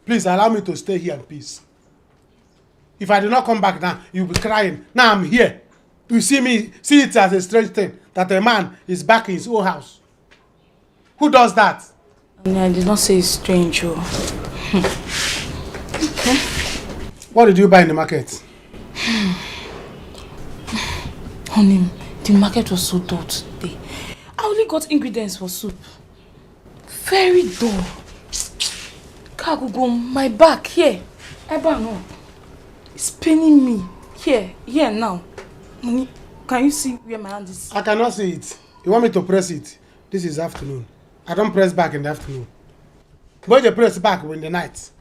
Please allow me to stay here in peace. If I do not come back now, you'll be crying. Now I'm here. You see it as a strange thing that a man is back in his own house. Who does that? I did not say it's strange. Okay. What did you buy in the market? Honey, the market was so dull today. I only got ingredients for soup. Very dull. Kagugo, my back here. Eba no. It's paining me. Here now. Honey, can you see where my hand is? I cannot see it. You want me to press it? This is afternoon. I don't press back in the afternoon. But you press back in the night.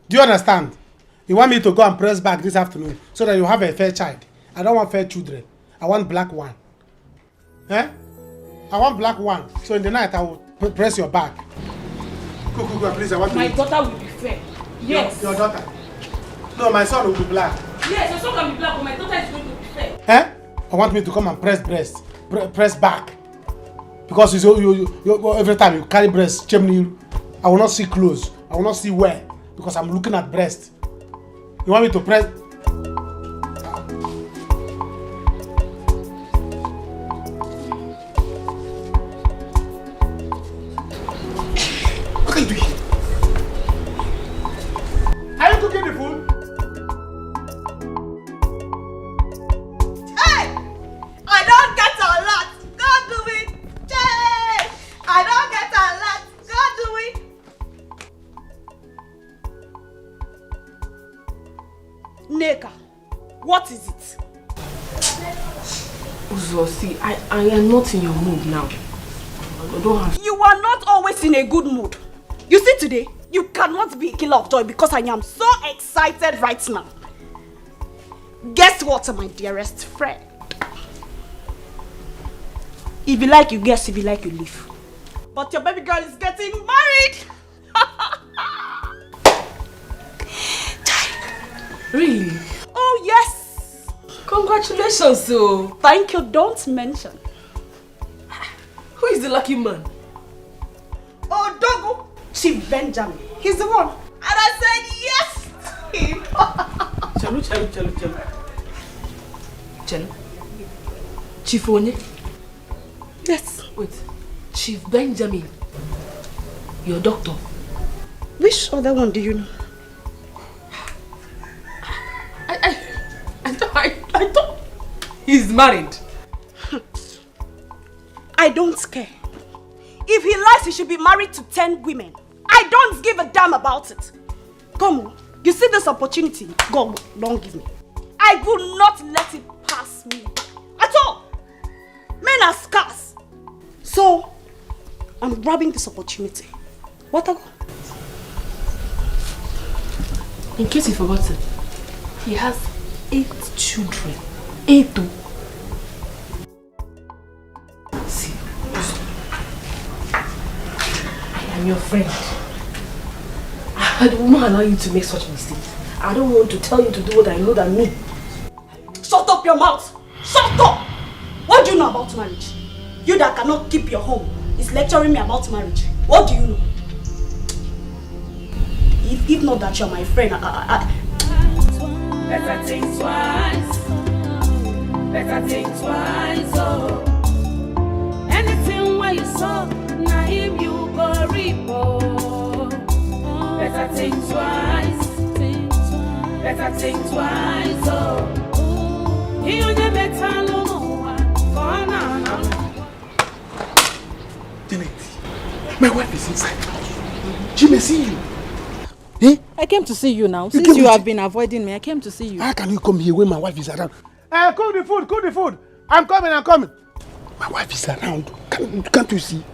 Do you understand? You want me to go and press back this afternoon so that you have a fair child. I don't want fair children. I want black one. Eh? I want black one. So in the night I will press your back. Go, please. I want my to daughter will be fair. Yes. Your daughter. No, my son will be black. Yes, your son can be black, but my daughter is going to be fair. Eh? I want me to come and press press back. Because you every time you carry breast, chimney, I will not see clothes. I will not see where. Because I'm looking at breast. You want me to press? What are you doing? Are you cooking the food? Hey! I don't get a lot. Go do it. Hey! I don't get a lot. Go do it. Neka, what is it? Uzo, see, I am not in your mood now. I don't have... You You are not always in a good mood. You see today, you cannot be a killer of joy because I am so excited right now. Guess what, my dearest friend? If you like, you guess. If you like, you leave. But your baby girl is getting married. Really? Oh, yes. Congratulations, so. Thank you. Don't mention. Who is the lucky man? Oh, Dogo. Chief Benjamin. He's the one. And I said yes to him. Chalo. Chief Onye? Yes. Wait. Chief Benjamin. Your doctor. Which other one do you know? I thought he's married. I don't care. If he lies, he should be married to 10 women. I don't give a damn about it. Come on. You see this opportunity? Go, don't give me. I will not let it pass me at all. Men are scarce. So, I'm grabbing this opportunity. What I go? In case you forgot it, he has 8 children. 8. See, I am your friend. I don't want to allow you to make such mistakes. I don't want to tell you to do what I know that me. Shut up your mouth! Shut up! What do you know about marriage? You that cannot keep your home is lecturing me about marriage. What do you know? If not that you're my friend, Better think twice. Better think twice. Oh, anything where you saw, now him you go reap. Oh, better think twice. Better think twice. Oh, you never better no one. Janet, my wife is inside. She may see you. Eh? I came to see you now. Since you have been avoiding me, I came to see you. How can you come here when my wife is around? Cook the food. I'm coming. My wife is around. Can't you see?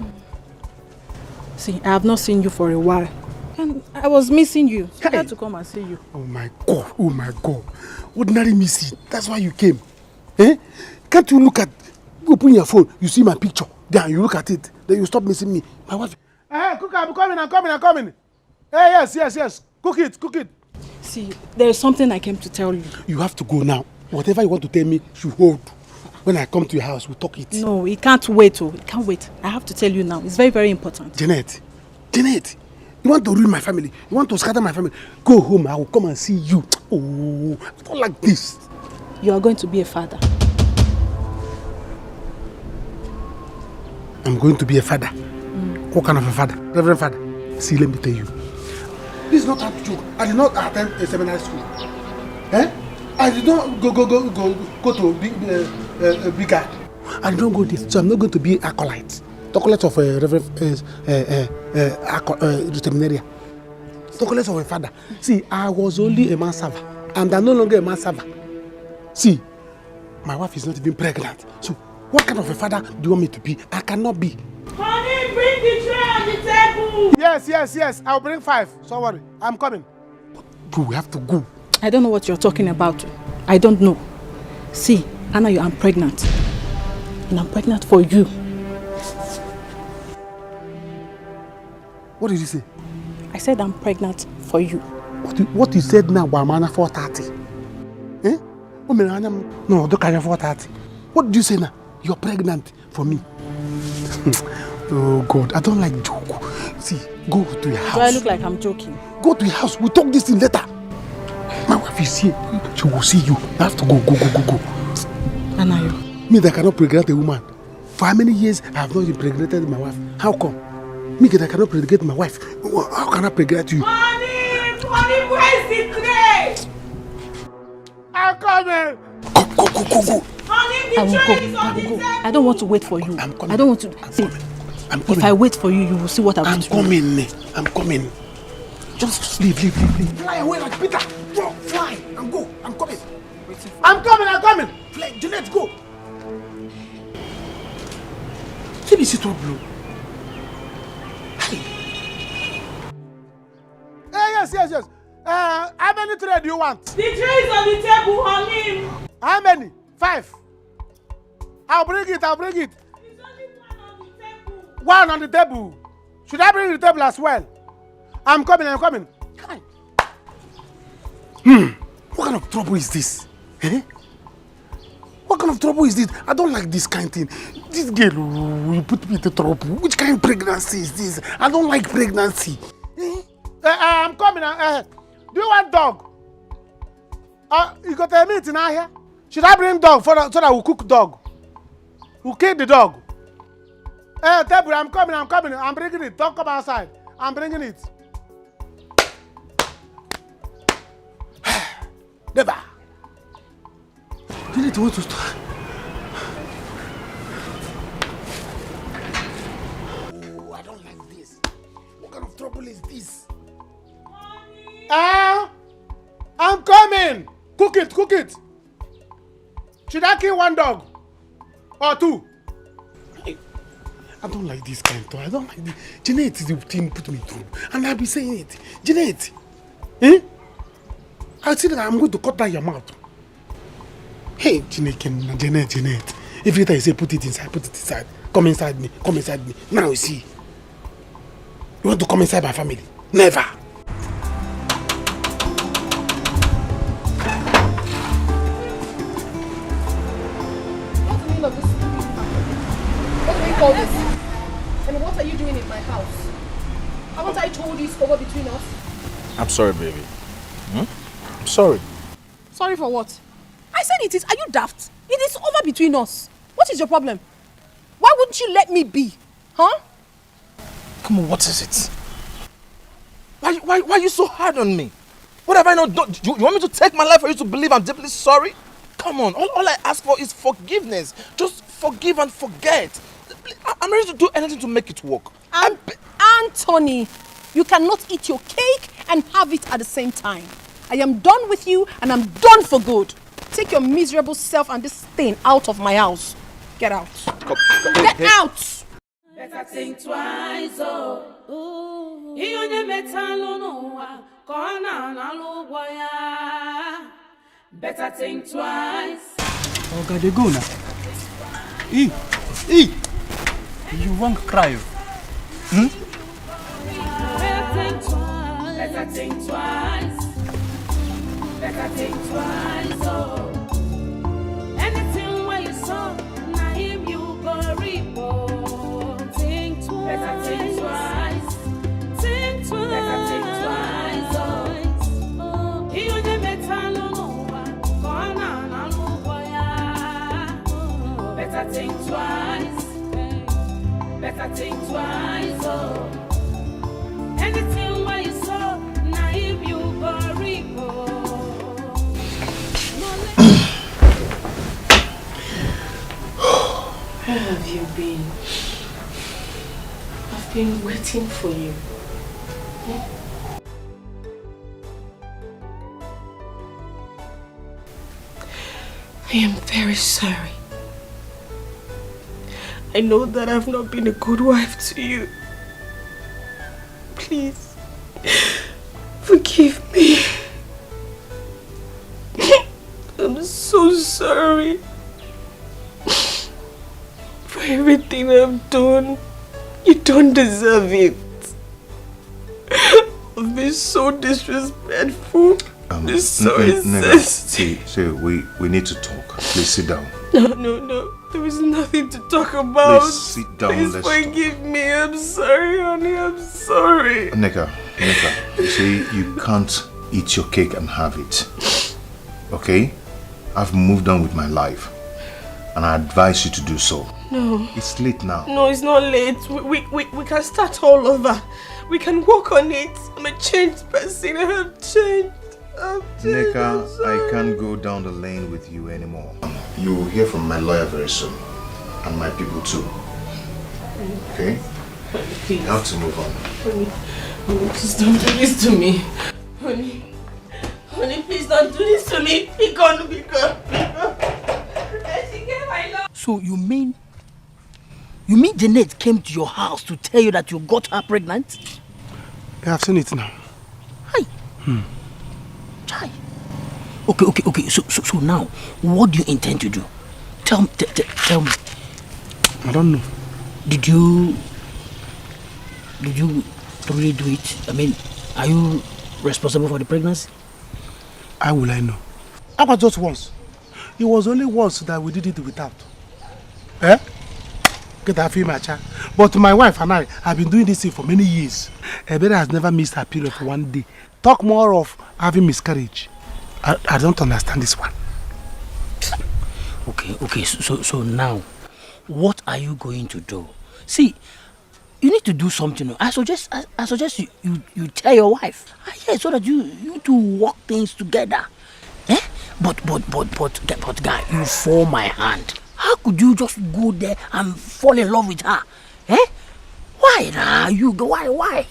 See, I have not seen you for a while. And I was missing you. So I had to come and see you. Oh my God. Ordinary missing. That's why you came. Eh? Can't you look at, open your phone, you see my picture. Then you look at it. Then you stop missing me. My wife. Cook, I'm coming. Hey, yes. Cook it. See, there is something I came to tell you. You have to go now. Whatever you want to tell me, you hold. When I come to your house, we'll talk it. No, it can't wait. It can't wait. I have to tell you now. It's very, very important. Janet, you want to ruin my family. You want to scatter my family. Go home. I will come and see you. Oh, I don't like this. You are going to be a father. I'm going to be a father. What kind of a father? Reverend father. See, let me tell you. This is not a joke. I did not attend a seminary school. I did not go to bigger. I did not go there. So I'm not going to be acolyte. Acolyte of a reverend seminarian. Acolyte of a father. See, I was only a man server. And I'm no longer a man server. See, my wife is not even pregnant. So what kind of a father do you want me to be? I cannot be. Honey, bring the tray on the table. Yes. I'll bring 5. Don't worry. I'm coming. We have to go. I don't know what you're talking about. I don't know. See, Anna, I'm pregnant. And I'm pregnant for you. What did you say? I said I'm pregnant for you. What you said now, Wamana 430? Eh? No, don't carry 430. What did you say now? You're pregnant for me. Oh God, I don't like joke. See, go to your house. Do I look like I'm joking? Go to your house. We'll talk this thing later. My wife is here. She will see you. You have to go. Anayo. Me that cannot pregnant a woman. For how many years I have not impregnated my wife? How come? Me that cannot pregnant my wife. How can I pregnant you? Honey, where's the tray? I'm coming. Go. Honey, the tray is on the table. I don't want to wait for you. I'm coming. I don't want to. See, if I wait for you, you will see what I'm doing. I'm coming. Just leave. Fly away like Peter. Go, fly and go. I'm coming. I'm coming. Fly, Juliet, go. Let me see trouble. Yes. How many trays do you want? The tray is on the table, on him. How many? 5. I'll bring it. There's only one on the table. One on the table. Should I bring the table as well? I'm coming. Kai. What kind of trouble is this? Eh? What kind of trouble is this? I don't like this kind of thing. This girl will put me into trouble. Which kind of pregnancy is this? I don't like pregnancy. I'm coming. Do you want dog? You got a meat in here? Should I bring dog so that we'll cook dog? We'll kill the dog. Table, I'm coming. I'm bringing it. Don't come outside. I'm bringing it. Never. You need to want to start. Oh, I don't like this. What kind of trouble is this? I'm coming. Cook it. Should I kill one dog? Or 2? I don't like this kind of talk. I don't like this. Jeanette is the thing put me through. And I'll be saying it. Jeanette. I said that I'm going to cut down your mouth. Hey, Jeanette. Every time you say put it inside. Come inside me. Now you see. You want to come inside my family? Never. What's the meaning of this stupid pattern? What do we call this? And what are you doing in my house? Haven't I told you it's over between us? I'm sorry, baby. I'm sorry. Sorry for what? I said it is. Are you daft? It is over between us. What is your problem? Why wouldn't you let me be? Huh? Come on, what is it? Why are you so hard on me? What have I not done? You want me to take my life for you to believe I'm deeply sorry? Come on, all I ask for is forgiveness. Just forgive and forget. I'm ready to do anything to make it work. Anthony, you cannot eat your cake and have it at the same time. I am done with you and I'm done for good. Take your miserable self and this thing out of my house. Get out. Get out! Better think twice, oh. You better think twice. Oh God, they go now. You won't cry. Better think twice. Better think twice, oh. Anything where you saw, now him you go report. Think twice. Better think twice. Think twice. Better think twice, oh. He on the metal no one. Better think twice. Better think twice, oh. Anything where you saw, now him you go report. Where have you been? I've been waiting for you. I am very sorry. I know that I've not been a good wife to you. Please, forgive me. I'm so sorry for everything I've done. You don't deserve it. I've been so disrespectful. See, we need to talk. Please sit down. No. There is nothing to talk about. Please sit down. Please forgive me. I'm sorry, honey. I'm sorry. Nneka, you see, you can't eat your cake and have it. Okay? I've moved on with my life. And I advise you to do so. No. It's late now. No, it's not late. We can start all over. We can work on it. I'm a changed person. I have changed. Nneka, I can't go down the lane with you anymore. You will hear from my lawyer very soon. And my people too. Okay? Please. You have to move on. Honey, please don't do this to me. Honey, please don't do this to me. Be gone. So you mean Jeanette came to your house to tell you that you got her pregnant? Yeah, I've seen it now. Hi. Chai. Okay. So now, what do you intend to do? Tell me. I don't know. Did you really do it? I mean, are you responsible for the pregnancy? How will I know? How about just once? It was only once that we did it without. Eh? Get that feel, my child. But my wife and I have been doing this thing for many years. Ebere has never missed her period for one day. Talk more of having miscarriage. I don't understand this one. Okay. So now, what are you going to do? See, you need to do something. I suggest you tell your wife. Yeah, so that you two work things together. Eh? But guy, you fall my hand. How could you just go there and fall in love with her? Eh? Why now? Why?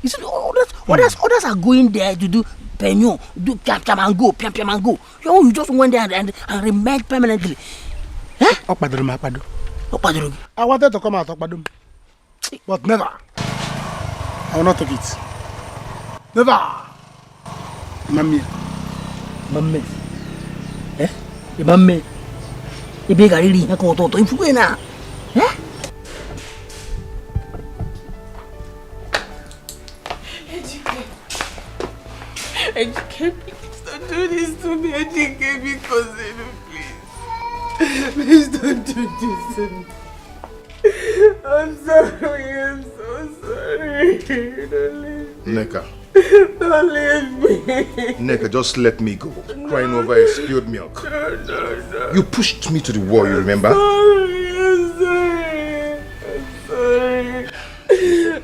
You see, others are going there to do penyo, do piam and go. You just went there and remained permanently. Eh? Okpadoro. I wanted to come out Okpadoro, but never. I will not take it. Never. Mamma. Eh? Mamma. Ibega really na ko to influena. Eh? Dikeh, please don't do this to me. Dikeh, because please. Please don't do this to me. I'm sorry. I'm so sorry. Don't leave me. Neka. Don't leave me. Neka, just let me go. Crying over a spilled milk. No. You pushed me to the wall, you remember? I'm sorry.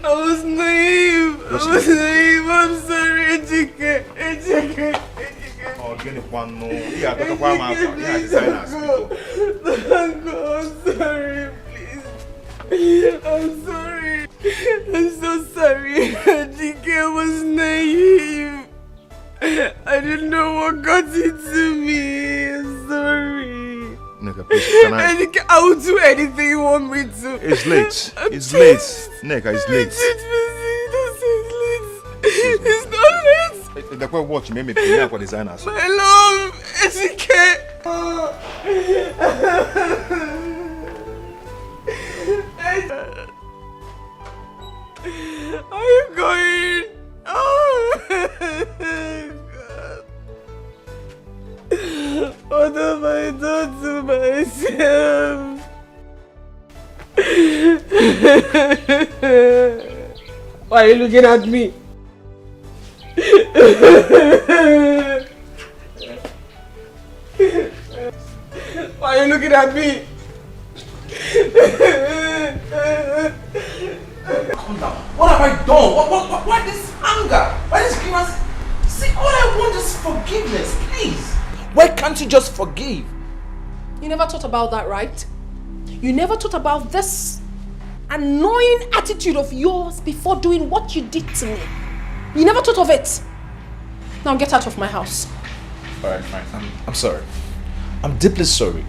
I was naive. I'm sorry, Dikeh. Oh, get it one no. Yeah, that's why I'm designers. I'm sorry, please. I'm sorry. I'm so sorry. Dikeh was naive. I didn't know what got into me. I'm sorry. Neka, please, can I? I will do anything you want me to. It's late. It's late. Neka, it's late. It's not late. The quite watch made me pay for designers. My love, Dikeh. Are you going? Oh, God. What have I done to myself? Why are you looking at me? Why are you looking at me? Calm down. What have I done? Why this anger? Why this grievance? See, all I want is forgiveness, please. Why can't you just forgive? You never thought about that, right? You never thought about this annoying attitude of yours before doing what you did to me. You never thought of it. Now get out of my house. Alright, fine. I'm sorry. I'm deeply sorry.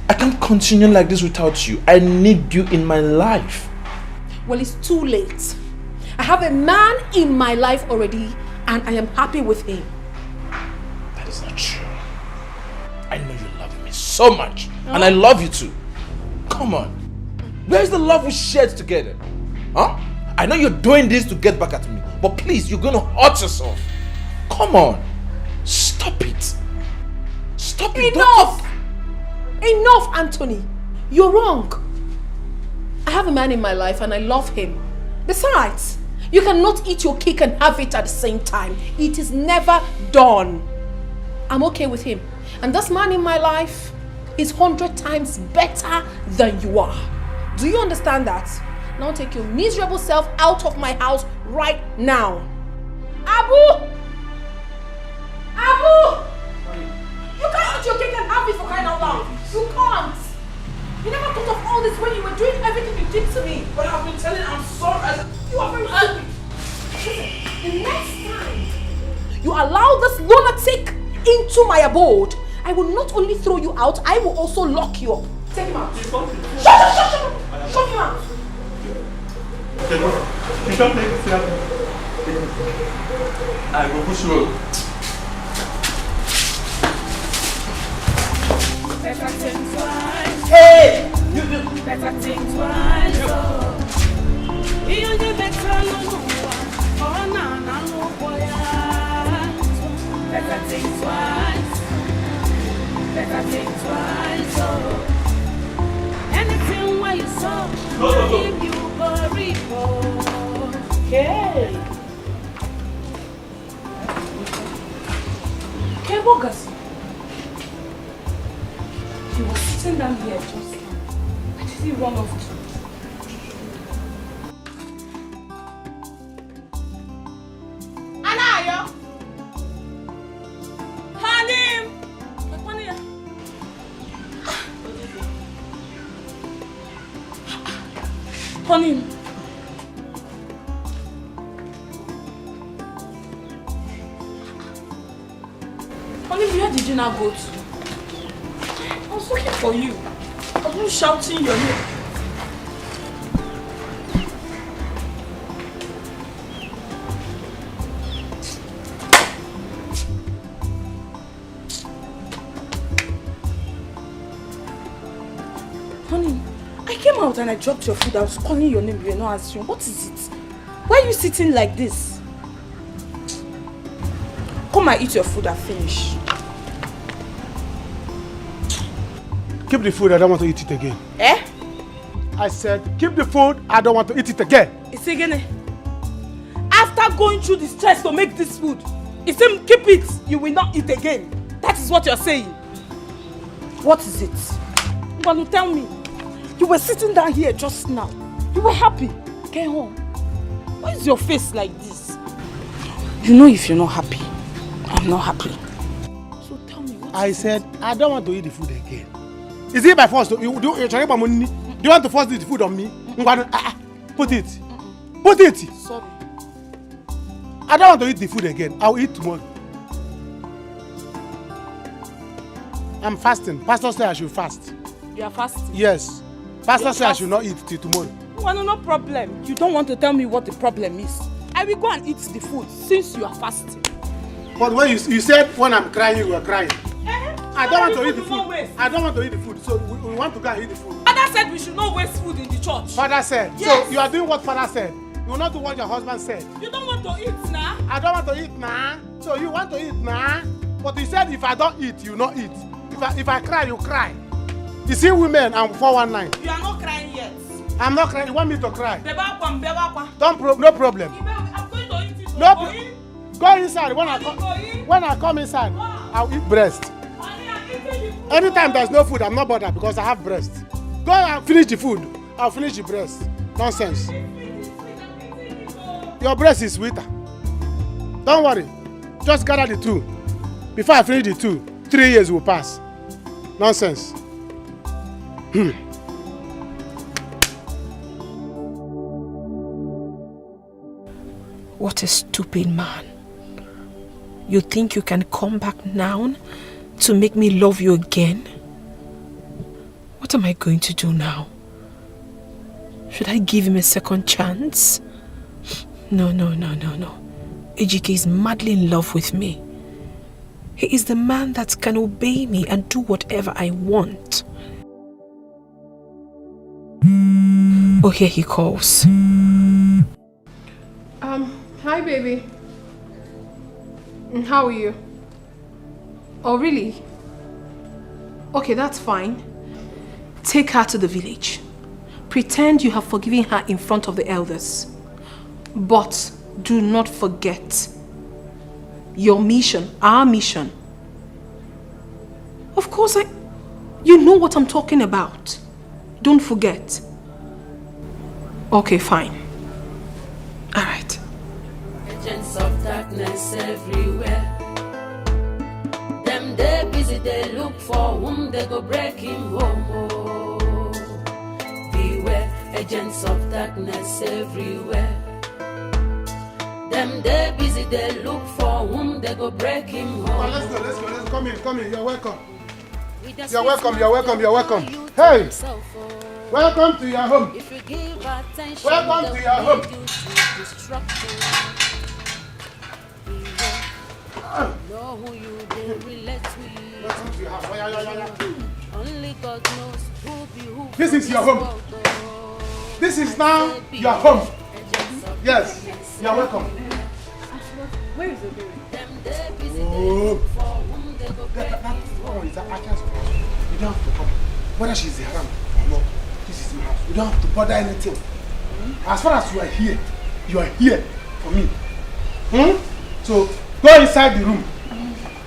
I can't continue like this without you. I need you in my life. Well, it's too late. I have a man in my life already and I am happy with him. That is not true. I know you love me so much. And I love you too. Come on. Where's the love we shared together? Huh? I know you're doing this to get back at me. But please, you're going to hurt yourself. Come on. Stop it. Stop it. Enough! Enough, Anthony. You're wrong. I have a man in my life and I love him. Besides, you cannot eat your cake and have it at the same time. It is never done. I'm okay with him. And this man in my life is 100 times better than you are. Do you understand that? Now take your miserable self out of my house right now. Abu! Abu! You can't eat your cake and have it for crying out loud. You can't. You never thought of all this when you were doing everything you did to me. But I've been telling I'm sorry. You are very stupid. Listen, the next time you allow this lunatic into my abode, I will not only throw you out, I will also lock you up. Take him out. Shut him out. You don't take it seriously. I will push road. Better think twice. Hey! Better think twice. You only better no one. Oh, no, boy. Better think twice. Better think twice. Anything where you saw, if you go report. Okay. Okay, Bogus. He was sitting down here just now. Where did he run off to? Anayo! Hanim! Hanim! Hanim, where did you now go to? I was looking for you. I was shouting your name. Honey, I came out and I dropped your food. I was calling your name. You were not answering. What is it? Why are you sitting like this? Come and eat your food and finish. Keep the food, I don't want to eat it again. Eh? I said, keep the food, I don't want to eat it again. It's again. After going through the stress to make this food, it's saying keep it, you will not eat again. That is what you're saying. What is it? Mbanu, tell me. You were sitting down here just now. You were happy. Get home. Why is your face like this? You know if you're not happy, I'm not happy. So tell me what I said, I don't want to eat the food again. Is it by force? Do you want to force the food on me? Put it. Put it. Sorry. I don't want to eat the food again. I'll eat tomorrow. I'm fasting. Pastor said I should fast. You are fasting? Yes. Pastor said I should not eat till tomorrow. Well, no problem. You don't want to tell me what the problem is. I will go and eat the food since you are fasting. But when you said when I'm crying, you were crying. I don't want to eat the food. I don't want to eat the food. So we want to go and eat the food. Father said we should not waste food in the church. Father said. Yes. So you are doing what Father said. You will not do what your husband said. You don't want to eat now? I don't want to eat now. So you want to eat now? But you said if I don't eat, you not eat. If I cry, you cry. You see women, I'm 419. You are not crying yet. I'm not crying. You want me to cry? No problem. I'm going to eat it. No. Go inside. When I come inside, I'll eat breast. Anytime there's no food, I'm not bothered because I have breast. Go and finish the food. I'll finish the breast. Nonsense. Your breast is sweeter. Don't worry. Just gather the two. Before I finish the two, 3 years will pass. Nonsense. What a stupid man. You think you can come back now to make me love you again? What am I going to do now? Should I give him a second chance? No. Ejike is madly in love with me. He is the man that can obey me and do whatever I want. Oh, here he calls. Hi, baby. How are you? Oh, really? Okay, that's fine. Take her to the village. Pretend you have forgiven her in front of the elders. But do not forget your mission, our mission. Of course, you know what I'm talking about. Don't forget. Okay, fine. All right. Agents of darkness everywhere. Them they busy, they look for whom they go break him home. Oh. Beware, agents of darkness everywhere. Them they busy, they look for whom they go break him home. Oh, let's go. Come in. You're welcome. You're welcome. Hey! Welcome to your home. Welcome to your home. Know who you did relate with. Only God knows who be who. This is your home. This is now your home. Yes, you're welcome. Where is the baby? Oh. Is that Aka's house? You don't have to come. Whether she's around or not, this is my house. You don't have to bother anything. As far as you are here for me. So go inside the room.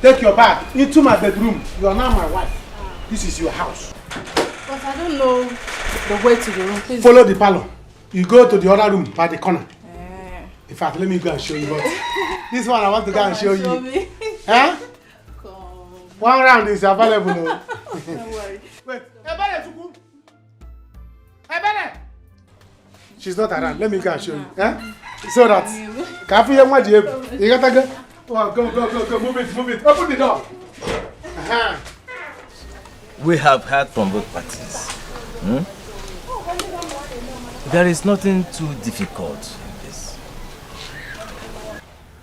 Take your bag into my bedroom. You are now my wife. This is your house. But I don't know the way to the room. Please. Follow the parlor. You go to the other room by the corner. In fact, let me go and show you. But this one I want to go and show you. Me. Huh? One round is available. Don't worry. Wait. She's not around. Let me go and show you. Huh? So that. You gotta go. Oh, go. Move it. Open the door. We have heard from both parties. There is nothing too difficult in this.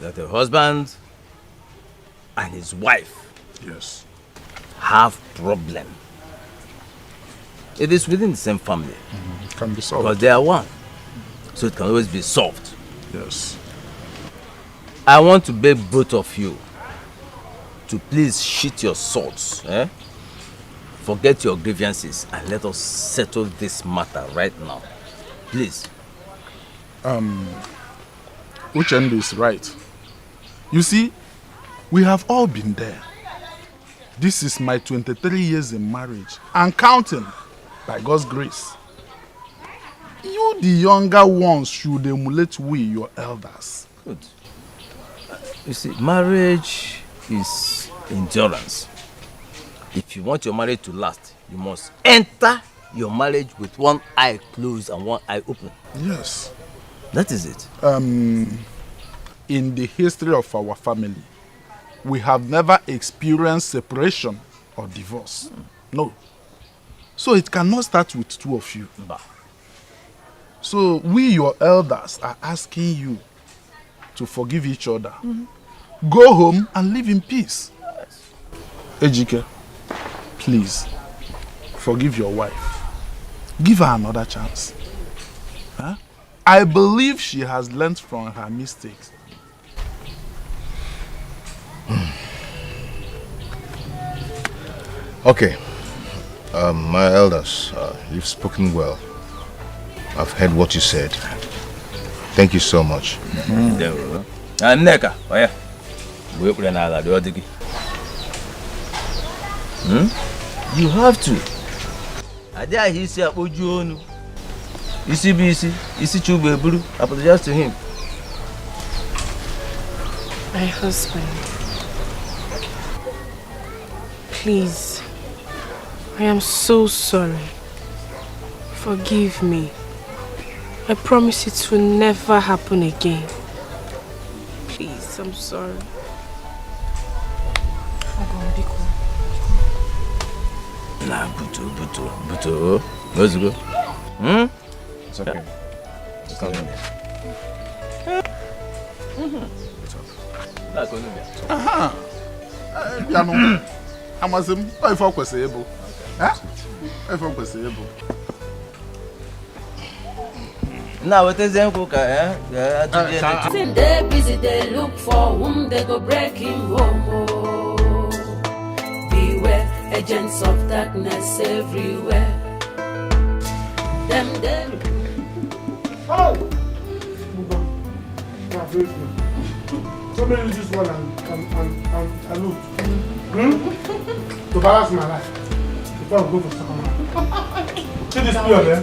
That the husband and his wife have problem. It is within the same family. It can be solved. Because they are one. So it can always be solved. Yes. I want to beg both of you to please sheath your swords. Forget your grievances and let us settle this matter right now. Please. Uchendu is right. You see, we have all been there. This is my 23 years in marriage and counting, by God's grace. You, the younger ones, should emulate we, your elders. Good. You see, marriage is endurance. If you want your marriage to last, you must enter your marriage with one eye closed and one eye open. Yes. That is it. In the history of our family, we have never experienced separation or divorce. No. So it cannot start with two of you. So we, your elders, are asking you to forgive each other. Go home and live in peace. Ejike, please, forgive your wife. Give her another chance. I believe she has learned from her mistakes. Okay. My elders, you've spoken well. I've heard what you said. Thank you so much. You have to. I apologize to him. My husband, please, I am so sorry. Forgive me. I promise it will never happen again. Please, I'm sorry. Nah, Buto. Let's go. It's okay. It's not Aha. Piano. Amazim, I focus able. I focus able. Now what is them cook? They busy, they look for whom they go breaking home. Beware, agents of darkness everywhere. Them. Oh! Somebody use this one and look. To balance my life. Before I go for second one. See this play there?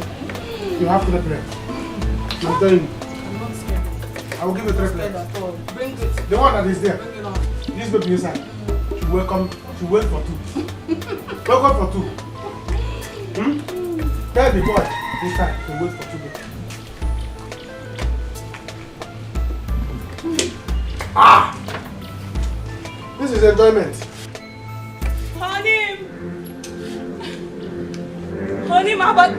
You have to play. I'm telling you. I will give you 3 plates. Bring it. The one that is there. Bring it on. This baby inside. She wait for 2. Welcome for 2. Tell the boy inside to wait for 2 baby. This is enjoyment. Honey, my butt.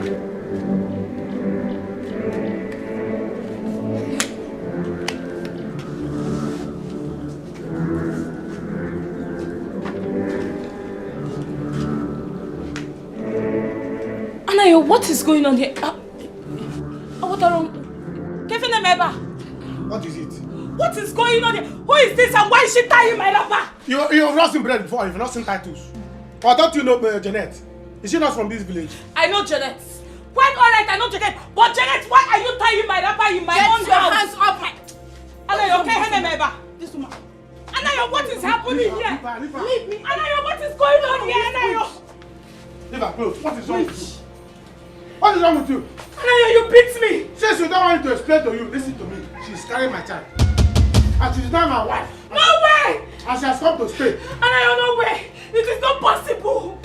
What is going on here? What are you? What is it? What is going on here? Who is this and why is she tying my wrapper? You've not seen bread before, you've not seen titles. Or don't you know Janet? Is she not from this village? I know Janet. Quite alright, I know Janet. But Janet, why are you tying my wrapper in my own house? Hands up, my... Anayo, okay, Henemeba. This woman. Anayo, what is happening here? Leave her. Leave me. Anayo, what is going on here, Anayo? Leave her close. What is wrong with you? What is wrong with you? Anayo, you beat me. Since you don't want me to explain to you, listen to me. She's carrying my child. And she's not my wife. No way! And she has come to stay. Anayo, no way! It is not possible.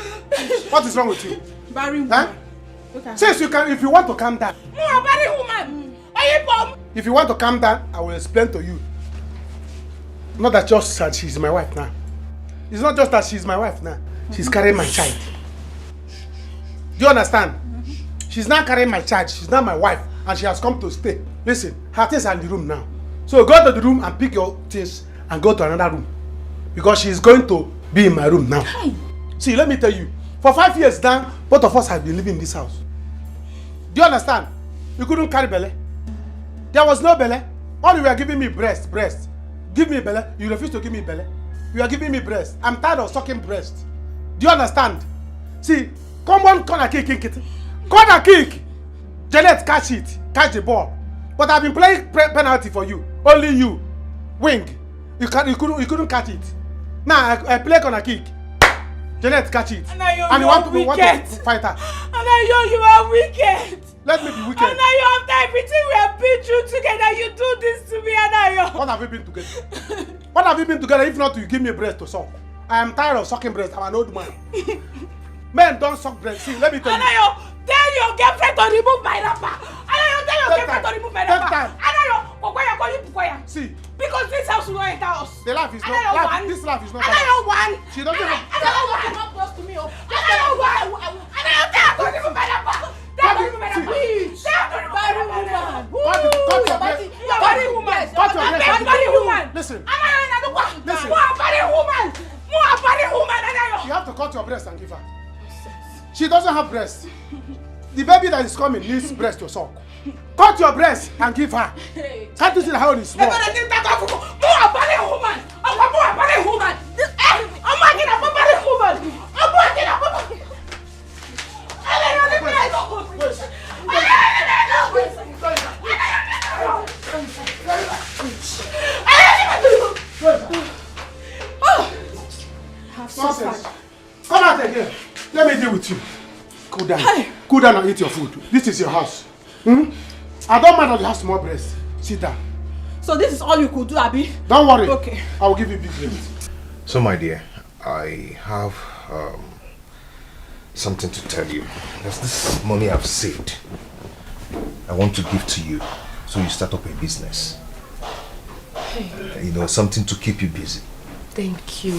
What is wrong with you? Barry woman. Huh? Okay. Since you can, if you want to calm down. Barry woman. Are you bomb? If you want to calm down, I will explain to you. Not that just that she's my wife now. It's not just that she's my wife now. She's carrying my child. Do you understand? She's not carrying my child. She's not my wife. And she has come to stay. Listen, her things are in the room now. So go to the room and pick your things and go to another room. Because she's going to be in my room now. Hi. See, let me tell you. For 5 years now, both of us have been living in this house. Do you understand? You couldn't carry belly. There was no belly. All you were giving me breast. Give me belly. You refuse to give me belly. You are giving me breast. I'm tired of sucking breast. Do you understand? See, come on, corner kick. Corner kick. Janet, catch it. Catch the ball. But I've been playing penalty for you. Only you. Wing. You couldn't catch it. Now I play corner kick. Janet, catch it. Anayo, and you want are to fight her. Anayo, you are wicked. Let me be wicked. Anayo, after everything we have been through together, you do this to me, Anayo. What have we been together? What have we been together if not you give me breast to suck? I am tired of sucking breast. I'm an old man. Men don't suck breast. See, let me tell you. Anayo, tell your girlfriend to remove my wrapper. Anayo, tell your girlfriend to remove my wrapper. Anayo, see. Because this house will not enter us. The laugh is not. This laugh is not. Anayo, one. She doesn't have. Anayo, one. Not close to me. Anayo, one. Anayo, tell her to remove my wrapper. Tell her to remove my wrapper. Please. Tell her to remove my wrapper. Body woman. Listen. Listen. Body woman. You have to cut your breast and give her. She doesn't have breast. The baby that is coming needs breast to suck. Cut your breast and give her. Can't you see how it is small? Nonsense. Come out again. Let me deal with you. Cool down. Hey. Cool down and eat your food. This is your house. I don't mind that you have small breasts. Sit down. So this is all you could do, Abi? Don't worry. Okay. I will give you big breasts. So my dear, I have something to tell you. There's this money I've saved. I want to give to you so you start up a business. Hey. You know, something to keep you busy. Thank you.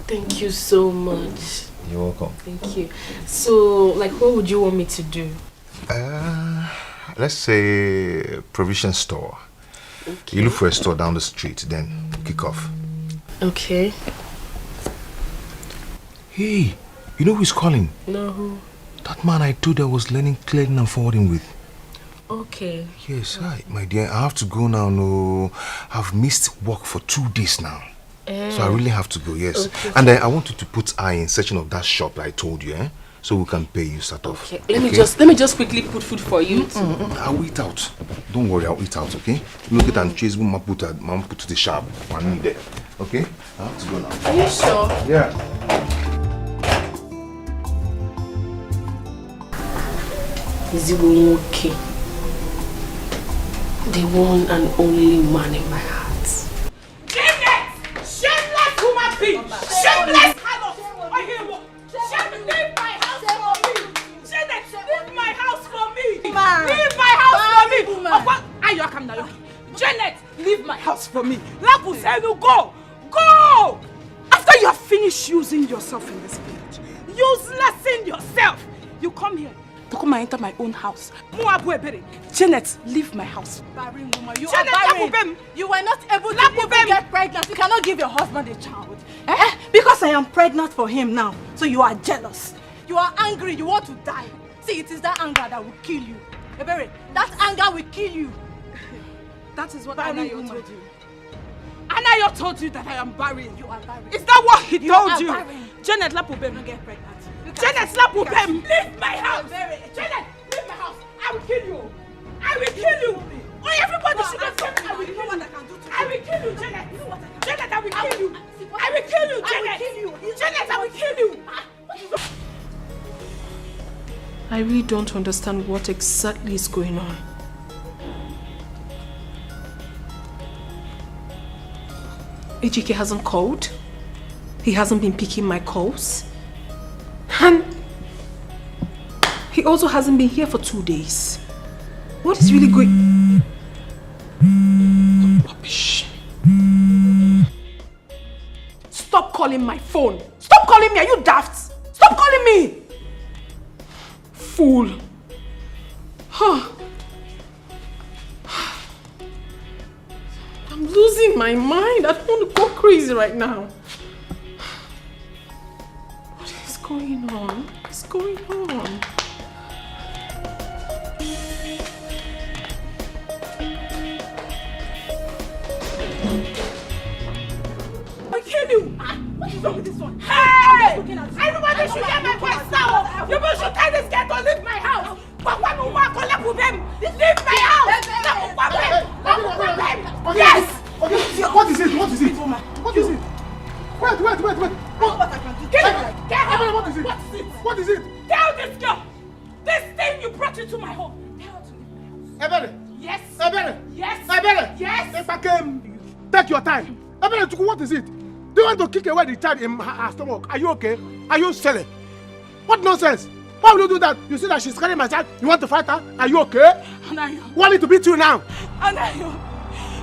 Thank you so much. You're welcome. Thank you. So, like, what would you want me to do? Let's say provision store. Okay. You look for a store down the street, then kick off. Okay. Hey, you know who's calling? No, who? That man I told you I was learning clearing and forwarding with. Okay. Yes, hi, my dear. I have to go now. No, I've missed work for 2 days now. So I really have to go, yes. Okay. And I want you to put eye in searching of that shop I told you, so we can pay you start off. Okay. Let me just quickly put food for you. I'll eat out. Don't worry, I'll eat out, okay? Look at and chase mom put to the shop. One need there. Okay? I have to go now. Are you sure? Yeah. Is it okay? The one and only man in my heart. Shameless woman being! Shameless harlot! Leave my house for me! Janet, leave my house for me! Leave my house for me! Ayo, come now. Janet, leave my house for me! Lapu said you go! Go! After you have finished using yourself in this village, uselessing yourself, you come here to come and enter my own house. Janet, leave my house. Barren woman, you are barren. You were not able to get pregnant. You cannot give your husband a child. Because I am pregnant for him now. So you are jealous. You are angry. You want to die. See, it is that anger that will kill you. Ebere, that anger will kill you. That is what Barren Anayo woman. told you. Anayo told you that I am barren. You are barren. Is that what he told you? Barren. Janet Lapubem. Don't get pregnant. Janet Lapubem, leave my house. Janet, leave my house. I will kill you. I will kill you. Oh, everybody should have said I will kill you. I will kill you, Janet. Janet, I will kill you. I will kill you, Janet. Janet, I will kill you. I really don't understand what exactly is going on. Ejike hasn't called. He hasn't been picking my calls. And he also hasn't been here for 2 days. What is really going... Rubbish. Stop calling my phone. Stop calling me. Are you daft? Stop calling me. Fool. I'm losing my mind. I don't want to go crazy right now. What is going on? What's going on? I kill you! What is wrong with this one? Hey! Everybody should hear my voice now! You should tell this girl to leave my house! Leave my house! Yes! Okay, what is it? What is it? What is it? Wait. What is it? What is it? Tell this girl! This thing you brought into my home! Tell her to leave my house. Ebere! Yes! Ebere! Yes! Ebere! Yes! If I came, take your time. Ebere, what is it? Do you want to kick away the child in her stomach? Are you okay? Are you silly? What nonsense? Why will you do that? You see that she's carrying my child? You want to fight her? Are you okay? Anayo. Want me to beat you now? Anayo,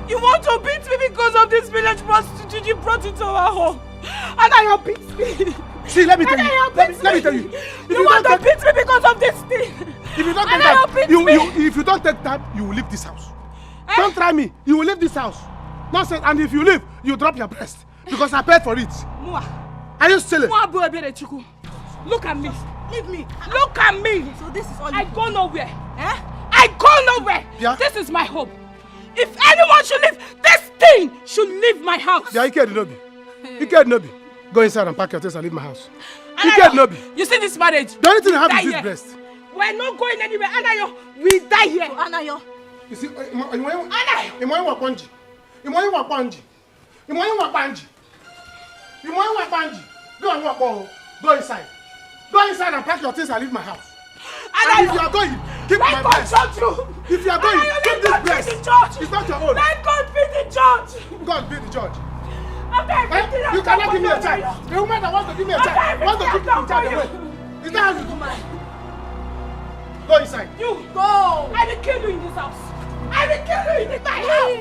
you want to beat me because of this village prostitute you brought into our home? Anayo beats me. See, let me tell you. Let me tell you. You want to beat me because of this thing? If you don't take that, if you don't take that, you will leave this house. Don't try me. You will leave this house. Nonsense. And if you leave, you drop your breast because I paid for it. Are you silly? Look at me. Leave me. Look at me. So this is all I go nowhere. Eh? I go nowhere. Yeah. This is my home. If anyone should leave, this thing should leave my house. Yeah, Ike Nobi. Ike Nobi. Go inside and pack your things and leave my house. Ike Nobi. You see this marriage? The only thing I have is this breast. We're not going anywhere. Anayo, we die here. So, Anayo. You see, Go inside. Go inside and pack your things and leave my house. And if you are going, keep my breast. If you are going, keep this breast. It's not your own. Let God be the judge. God be the judge. You cannot give me a child. The woman that wants to give me a child wants to keep the child away. Is that how you do mine? Go inside. You go. I will kill you in this house. I will kill you in my house.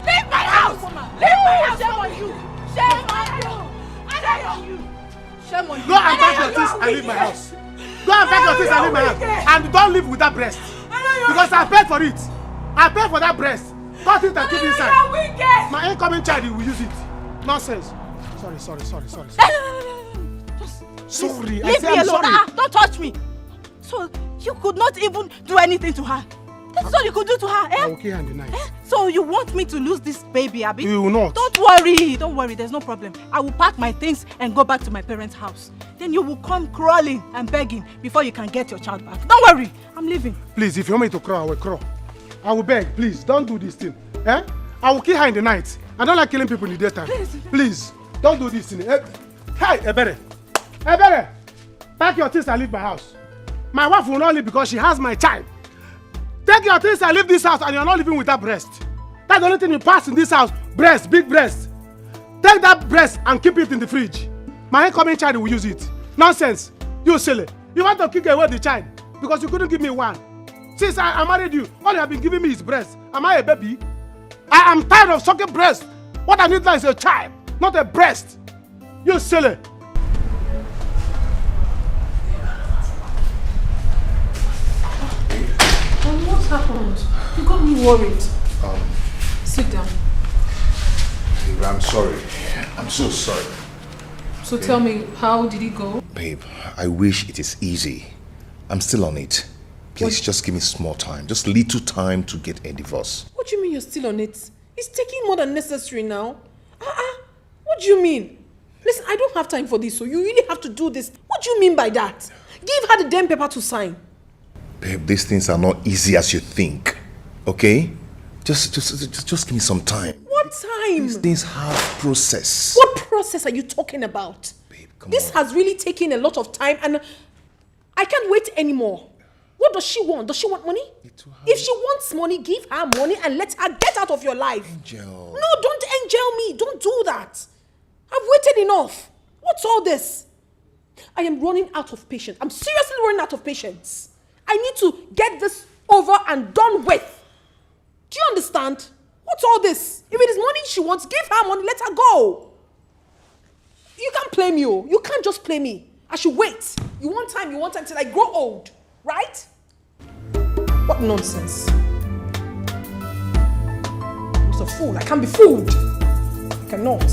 Leave my house. Leave my house. Shame on you. Shame on you. Shame on you. Shame on you. Go and pack your things and leave my house. Go and pack your things and leave my house. And don't live with that breast. Because I paid for it. I paid for that breast. Cut it and keep it inside. My incoming child will use it. Nonsense. Sorry. Sorry. Leave me alone. Don't touch me. So you could not even do anything to her. That's all you could do to her, eh? I will kill her in the night. So you want me to lose this baby, Abby? You will not. Don't worry, there's no problem. I will pack my things and go back to my parents' house. Then you will come crawling and begging before you can get your child back. Don't worry, I'm leaving. Please, if you want me to crawl, I will crawl. I will beg, please, don't do this thing. Eh? I will kill her in the night. I don't like killing people in the daytime. Please, don't do this thing. Hey, Ebere, pack your things and leave my house. My wife will not leave because she has my child. Take your things and leave this house and you're not living with that breast. That's the only thing you pass in this house. Breast, big breast. Take that breast and keep it in the fridge. My incoming child will use it. Nonsense. You silly. You want to kick away the child because you couldn't give me one. Since I married you, all you have been giving me is breast. Am I a baby? I am tired of sucking breast. What I need now is a child, not a breast. You silly. What happened? You got me worried. Sit down. Babe, I'm sorry. I'm so sorry. So tell me, how did it go? Babe, I wish it is easy. I'm still on it. Please, just give me small time. Just little time to get a divorce. What do you mean you're still on it? It's taking more than necessary now. What do you mean? Listen, I don't have time for this, so you really have to do this. What do you mean by that? Give her the damn paper to sign. Babe, these things are not easy as you think. Okay? Just give me some time. What time? These things have process. What process are you talking about? Babe, this has really taken a lot of time and I can't wait anymore. What does she want? Does she want money? If she wants money, give her money and let her get out of your life. Angel. No, don't angel me. Don't do that. I've waited enough. What's all this? I am running out of patience. I'm seriously running out of patience. I need to get this over and done with. Do you understand? What's all this? If it is money she wants, give her money, let her go. You can't play me. You can't just play me. I should wait. You want time till I grow old. Right? What nonsense. I'm just a fool. I can't be fooled. I cannot.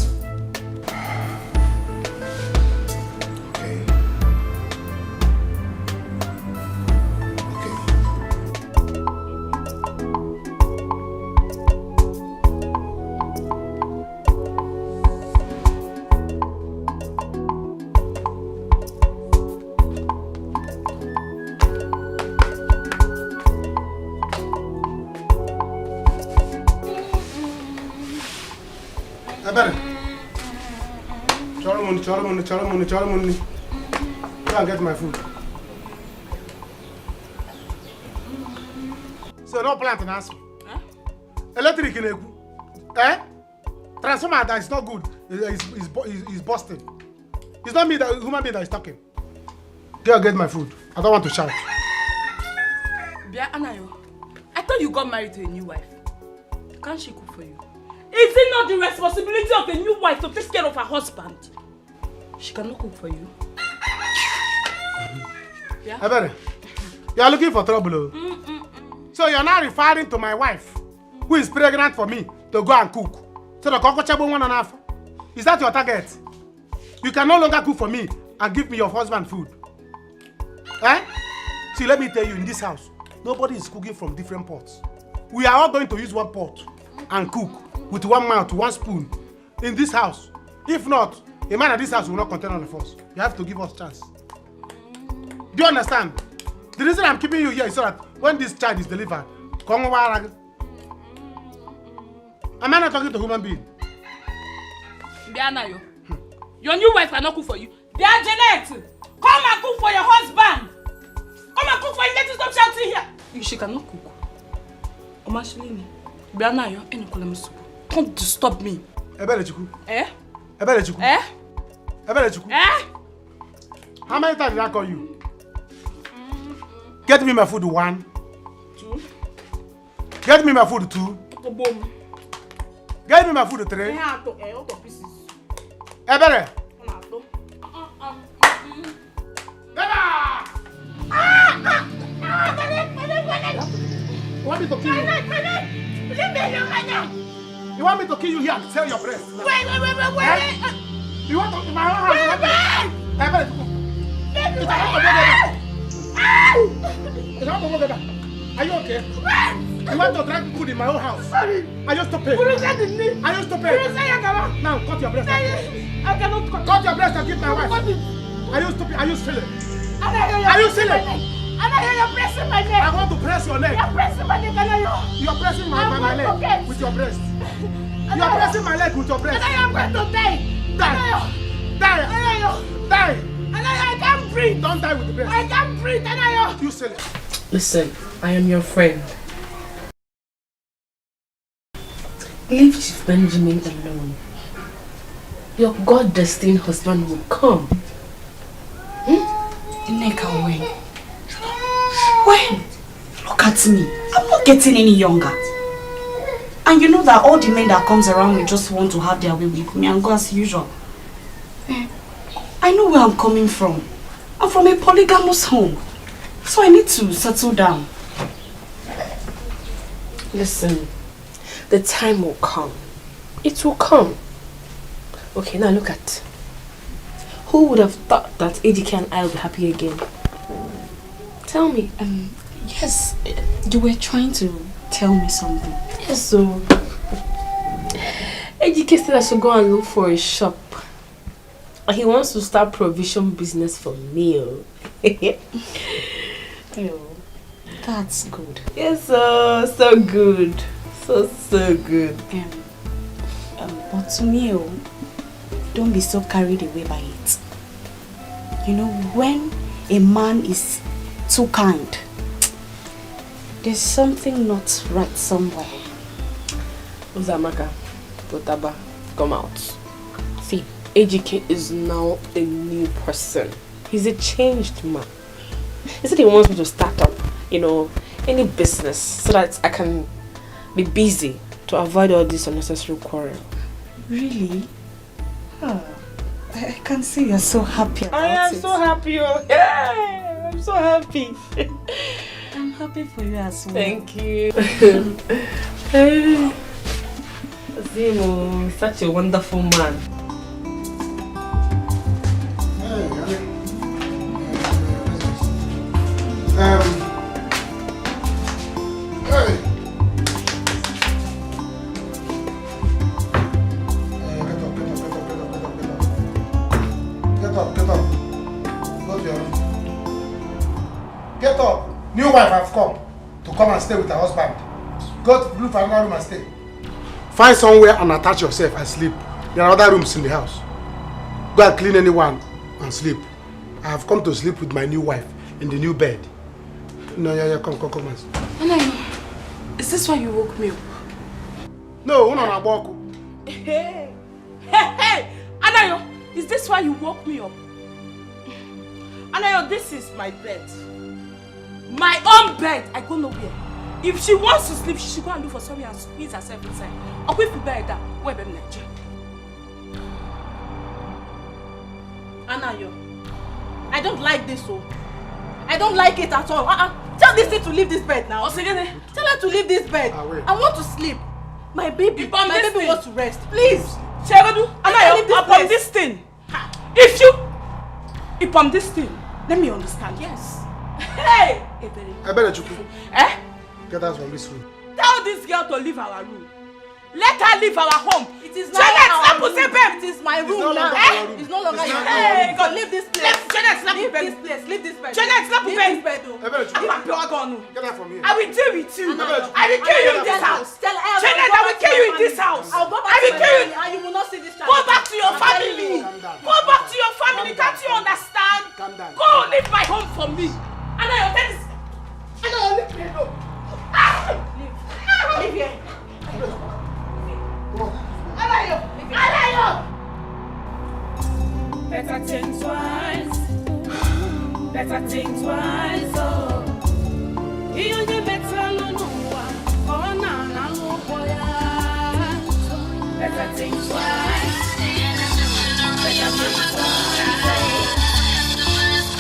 Chara money. Go and get my food. So no plant in house. Electric in transformer that is not good. Is busted. It's not me, that human being that is talking. Go and get my food. I don't want to shout. Bia Anayo, I thought you got married to a new wife. Can't she cook for you? Is it not the responsibility of a new wife to take care of her husband? She cannot cook for you. Yeah? Ebere, you are looking for trouble. So you are now referring to my wife, who is pregnant for me, to go and cook. So the cockroachable 1.5. Is that your target? You can no longer cook for me and give me your husband food. See, let me tell you, in this house, nobody is cooking from different pots. We are all going to use one pot and cook with one mouth, one spoon in this house. If not, a man at this house will not contain all of us. You have to give us a chance. Do you understand? The reason I'm keeping you here is so that when this child is delivered, am I not talking to a human being? Bianayo, your new wife cannot cook for you. They are Janet! Come and cook for your husband! Come and cook for him. Let us stop shouting here. She cannot cook. Omashilini, Bianayo, any column. Don't disturb me. Ebelechuku. Eh? Ebelechuku. Eh? Ebelechuku. Eh? How many times did I call you? Get me my food 1. 2. Get me my food 2. Get me my food 3. Ebere. You want me to kill you? You want me to kill you here and sell your breast? Wait. You want to my own house? Are you okay? You want to drag food in my own house? Sorry. I used to pay. I used to pay. Now cut your breast. I cannot cut your breast and give my wife. I used to pay. Are you silly? Are you silly? You're pressing my neck. I want to press your neck. You're pressing my neck, You're pressing my leg with your breast. You're pressing my leg with your breast. I'm going to die. Die. I can't breathe. Don't die with the breast. I can't breathe. You silly. Listen, I am your friend. Leave Chief Benjamin alone. Your God-destined husband will come. Nneka, when? Look at me. I'm not getting any younger. And you know that all the men that comes around me just want to have their way with me and go as usual. I know where I'm coming from. I'm from a polygamous home. So I need to settle down. Listen, the time will come. It will come. Okay, now look at. Who would have thought that Dikeh and I will be happy again? Tell me, yes, you were trying to tell me something. Yes, so Dikeh said I should go and look for a shop. He wants to start provision business for meal. Oh, that's good. Yes, so good. So good. But to me, don't be so carried away by it. You know, when a man is too kind, there's something not right somewhere. Uzamaka, Totaba, come out. See, Dikeh is now a new person. He's a changed man. He said he wants me to start up, any business so that I can be busy to avoid all this unnecessary quarrel. Really? Oh, I can see you're so happy about it. I am so happy. Yeah, I'm so happy. I'm happy for you as well. Thank you. Zimo, such a wonderful man. Get up. New wife have come and stay with her husband. Go to look for another room and stay. Find somewhere and attach yourself and sleep. There are other rooms in the house. Go and clean anyone and sleep. I have come to sleep with my new wife in the new bed. No, come and sleep. Anayo, is this why you woke me up? No, una walk. Hey, Anayo, is this why you woke me up? Anayo, this is my bed. My own bed. I go nowhere. If she wants to sleep, she should go and look for somewhere and squeeze herself inside. Or if you bed that, where be Nigeria? Anayo, I don't like this, I don't like it at all. Tell this thing to leave this bed now. Tell her to leave this bed. I want to sleep. My baby wants to rest. Please. Anayo, upon this thing. If you upon this thing, let me understand. Yes. Hey! I better chuku. Eh? Get out from this room. Tell this girl to leave our room. Let her leave our home. It is not our room. It is my room now. It's no longer your room. Hey, God, leave this place. Leave this place. Leave this bed. Janet, sleep Leave this bed. Get out from here. I will deal with you. I will kill you in this house. Tell her. Janet, I will kill you in this house. I'll go back I will kill you. and you will not see this child. Go back to your family. Go back to your family. Can't you understand? Go leave my home for me. Anayo, leave me alone. Leave here. Anayo. Better think twice. Better think twice. Oh, you only better no one. Oh, na no boy. Better think twice. Better think twice.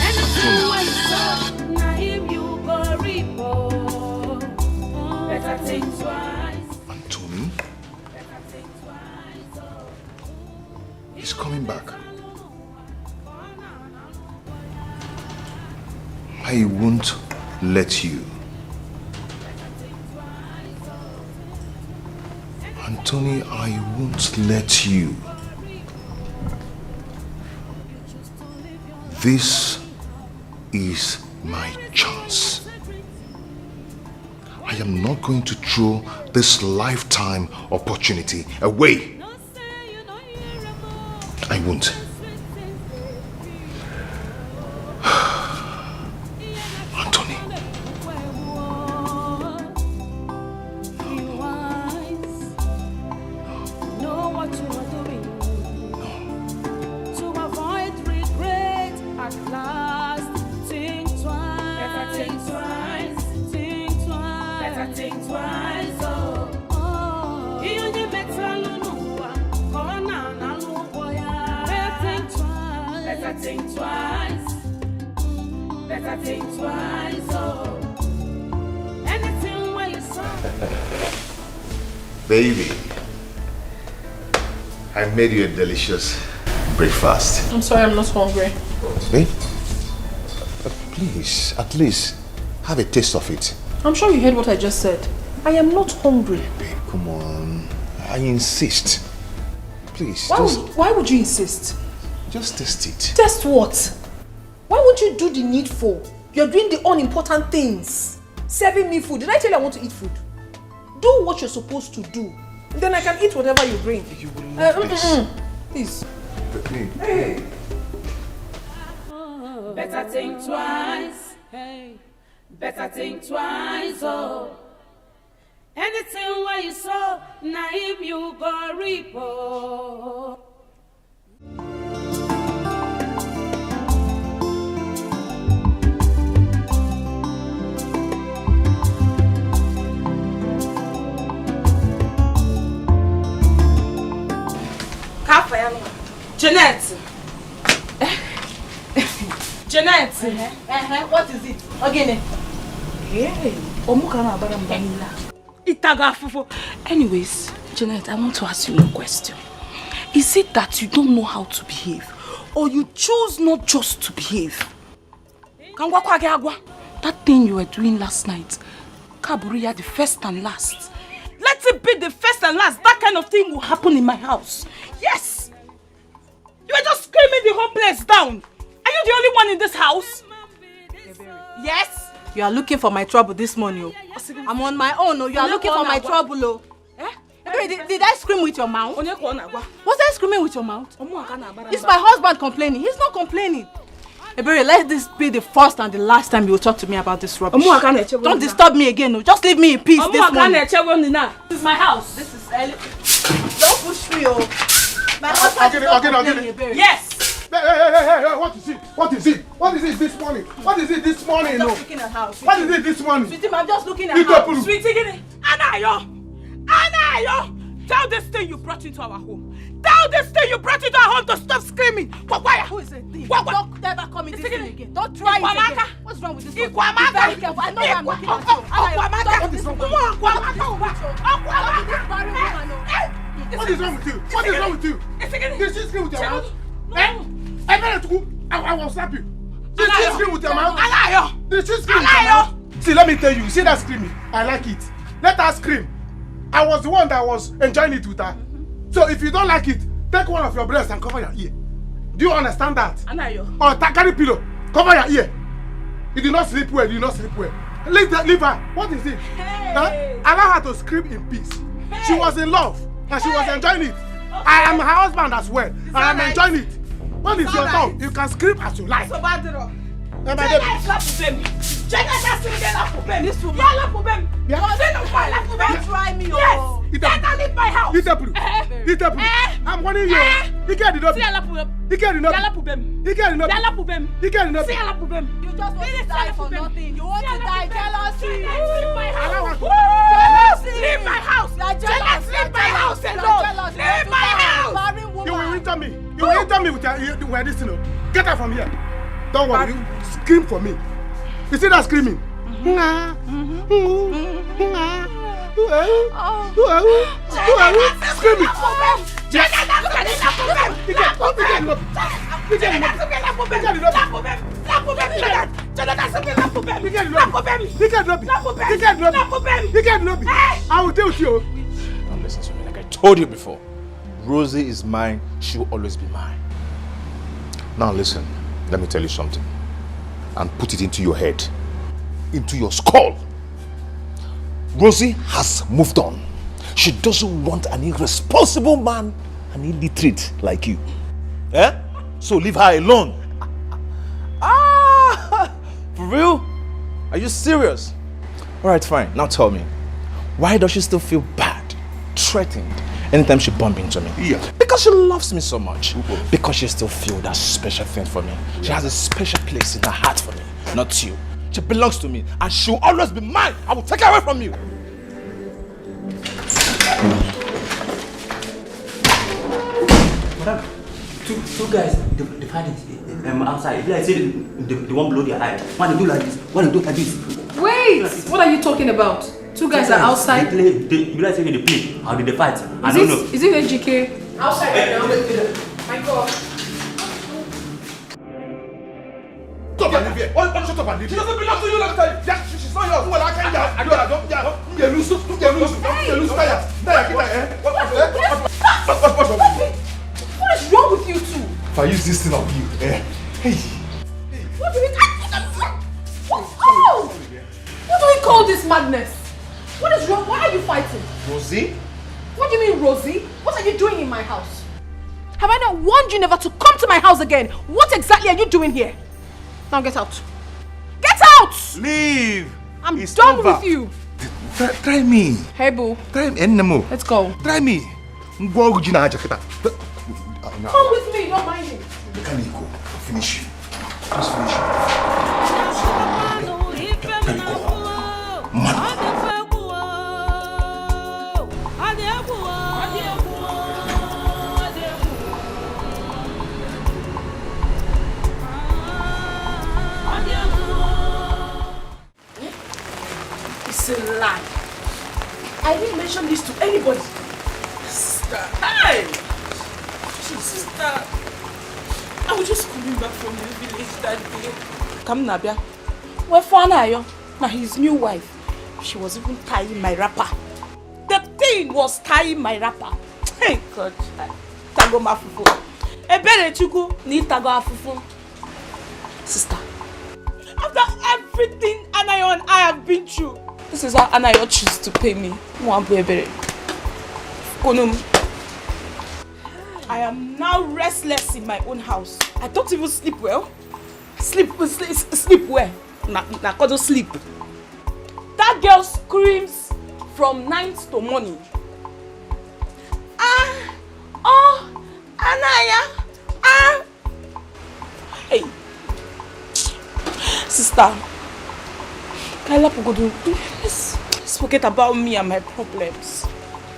Anything when so, na him you go report. Better think twice. Anthony? He's coming back. I won't let you. Anthony, I won't let you. This is my chance. I am not going to throw this lifetime opportunity away. I won't. Anthony. Know what you are doing. To avoid regret at last. Think twice. Better think twice. Think twice. Better think twice. Oh. You only better no corner na no boy. Better think twice. Better think twice. Oh. Anything where you saw. Baby, I made you a delicious breakfast. I'm sorry, I'm not hungry. Babe, please, at least Have a taste of it. I'm sure you heard what I just said. I am not hungry. Babe, come on. I insist. Please, Why would you insist? Just taste it. Test what? Why would you do the needful? You're doing the unimportant things. Serving me food. Did I tell you I want to eat food? Do what you're supposed to do. Then I can eat whatever you bring. You will love this. Please. Hey. Better think twice. Hey. Better think twice. Oh. Anything where you saw, naive you go reap. Oh. Jeanette! Jeanette! What is it? Again. Anyways, Jeanette, I want to ask you a question. Is it that you don't know how to behave? Or you choose not just to behave? That thing you were doing last night, Kaburia, the first and last. Let it be the first and last. That kind of thing will happen in my house. Yes! You were just screaming the whole place down. Are you the only one in this house? Yes? You are looking for my trouble this morning. Oh. I'm on my own. Oh. You are looking for my trouble. Oh. Did I scream with your mouth? Was I screaming with your mouth? It's my husband complaining. He's not complaining. Ebere, let this be the first and the last time you will talk to me about this rubbish. Don't disturb me again. No. Just leave me in peace this morning. This is my house. This is don't push me. Oh. My husband I'll get it. Yes. Hey, what is it? What is it? What is it this morning? What is it this morning? I'm just looking at house. What is it this morning? Sweetie, I'm just looking at house. Sweetie, Anayo! Tell this thing you brought into our home. Tell this thing you brought into our home to stop screaming. Who is it? Don't ever come in this thing again. Don't try it again. What's wrong with this one? Be very careful. I know I'm looking at you. What is wrong with you? What is wrong with you? Did she scream with your mouth? I will slap you. Did she scream with your mouth? Did she scream with your mouth? See, let me tell you. See that screaming? I like it. Let her scream. I was the one that was enjoying it with her. So if you don't like it, take one of your breasts and cover your ear. Do you understand that? Or carry pillow, cover your ear. You do not sleep well, you do not sleep well. Leave her. What is it? Hey. Allow her to scream in peace. Hey. She was in love and she was enjoying it. Okay. I am her husband as well and I'm enjoying it. When it's your turn, you can scream as you like. Don't try me. Yes. Better leave my house. I'm warning you. You get it up. You get it up. You get it up. You get it up. You just want to die for nothing. You want to die jealousy. Leave my house. Leave my house. Leave my house alone. Leave my house. You will enter me. You will enter me with this, you know. Get her from here. Don't worry. You scream for me. You see that screaming? Screaming. I will deal with you. Now listen to me. Like I told you before, Rosie is mine. She will always be mine. Now listen, let me tell you something. And put it into your head, into your skull. Rosie has moved on. She doesn't want an irresponsible man, an illiterate like you. Eh? So leave her alone. For real? Are you serious? Alright, fine. Now tell me, why does she still feel bad, threatened, anytime she bumps into me? Yeah. Because she loves me so much. Because she still feels that special thing for me. She has a special place in her heart for me, not you. She belongs to me and she will always be mine. I will take her away from you. Madam, two guys, the fight is outside. If I say they won't blow their eye. Why they do like this? Why they do like this? Wait! What are you talking about? Two guys are outside? You guys say they play. How did they fight? I don't know. Is it HGK? Outside right now. My God. Stop and leave here. Shut up and leave here. She doesn't belong to you, let me tell you. She's not yours. Well, I can't get loose. Get loose. What's wrong with you two? If I use this thing on you, Hey. What do we What do we call this madness? What is wrong? Why are you fighting? Rosie? What do you mean, Rosie? What are you doing in my house? Have I not warned you never to come to my house again? What exactly are you doing here? Now get out. Get out! Leave! I'm done with you. Try me. Hey, boo. Try me. Enemo. Let's go. Try me. Come with me, don't mind him. Finish you. Just finish you. Can you go? Man. It's a lie. I didn't mention this to anybody. Sister. Hey! Sister. I was just coming back from the village that day. Come Nabia. Where Fanayo? Now his new wife. She was even tying my wrapper. The thing was tying my wrapper. Hey God. Tago mafufu. Ebere chuku ni tago afufu. Sister. After everything Anayo and I have been through, this is how Anayo chooses to pay me. I am now restless in my own house. I don't even sleep well. Sleep well. Nakodo sleep. That girl screams from night to morning. Anaya. Hey. Sister. Kaila Pogodo, let's forget about me and my problems.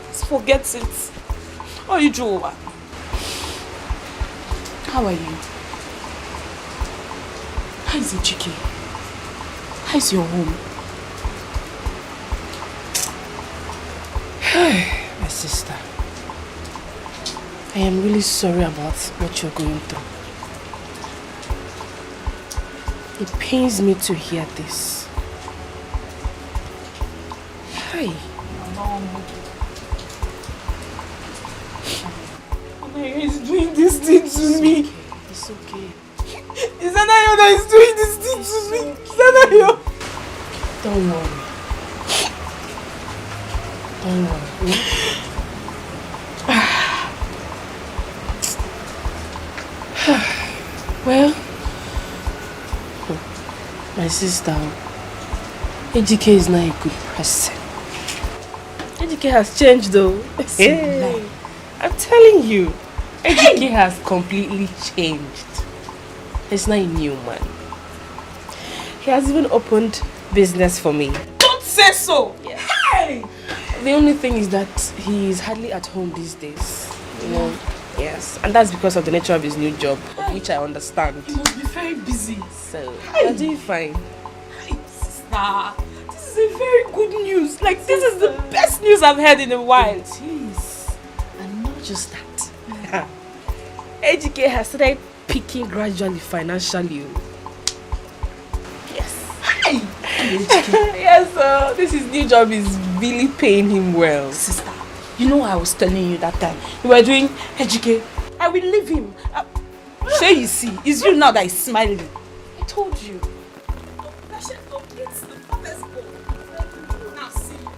Let's forget it. How are you, Joa? How are you? How is Dikeh? How is your home? My sister, I am really sorry about what you're going through. It pains me to hear this. Hi. He's doing this thing to me. It's okay. Is Anayo that is doing this thing to me? Is Anayo? Don't worry. Don't worry. Well, my sister, Dikeh is not a good person. Dikeh has changed though. Hey, I'm telling you, Dikeh has completely changed. He's not a new man. He has even opened business for me. Don't say so! Yeah. Hey! The only thing is that he is hardly at home these days. You know? Yes. And that's because of the nature of his new job, which I understand. He must be very busy. So, you're doing fine. Hey, sister. This is a very good news. Like, this is the best news I've heard in a while. It is. And not just that. Dikeh has started peaking gradually financially. Yes. Hey! Yes, this his new job is really paying him well. Sister, you know I was telling you that time you were doing Dikeh. I will leave him. Say you see, it's you now that is smiling. I told you. Now see,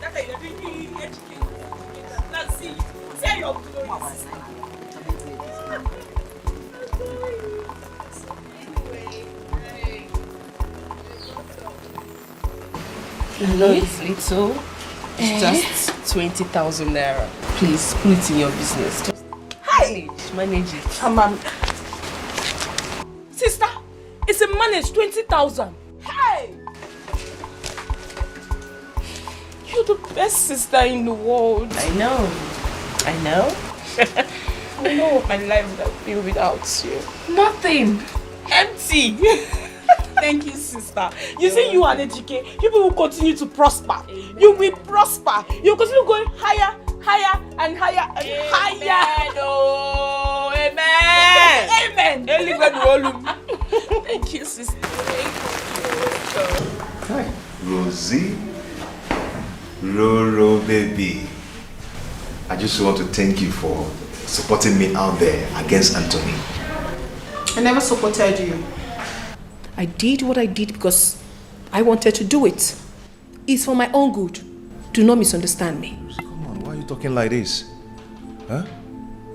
that you're doing Dikeh. Now see your glory. I know it's little. It's just 20,000 naira. Please put it in your business. Just manage it. Sister, it's a manage 20,000. Hey! You're the best sister in the world. I know. I know what my life would have been without you. Nothing. Empty. Thank you, sister. You see, you and Dikeh, people will continue to prosper. Amen. You will prosper. You will continue going higher, higher, and higher, and higher. Oh, Amen. Thank you, sister. Hi, Rosie. Roro, baby. I just want to thank you for supporting me out there against Anthony. I never supported you. I did what I did because I wanted to do it. It's for my own good. Do not misunderstand me. Come on, why are you talking like this? Huh?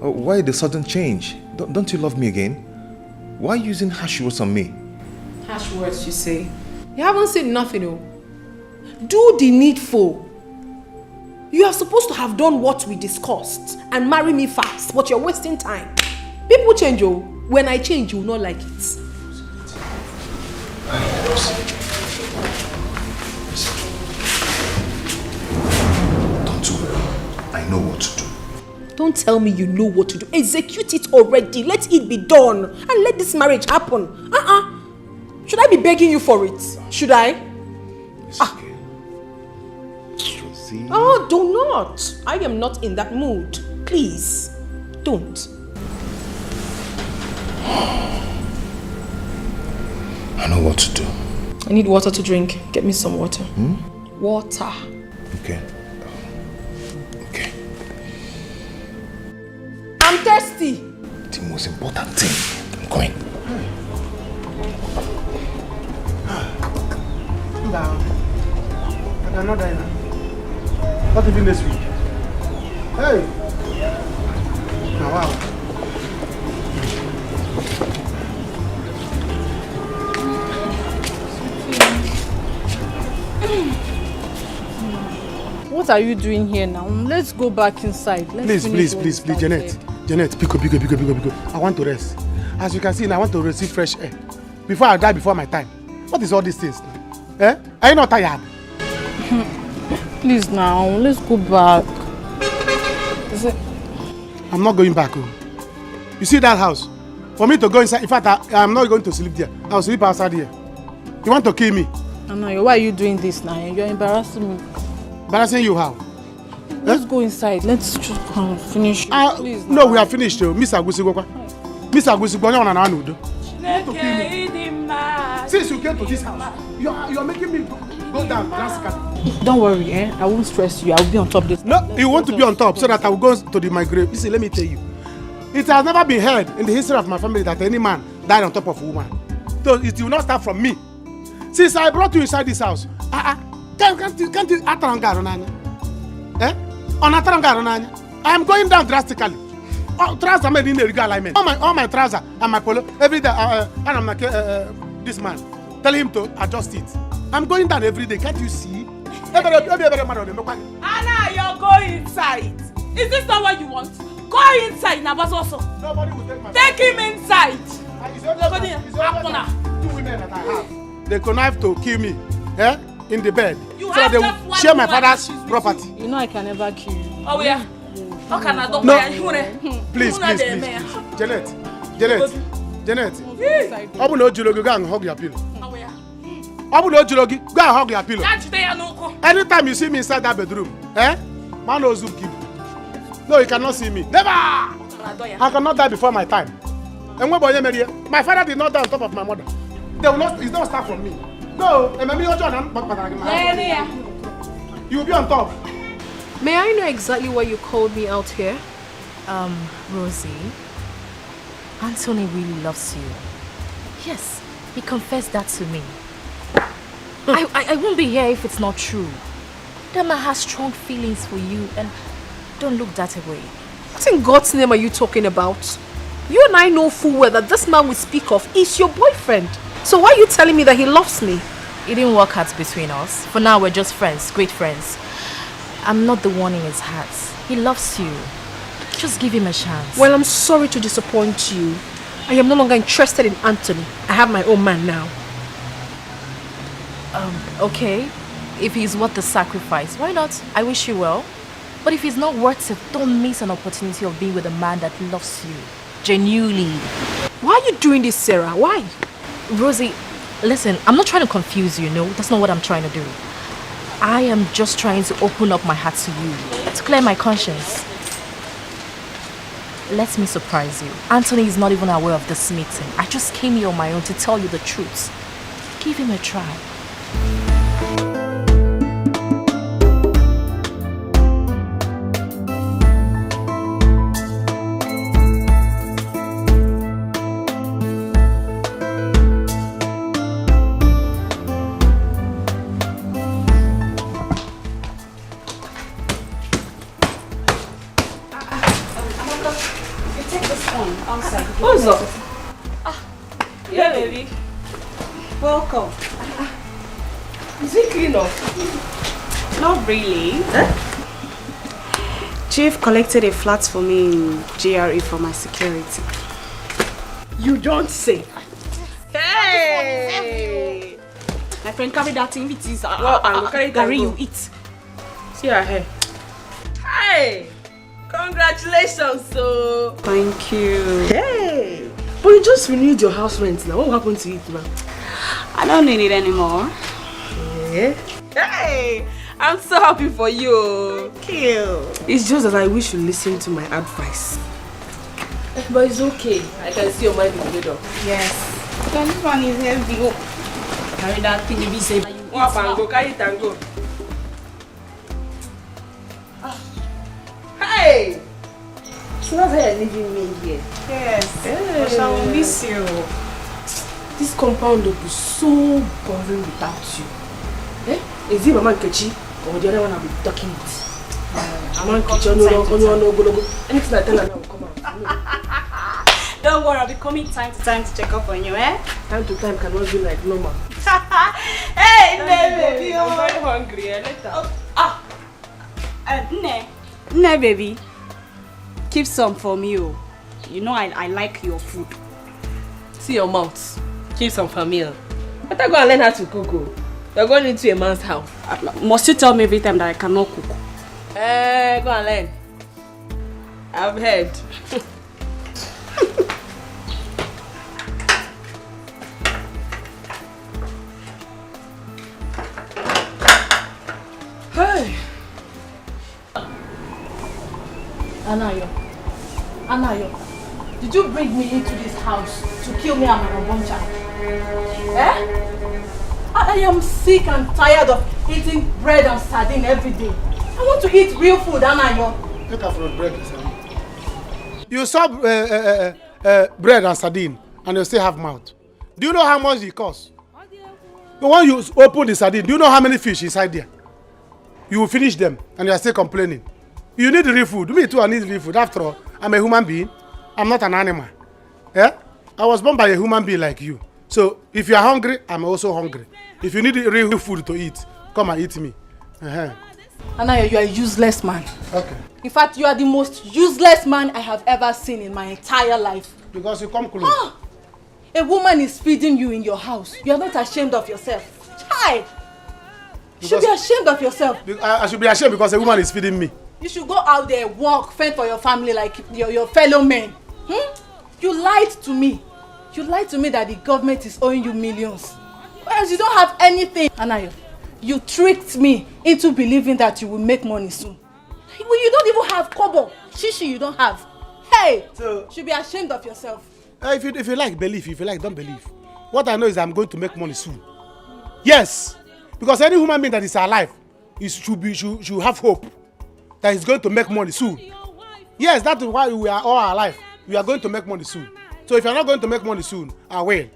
Oh, why the sudden change? Don't you love me again? Why are you using harsh words on me? Harsh words, you say? You haven't said nothing, oh. Do the needful. You are supposed to have done what we discussed and marry me fast, but you're wasting time. People change, oh. When I change, you will not like it. Tonto, I know what to do. Don't tell me you know what to do. Execute it already. Let it be done. And let this marriage happen. Should I be begging you for it? Should I? It's okay. See? Oh, do not. I am not in that mood. Please, don't. I know what to do. I need water to drink. Get me some water. Water. Okay. I'm thirsty. The most important thing. I'm going. Down. I cannot die now. Not even this week. Hey! Now, wow. What are you doing here now? Let's go back inside. Please, Janet. Janet, pick up. I want to rest. As you can see, now I want to receive fresh air. Before I die before my time. What is all these things now? Eh? Are you not tired? Please now, let's go back. I'm not going back home. You see that house? For me to go inside, in fact, I'm not going to sleep there. I'll sleep outside here. You want to kill me? Anna, why are you doing this now? You're embarrassing me. Embarrassing you how? Let's go inside. Let's just finish. Please. No, we are finished. Miss Agusigokwa. Miss Agusigokwa, you want to kill me. Since you came to this house, you're making me go down drastically. Don't worry, I won't stress you. I will be on top this. No, you want to be on top so that I will go to my grave. Listen, let me tell you. It has never been heard in the history of my family that any man died on top of a woman. So it will not start from me. Since I brought you inside this house, can't you I am going down drastically. Trousers made in the legal alignment. All my trousers and my polo every day. And I'm like this man. Tell him to adjust it. I'm going down every day. Can't you see? Anna, you're going inside. Is this not what you want? Go inside, Nabas. Nobody will take my. Take him inside. Two women that I have. They connive to kill me. In the bed. So they will share my father's property. You know I can never kill you. Oh yeah. No. Please. Janet. Open no Julogi, go and hug your pillow. Open no Julogi, go and hug your pillow. Anytime you see me inside that bedroom, man knows who keep. No, you cannot see me. Never! I cannot die before my time. And when my father did not die on top of my mother. They will not, it's not start from me. No, you will be on top. May I know exactly why you called me out here? Rosie, Anthony really loves you. Yes, he confessed that to me. I won't be here if it's not true. That man has strong feelings for you and don't look that away. What in God's name are you talking about? You and I know full well that this man we speak of is your boyfriend. So why are you telling me that he loves me? It didn't work out between us. For now, we're just friends, great friends. I'm not the one in his heart. He loves you. Just give him a chance. Well, I'm sorry to disappoint you. I am no longer interested in Anthony. I have my own man now. Okay. If he's worth the sacrifice, why not? I wish you well. But if he's not worth it, don't miss an opportunity of being with a man that loves you. Genuinely. Why are you doing this, Sarah? Why? Rosie, listen, I'm not trying to confuse you, no? That's not what I'm trying to do. I am just trying to open up my heart to you, to clear my conscience. let me surprise you. Anthony is not even aware of this meeting. I just came here on my own to tell you the truth. Give him a try. What's up? Yeah, baby. Welcome. Is it clean up? Not really. Chief collected a flat for me in GRA for my security. You don't say. Hey! My friend carry that thing with his Gary, you eat. See her hair. Hey! Congratulations, so. Thank you. Hey! But you just renewed your house rent now. What happened to it now? I don't need it anymore. Yeah. Hey! I'm so happy for you. Thank you. It's just that I wish you listened to my advice. But it's okay. I can see your mind is made up. Yes. This one is heavy. Carry that thing if you say you Walk and go, carry it and go. Hey! So that's how you're leaving me here? Yes. But I will miss you. This compound will be so boring without you. Eh? Is it Mama Nkechi or the other one I'll be talking with? Mama Nkechi, anything I tell her now will come out. Don't worry, I'll be coming time to time to check up on you, eh? Time to time cannot be like normal. Hey, baby! I'm very hungry, eh? Later. Nne, baby. Keep some for me, oh. You know I like your food. See your mouth. Keep some for me. Better go and learn how to cook. You're going into a man's house. Must you tell me every time that I cannot cook? Go and learn. I've heard. Hey. Anayo, did you bring me into this house to kill me and my unborn child? Eh? I am sick and tired of eating bread and sardine every day. I want to eat real food, Anayo. Take her from bread and sardine. You saw bread and sardine and you still have mouth. Do you know how much it costs? When you open the sardine, do you know how many fish inside there? You will finish them and you are still complaining. You need real food. Me too, I need real food. After all, I'm a human being. I'm not an animal. Yeah? I was born by a human being like you. So, if you are hungry, I'm also hungry. If you need real food to eat, come and eat me. Anayo, you are a useless man. Okay. In fact, you are the most useless man I have ever seen in my entire life. Because you come close. A woman is feeding you in your house. You are not ashamed of yourself. Child! You should be ashamed of yourself. I should be ashamed because a woman is feeding me. You should go out there, work, fend for your family like your fellow men. You lied to me. You lied to me that the government is owing you millions. Whereas you don't have anything. Anayo, you tricked me into believing that you will make money soon. You don't even have kobo. Shishi you don't have. Hey! So, you should be ashamed of yourself. If you like, believe. If you like, don't believe. What I know is I'm going to make money soon. Yes. Because any human being that is alive should have hope that he's going to make money soon. Yes, that is why we are all alive. We are going to make money soon. So if you're not going to make money soon, I will.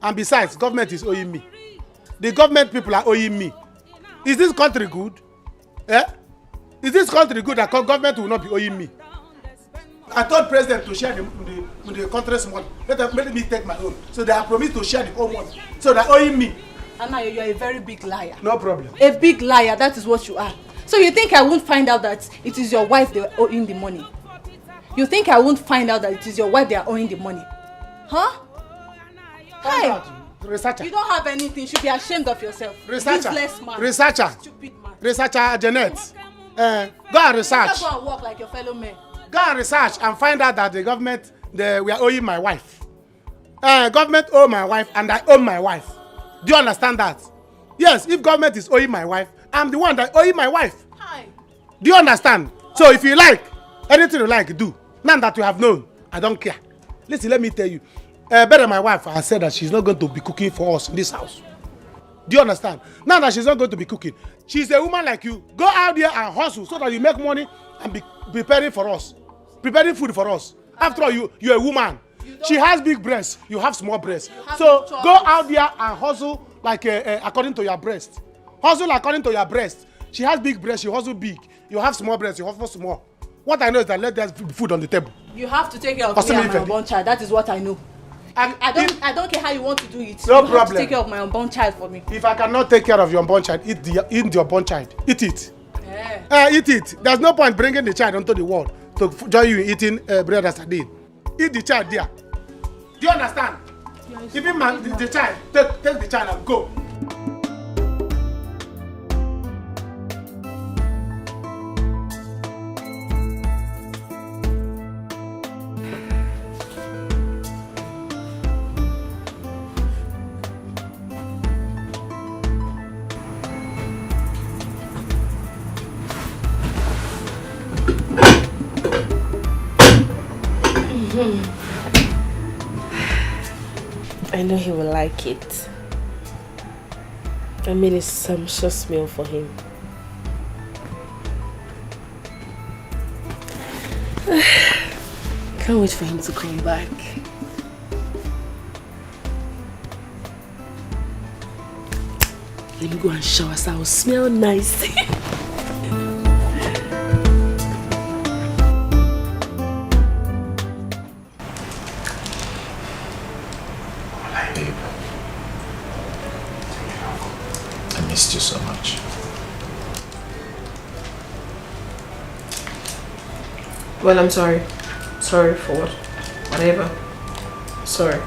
And besides, government is owing me. The government people are owing me. Is this country good? Eh? Is this country good that government will not be owing me? I told president to share the country's money. Let me take my own. So they have promised to share the whole money. So they're owing me. Anayo, you are a very big liar. No problem. A big liar, that is what you are. So you think I won't find out that it is your wife they are owing the money? You think I won't find out that it is your wife they are owing the money? Huh? Hey! Researcher. You don't have anything. You should be ashamed of yourself. Researcher. Useless man. Researcher. Stupid man. Researcher Janet. Go and research. Go and work like your fellow men. Go and research and find out that the government we are owing my wife. Government owe my wife and I owe my wife. Do you understand that? Yes, if government is owing my wife, I'm the one that owing my wife. Hi. Do you understand? So if you like, anything you like, do. Now that you have known, I don't care. Listen, let me tell you. Better my wife has said that she's not going to be cooking for us in this house. Do you understand? Now that she's not going to be cooking, she's a woman like you. Go out there and hustle so that you make money and be preparing for us. Preparing food for us. After all, you're a woman. She has big breasts. You have small breasts. So go out there and hustle like according to your breast. Hustle according to your breast. She has big breasts. You hustle big. You have small breasts. You hustle small. What I know is that let there's food on the table. You have to take care of me and my unborn child. That is what I know. I don't care how you want to do it. No you problem. Have to take care of my unborn child for me. If I cannot take care of your unborn child, eat the unborn child. Eat it. Yeah. Eat it. There's no point bringing the child onto the world to join you in eating bread and sardine. Eat the child there. Do you understand? Yes. Even the child, take the child and go. I know he will like it. I made a sumptuous meal for him. Can't wait for him to come back. Let me go and shower so I'll smell nice. Missed you so much. Well, I'm sorry. Sorry for what? Whatever. Sorry.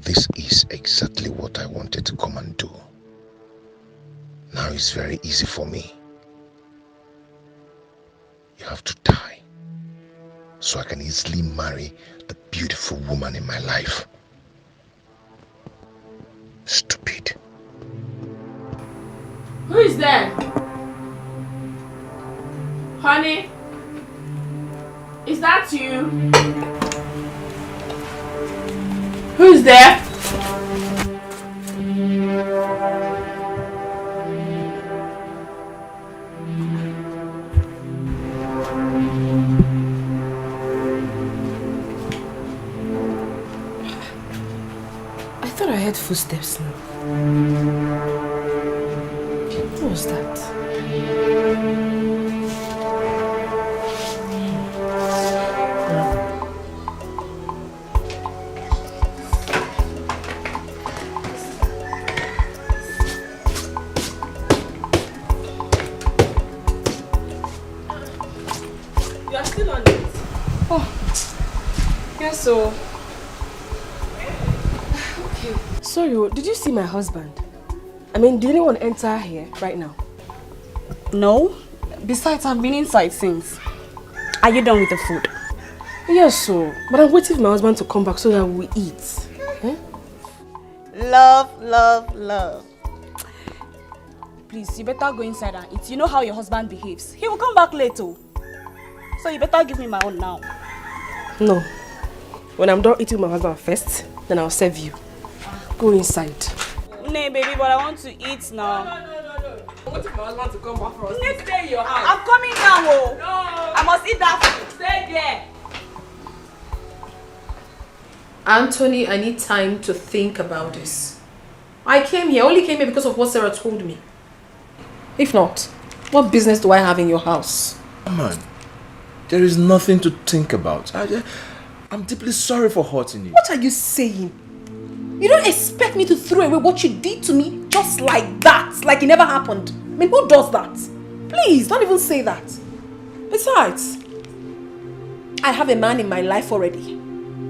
This is exactly what I wanted to come and do. Now it's very easy for me. You have to die so I can easily marry the beautiful woman in my life. Stupid. Who is there? Honey? Is that you? Who is there? I thought I heard footsteps now. What was that? You are still on it? Oh, yes, so. Okay. Sorry, did you see my husband? I mean, did anyone enter here right now? No. Besides, I've been inside since. Are you done with the food? Yes, so. But I'm waiting for my husband to come back so that we eat. Eh? Love, love, love. Please, you better go inside and eat. You know how your husband behaves. He will come back later. So you better give me my own now. No. When I'm done eating my husband first, then I'll serve you. Go inside. Nay, baby, but I want to eat now. No. I'm waiting for my husband to come back for us. Let's stay in your house. I'm coming now, oh. No. I must eat that food. Stay there. Anthony, I need time to think about this. I only came here because of what Sarah told me. If not, what business do I have in your house? Come on. There is nothing to think about. I'm deeply sorry for hurting you. What are you saying? You don't expect me to throw away what you did to me just like that, like it never happened. I mean, who does that? Please, don't even say that. Besides, I have a man in my life already.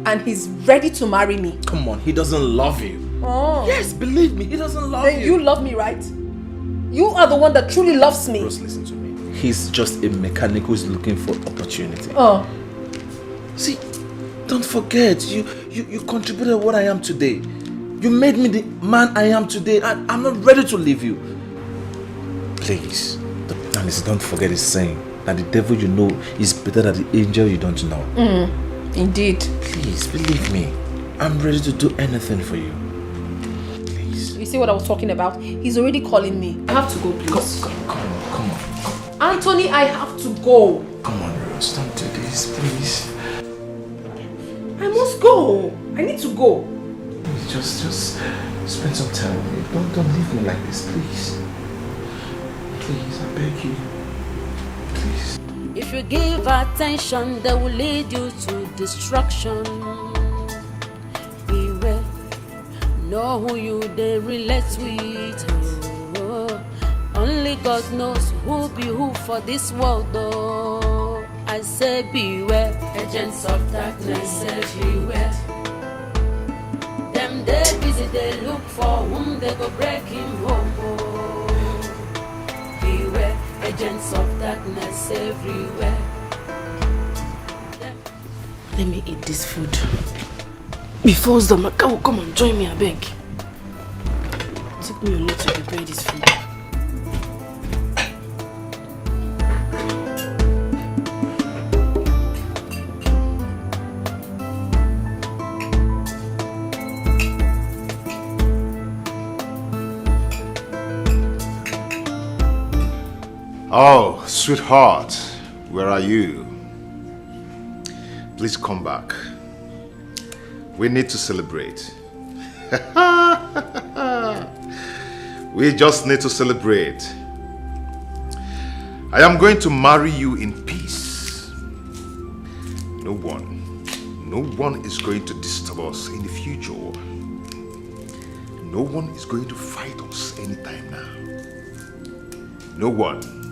and he's ready to marry me. Come on, he doesn't love you. Oh. Yes, believe me, he doesn't love Then you love me, right? You are the one that truly loves me. Rose, listen to me. He's just a mechanic who's looking for opportunity. Oh. See, don't forget, you contributed what I am today. You made me the man I am today, and I'm not ready to leave you. Please, don't forget his saying that the devil you know is better than the angel you don't know. Indeed. Please, believe me. I'm ready to do anything for you. You see what I was talking about? He's already calling me. I have to go, please. Come on. Anthony, I have to go. Come on, Rose, don't do this, please. I must go. I need to go. Please, just spend some time with me. Don't leave me like this, please. Please, I beg you. Please. If you give attention, they will lead you to destruction. Beware, know who you they relate with. Oh, only God knows who be who for this world, though. I say beware, agents of darkness everywhere. Them they busy, they look for whom they go breaking home. Beware, agents of darkness everywhere. Let me eat this food before the Maka will come and join me, I beg. It took me a minute to prepare this food. Oh, sweetheart, where are you? Please come back. We need to celebrate. We just need to celebrate. I am going to marry you in peace. No one is going to disturb us in the future. No one is going to fight us anytime now. No one.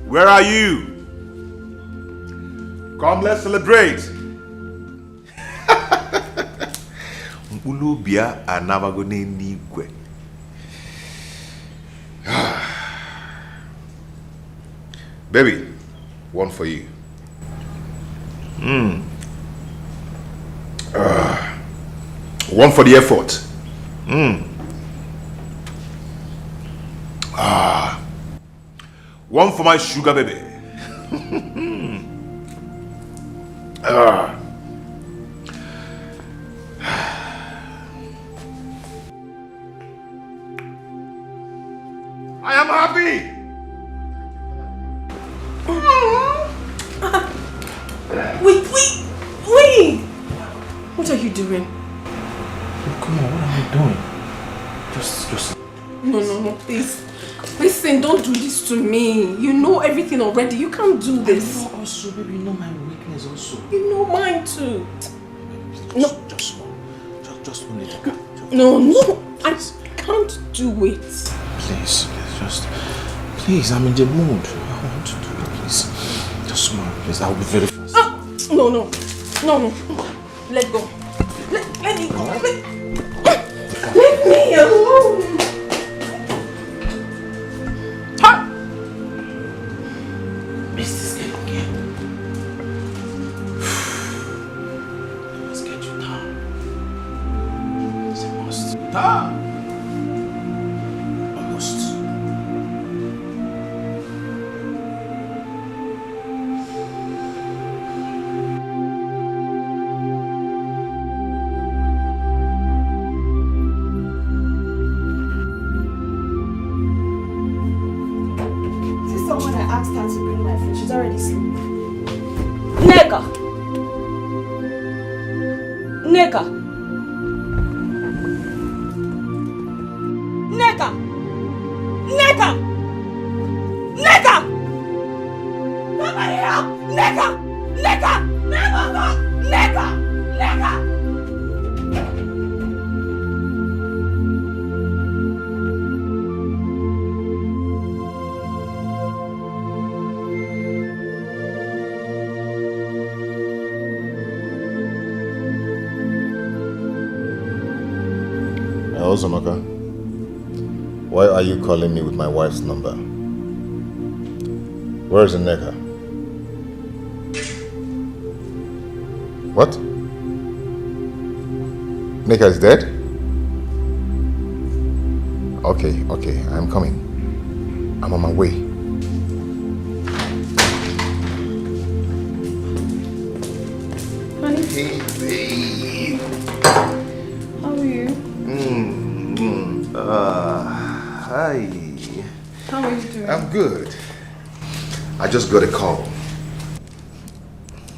Where are you? Come, let's celebrate. Ulubia anabagone nigwe. Baby, one for you. One for the effort. One for my sugar baby. I am happy. Wait! What are you doing? Come on, what are you doing? Just... No, please. Listen, don't do this to me. You know everything already. You can't do this. I know also, baby, you know my weakness also. You know mine too. No. Just one little. No, I can't do it. Please, I'm in the mood. I want to do it, please. Just smile, please. I'll be very fast. No. Let go. Let me go. Let me alone. Zamaka. Why are you calling me with my wife's number? Where is Nneka? What? Nneka is dead? Okay, I'm coming. I'm on my way. Hi. Hey, babe. How are you? Hi. How are you doing? I'm good. I just got a call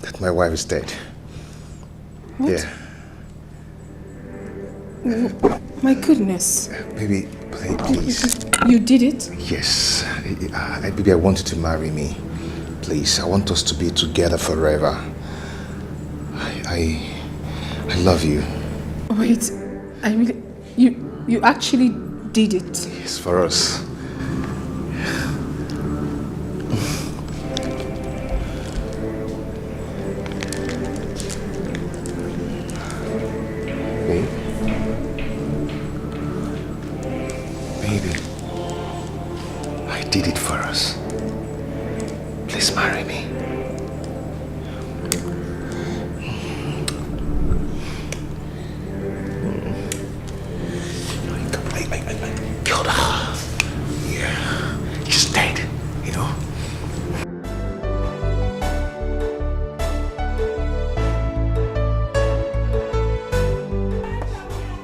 that my wife is dead. What? Yeah. My goodness. Baby, please. You did it? Yes. Baby, I want you to marry me. Please, I want us to be together forever. I love you. Wait, I really... You actually did it? Yes, for us. Baby, I did it for us. Please marry me. I killed her. Yeah, she's dead, you know.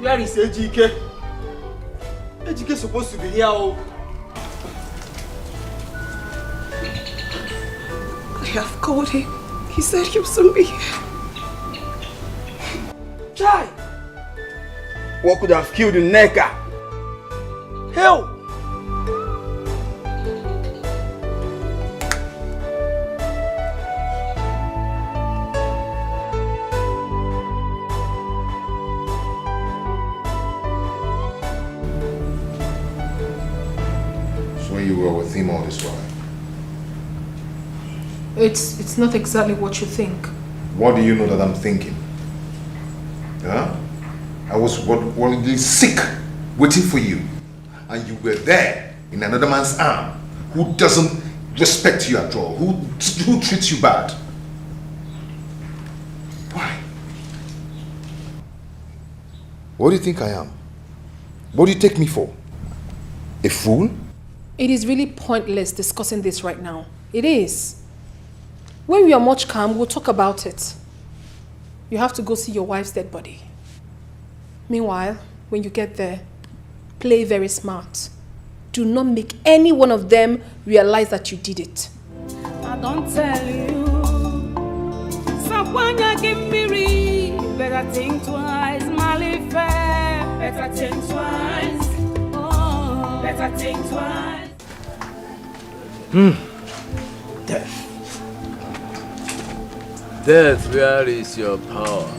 Where is Ejike? Ejike is supposed to be here. Oh. I have called him. He said he'll soon be here. Chai! What could have killed Nneka? Hell! So you were with him all this while? It's not exactly what you think. What do you know that I'm thinking? Huh? I was worriedly sick, waiting for you. And you were there in another man's arm who doesn't respect you at all, who treats you bad. Why? What do you think I am? What do you take me for? A fool? It is really pointless discussing this right now. It is. When we are much calm, we'll talk about it. You have to go see your wife's dead body. Meanwhile, when you get there, play very smart. Do not make any one of them realize that you did it. I don't tell you. Someone give me read. Better think twice, Malife. Better think twice. Oh, better think twice. Death. Death, where is your power?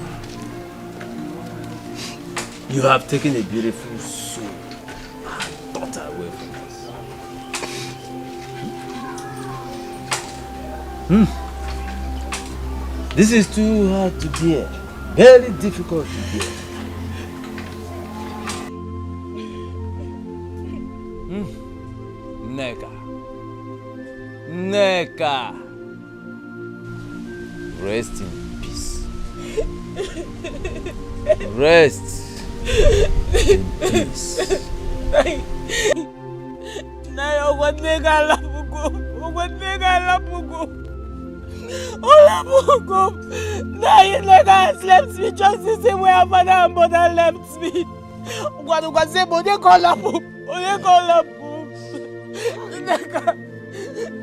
You have taken a beautiful soul and daughter away from us. This is too hard to bear. Very difficult to bear. Nneka. Rest in peace. Rest in peace. Nneka has left me just the same way her father and mother left me.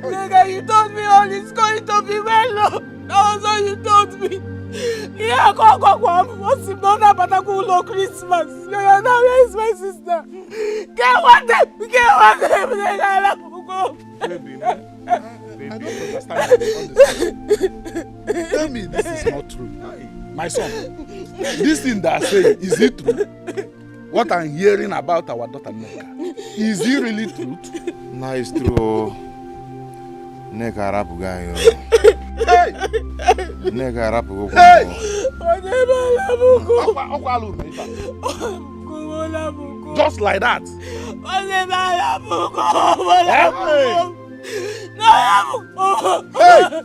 Nneka, you told me all is going to be well. That was all you told me. Yeah, what's the mother Batakulo Christmas? Now where is my sister? Get one day, Baby, I don't understand. Tell me this is not true. My son, this thing that I say, is it true? What I'm hearing about our daughter Nneka, is it really true? No, it's true. Nneka rapu gayo. Hey! Nneka rapu go. Hey! Just like that. Hey!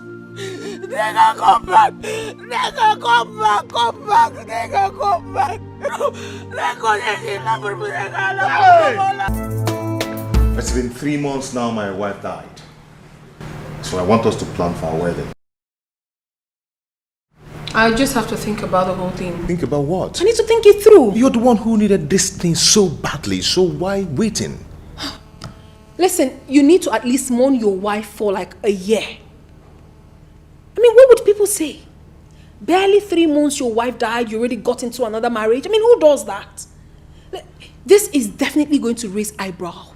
Nigga, come back! Nigga, come back! Come back! Nigga, come back! It's been 3 months now my wife died. So I want us to plan for our wedding. I just have to think about the whole thing. Think about what? I need to think it through. You're the one who needed this thing so badly, so why waiting? Listen, you need to at least mourn your wife for like a year. I mean, what would people say? Barely 3 months your wife died, you already got into another marriage. I mean, who does that? This is definitely going to raise eyebrow.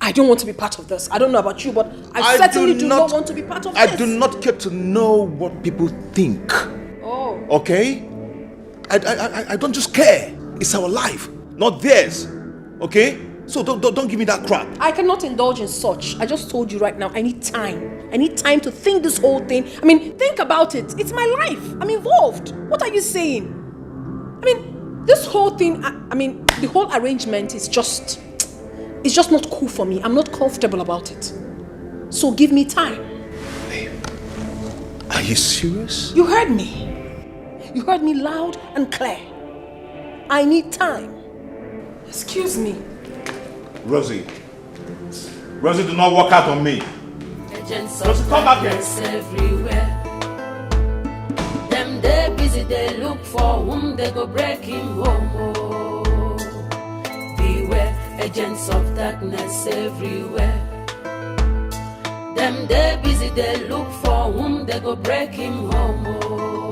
I don't want to be part of this. I don't know about you, but I certainly do not want to be part of this. I do not care to know what people think. Oh. Okay? I don't just care. It's our life, not theirs. Okay? So don't give me that crap. I cannot indulge in such. I just told you right now, I need time. I need time to think this whole thing. I mean, think about it. It's my life. I'm involved. What are you saying? I mean, this whole thing, I mean, the whole arrangement is just, it's just not cool for me. I'm not comfortable about it. So give me time. Babe, are you serious? You heard me. You heard me loud and clear. I need time. Excuse me. Rosie, do not walk out on me. Rosie, come back here. Everywhere. Them they busy, they look for whom they go break him home. Oh. Beware, agents of darkness everywhere. Them they busy, they look for whom they go break him home. Oh.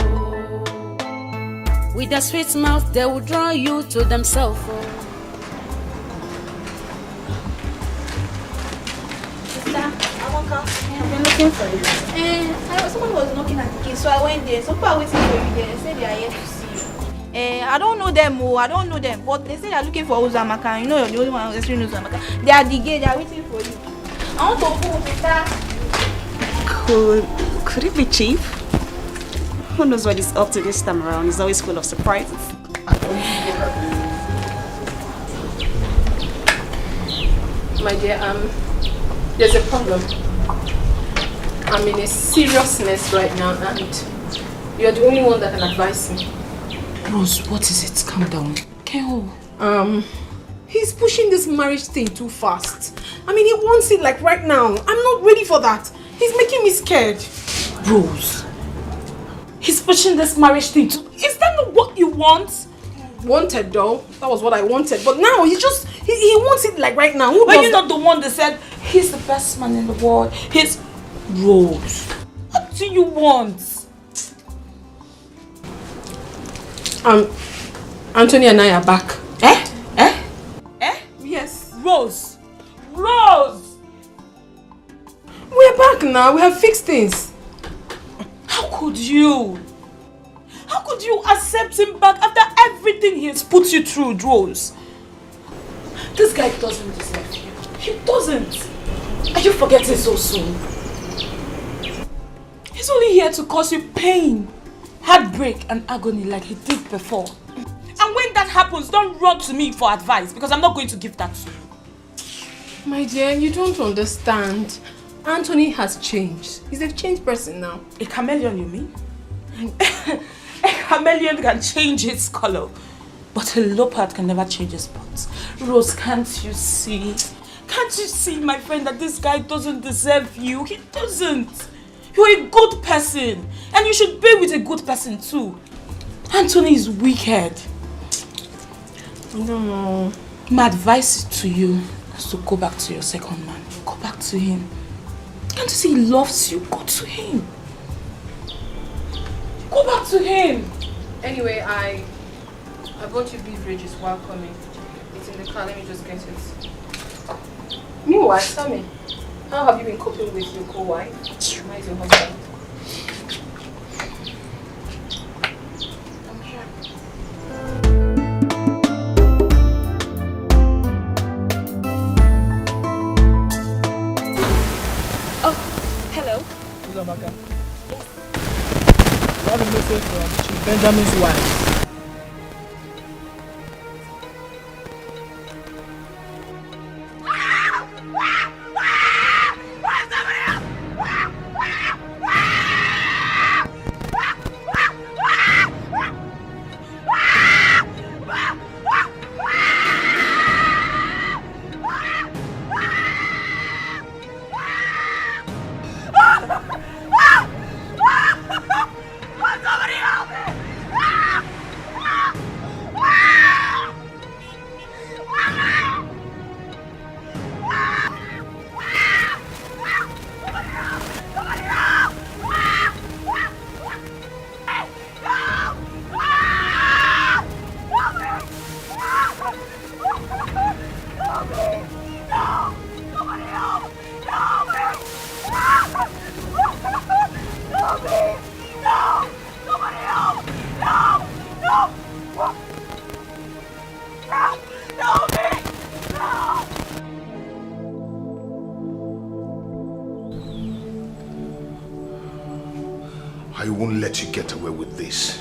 With their sweet mouth, they will draw you to themselves. Oh. I've been looking for you. Someone was knocking at the gate, so I went there. Some people are waiting for you there. They said they are here to see you. I don't know them, I don't know them, but they say they are looking for Uzamaka. You know, you're the only one who's seen Uzamaka. They are the gate, they are waiting for you. I want to pull sister. Could it be Chief? Who knows what he's up to this time around? He's always full of surprises. My dear, there's a problem. I'm in a serious mess right now, and you're the only one that can advise me. Rose, what is it? Calm down. Keo. He's pushing this marriage thing too fast. I mean, he wants it like right now. I'm not ready for that. He's making me scared. Rose, he's pushing this marriage thing too. Is that not what you want? Wanted though. That was what I wanted. But now he wants it like right now. Are you not the one that said he's the best man in the world? He's Rose. What do you want? Anthony and I are back. Yes. Rose. We're back now. We have fixed things. How could you? How could you accept him back after everything he has put you through, Rose? This guy doesn't deserve you. He doesn't. Are you forgetting so soon? He's only here to cause you pain, heartbreak and agony like he did before. And when that happens, don't run to me for advice because I'm not going to give that to you. My dear, you don't understand. Anthony has changed. He's a changed person now. A chameleon, you mean? A chameleon can change its color, but a leopard can never change its spots. Rose, can't you see? Can't you see, my friend, that this guy doesn't deserve you? He doesn't. You're a good person, and you should be with a good person too. Anthony is wicked. I don't know. My advice to you is to go back to your second man. Go back to him. Can't you see he loves you? Go to him. Go back to him. Anyway, I bought you beverages while coming. It's in the car. Let me just get it. Meanwhile, tell me, how have you been coping with your co-wife? How is your husband? I'm here. Oh, hello. Uzamaka. I have a message from Chief Benjamin's wife. No! No, me! No! I won't let you get away with this.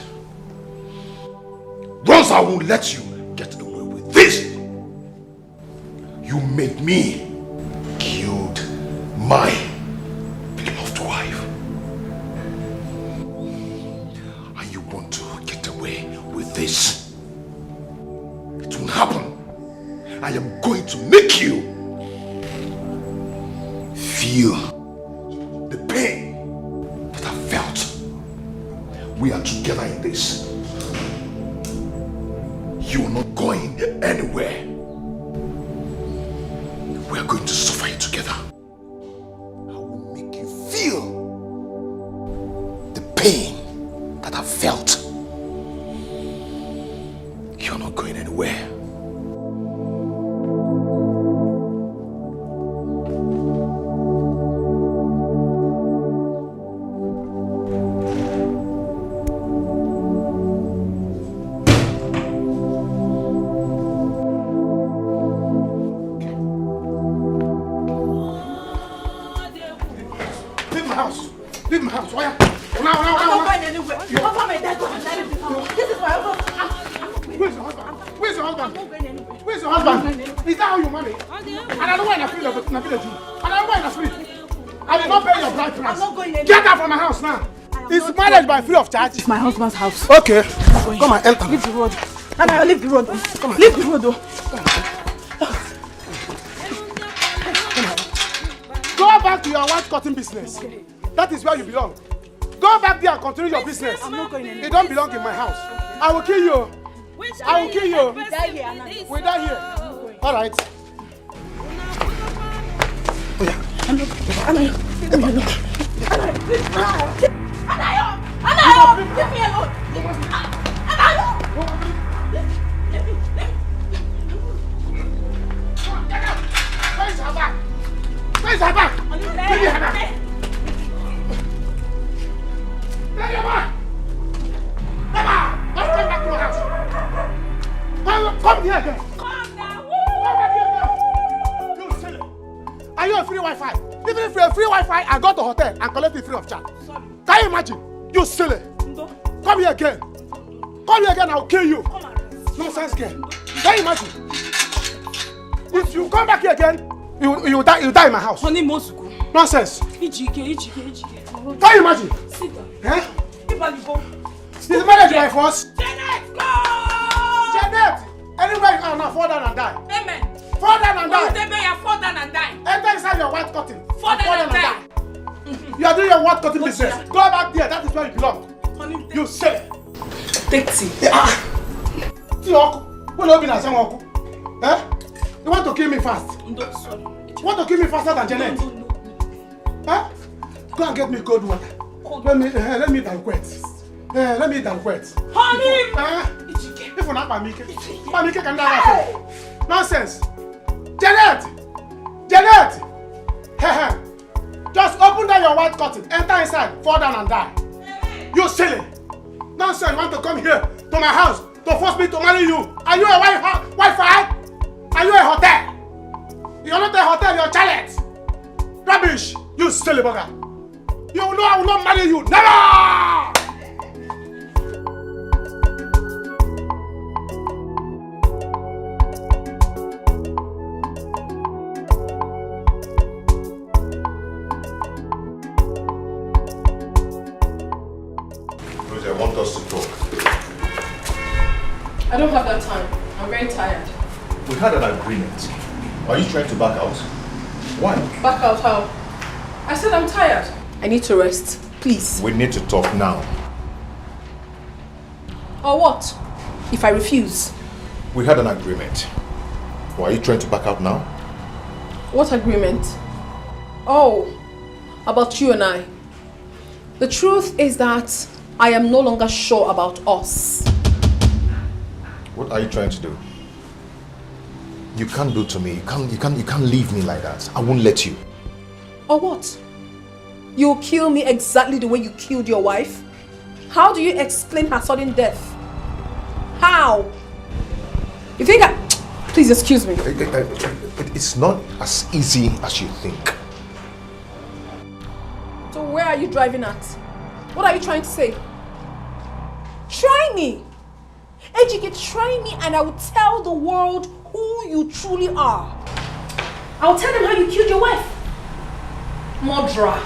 Once I won't let you get away with this. You made me killed my beloved wife. And you want to get away with this. It won't happen. I am going to make you feel the pain that I felt. We are together in this. You are not going anywhere. We are going to suffer it together. I will make you feel the pain that I felt. You're not going anywhere. By free of charge. It's my husband's house. Okay. Come and enter. Leave the road. Nana, leave the road. Come on. Leave the road, though. Go back to your white cotton business. Okay. That is where you belong. Go back there and continue your business. I'm not going anywhere. You don't belong in my house. I will kill you. I will kill you. We die here, Anna. We die here. All right. Oh yeah. Anna, leave me alone. Anayo, leave me alone. Anayo. Let me. Where's her bag? Where's her bag? Give me her bag. Take your bag. Emma, let's come back to my house. Come here again. Come now. Come back here again. You silly. Are you a free Wi-Fi? Even if you're a free Wi-Fi, I go to hotel and collect it free of charge. Sorry. Can you imagine? You silly. Come here again. Come here again, I'll kill you. Nonsense girl. Can you imagine? If you come back here again, you die in my house. Honey Mosuku. Nonsense. Ijike. Can you imagine? Sit down. Eh? Is marriage by force? Janet, go! Janet! Anywhere you are now, fall down and die. Amen. Fall down and die. Fall down and die. Enter inside your white curtain. Fall down and die. You are doing your white curtain business. Go back there, that is where you belong. Honey, you silly. Take tea. Tea oku. Will you be na oku? Eh? You want to kill me fast? No, sorry. You want to kill me faster than Janet? Huh? Go and get me cold water. Let me banquet. Let me banquet. Honey! If you're not Pamike can die. Nonsense. Janet! Just open down your white curtain, enter inside, fall down and die. You silly. Nonsense, you want to come here to my house to force me to marry you. Are you a Wi-Fi? Are you a hotel? You're not a hotel, you're a chalet. Rubbish, you silly bugger. You know I will not marry you. Never! I want us to talk. I don't have that time. I'm very tired. We had an agreement. Are you trying to back out? Why? Back out how? I said I'm tired. I need to rest. Please. We need to talk now. Or what? If I refuse? We had an agreement. Why are you trying to back out now? What agreement? Oh, about you and I. The truth is that I am no longer sure about us. What are you trying to do? You can't do to me. You can't leave me like that. I won't let you. Or what? You'll kill me exactly the way you killed your wife? How do you explain her sudden death? How? You think I... Please excuse me. It's not as easy as you think. So where are you driving at? What are you trying to say? Try me. Ejike, try me and I will tell the world who you truly are. I'll tell them how you killed your wife. Murderer.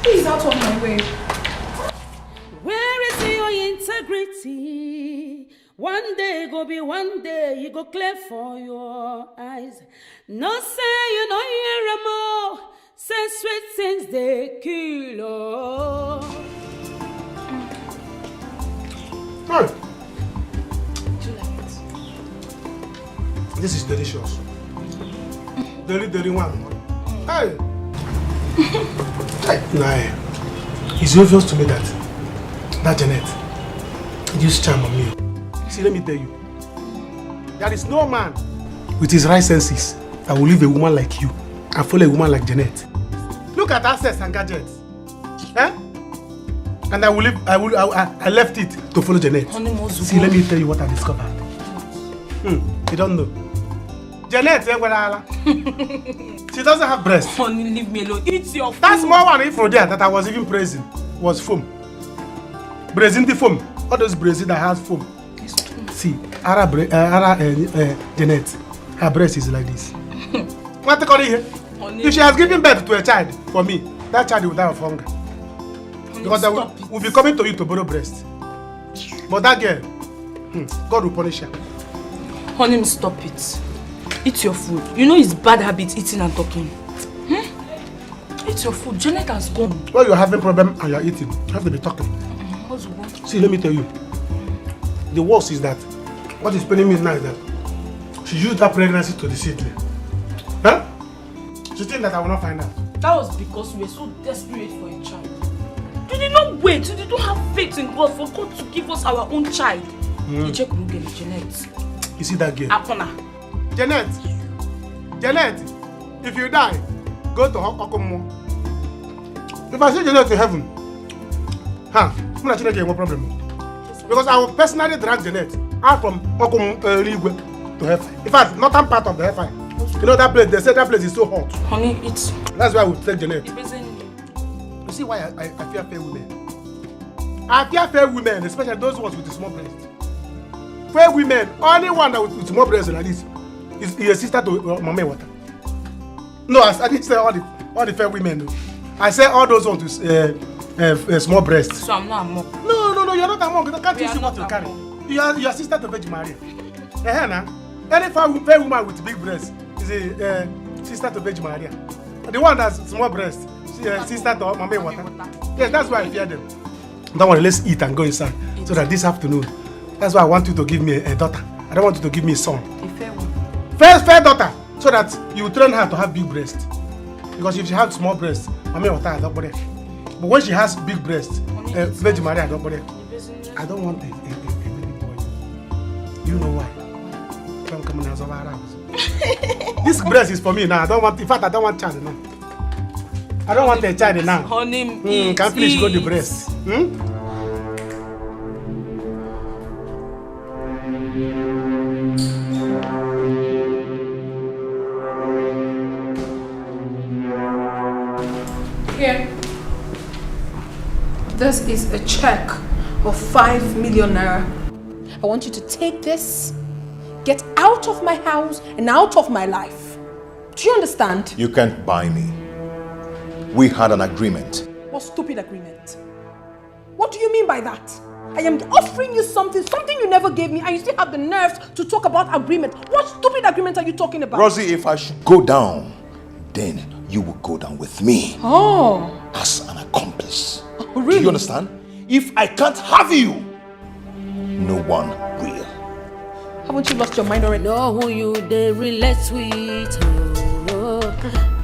Please, out of my way. Where is your integrity? One day go be one day, you go clear for your eyes. No say you know you're more. Say sweet things they kill. Oh. Hey. Do you like it? This is delicious. Deli one. Hey. Nah, it's obvious to me that Janet used charm on me. See, let me tell you. There is no man with his right senses that will leave a woman like you and follow a woman like Janet. Look at assets and gadgets. Eh? And I left it to follow Janet. See, let me tell you what I discovered. You don't know. Janet, she doesn't have breasts. Honey, leave me alone. Eat your food. That small one from there that I was even praising was foam. Braising the foam. All those braising that has foam. See, Janet, her breast is like this. What call it here? If she has given birth to a child for me, that child will die of hunger. Because I will be coming to you to borrow breast. But that girl, God will punish her. Honey, stop it. Eat your food. You know it's bad habit eating and talking. Eat your food. Janet has gone. Well, you're having problem and you're eating. You have to be talking. See, let me tell you. The worst is that what is paining me now is that she used that pregnancy to deceive me. Huh? She thinks that I will not find out. That was because we were so desperate for a child. You did not wait. You did not have faith in God for God to give us our own child. You check Janet. You see that girl? Apona. Janet, if you die, go to Okomo. If I send Janet to heaven, I'm not going to get no problem. Because I will personally drag Janet out from Okomo to heaven. In fact, northern part of the hellfire. You know that place, they say that place is so hot. Honey, it's... That's why I will take Janet. You see why I fear fair women? I fear fair women, especially those ones with the small breasts. Fair women, only one that with small breasts like this is a sister to Mama Water. No, I didn't say all the fair women. No. I say all those ones with small breasts. So I'm not a monk. No, you're not a monk. I can't see what you carry. You are sister to Virgin Maria. Any fair woman with big breasts is a sister to Virgin Maria. The one that's small breasts, sister to Mama Water. Yes, that's why I fear them. Don't worry, let's eat and go inside. So that this afternoon, that's why I want you to give me a daughter. I don't want you to give me a son. A fair one. Fair daughter, so that you train her to have big breasts. Because if she has small breasts, Mama Water, I don't bother. But when she has big breasts, Virgin Maria, I don't bother. I don't want a baby boy. You know why? Don't come in as of our house. This breast is for me now. I don't want child now. I don't want a child now. Honey, can't finish go the breast. Here. This is a check of 5 million naira. I want you to take this, get out of my house and out of my life. Do you understand? You can't buy me. We had an agreement. What stupid agreement? What do you mean by that? I am offering you something you never gave me, and you still have the nerves to talk about agreement. What stupid agreement are you talking about? Rosie, if I should go down, then you will go down with me. Oh. As an accomplice. Oh, really? Do you understand? If I can't have you, no one will. Haven't you lost your mind already? Know who you they relate with.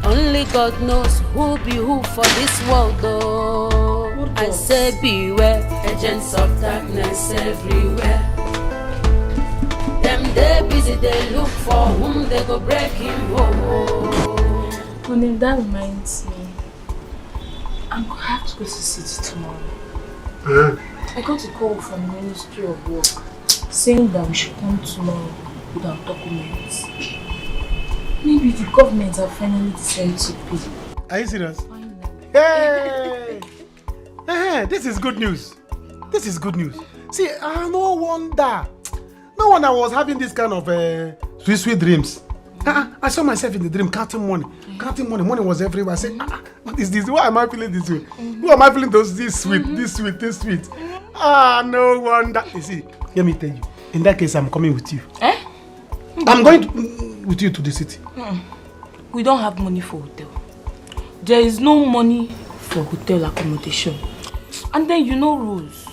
Only God knows who be who for this world, though. I say beware, agents of darkness everywhere. Them they busy, they look for whom they go breaking. Honey, that reminds me. I'm gonna have to go to city tomorrow. I got a call from the Ministry of Work. saying that we should come tomorrow with our documents. Maybe the government have finally decided to pay. Are you serious? Hey! This is good news. This is good news. See, no wonder I was having this kind of sweet dreams. I saw myself in the dream counting money. Money was everywhere. I said, what is this? Why am I feeling this way? Who am I feeling this sweet? No wonder. You see, let me tell you. In that case, I'm coming with you. I'm going with you to the city. We don't have money for hotel. There is no money for hotel accommodation. And then you know Rose.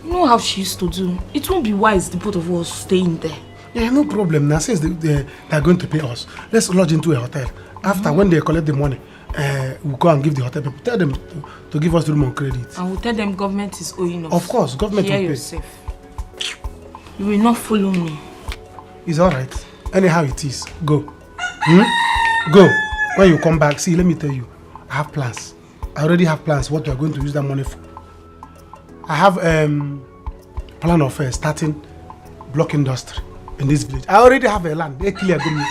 You know how she used to do. It won't be wise the both of us staying there. Yeah, no problem. Now since they are going to pay us, let's lodge into a hotel. After when they collect the money, we'll go and give the hotel people. Tell them to give us room on credit. And we'll tell them government is owing us. Of course, government will pay. Yourself. You will not follow me. It's alright. Anyhow it is. Go. Go. When you come back, see, let me tell you, I have plans. I already have plans what we are going to use that money for. I have plan of starting block industry in this village. I already have a land. They clear good.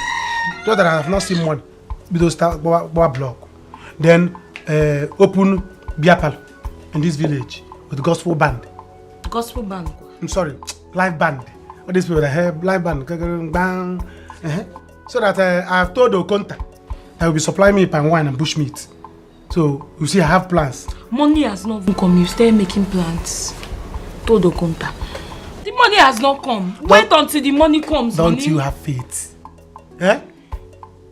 Just that I have not seen one. We don't start block. Then open beer parlor in this village with gospel band. Gospel band? I'm sorry, live band. All these people that have live band. Bang. So that I have told Okonta that will be supplying me palm wine and bushmeat. So you see, I have plans. Money has not even come. You stay making plans. Told Okonta. The money has not come. Wait until the money comes. Don't you have faith?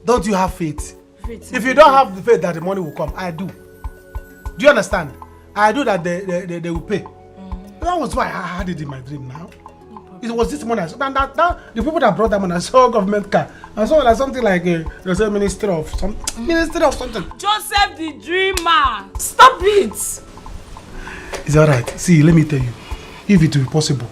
Don't you have faith? If you don't have the faith that the money will come, I do. Do you understand? I do that they will pay. That was why I had it in my dream now. It was this money. So that the people that brought that money, I saw a government car. I saw like something like there's a ministry of something. Joseph the dreamer. Stop it. It's alright. See, let me tell you. If it will be possible,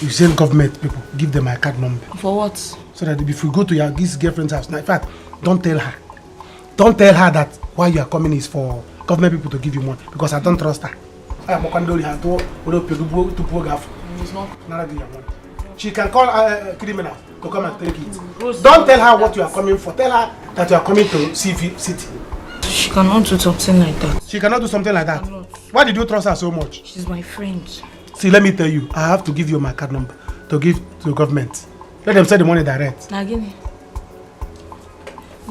you send government people, give them my card number. For what? So that if you go to your this girlfriend's house, now, in fact, don't tell her. Don't tell her that why you are coming is for government people to give you money, because I don't trust her. It's not. She can call a criminal to come and take it. Don't tell her what you are coming for. Tell her that you are coming to CV City. She cannot do something like that. She cannot do something like that. Why did you trust her so much? She's my friend. See, let me tell you, I have to give you my card number to give to the government. Let them send the money direct. Nagini.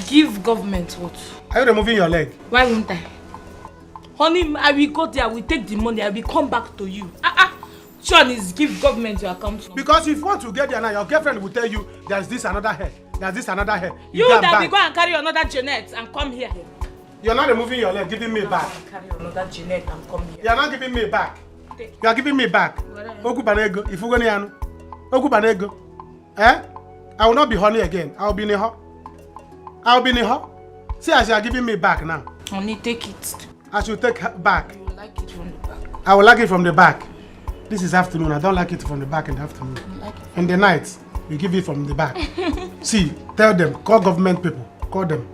Give government what? Are you removing your leg? Why won't I? Honey, I will go there, I will take the money, I will come back to you. Sean is give government your account number. Because if you want to get there now, your girlfriend will tell you there's this another hair. There's this another hair. You that will go and carry another Jeanette and come here. You're not removing your leg, giving me back. Carry another Jeanette and come here. You're not giving me back. You are giving me back. Okubanego, if you go near Okubanego. I will not be honey again. I will be near her. I will be near her. See, as you are giving me back now. Honey, take it. I should take back. You like it from the back. I will like it from the back. This is afternoon. I don't like it from the back in the afternoon. Like in the night, we give it from the back. See, tell them, call government people. Call them.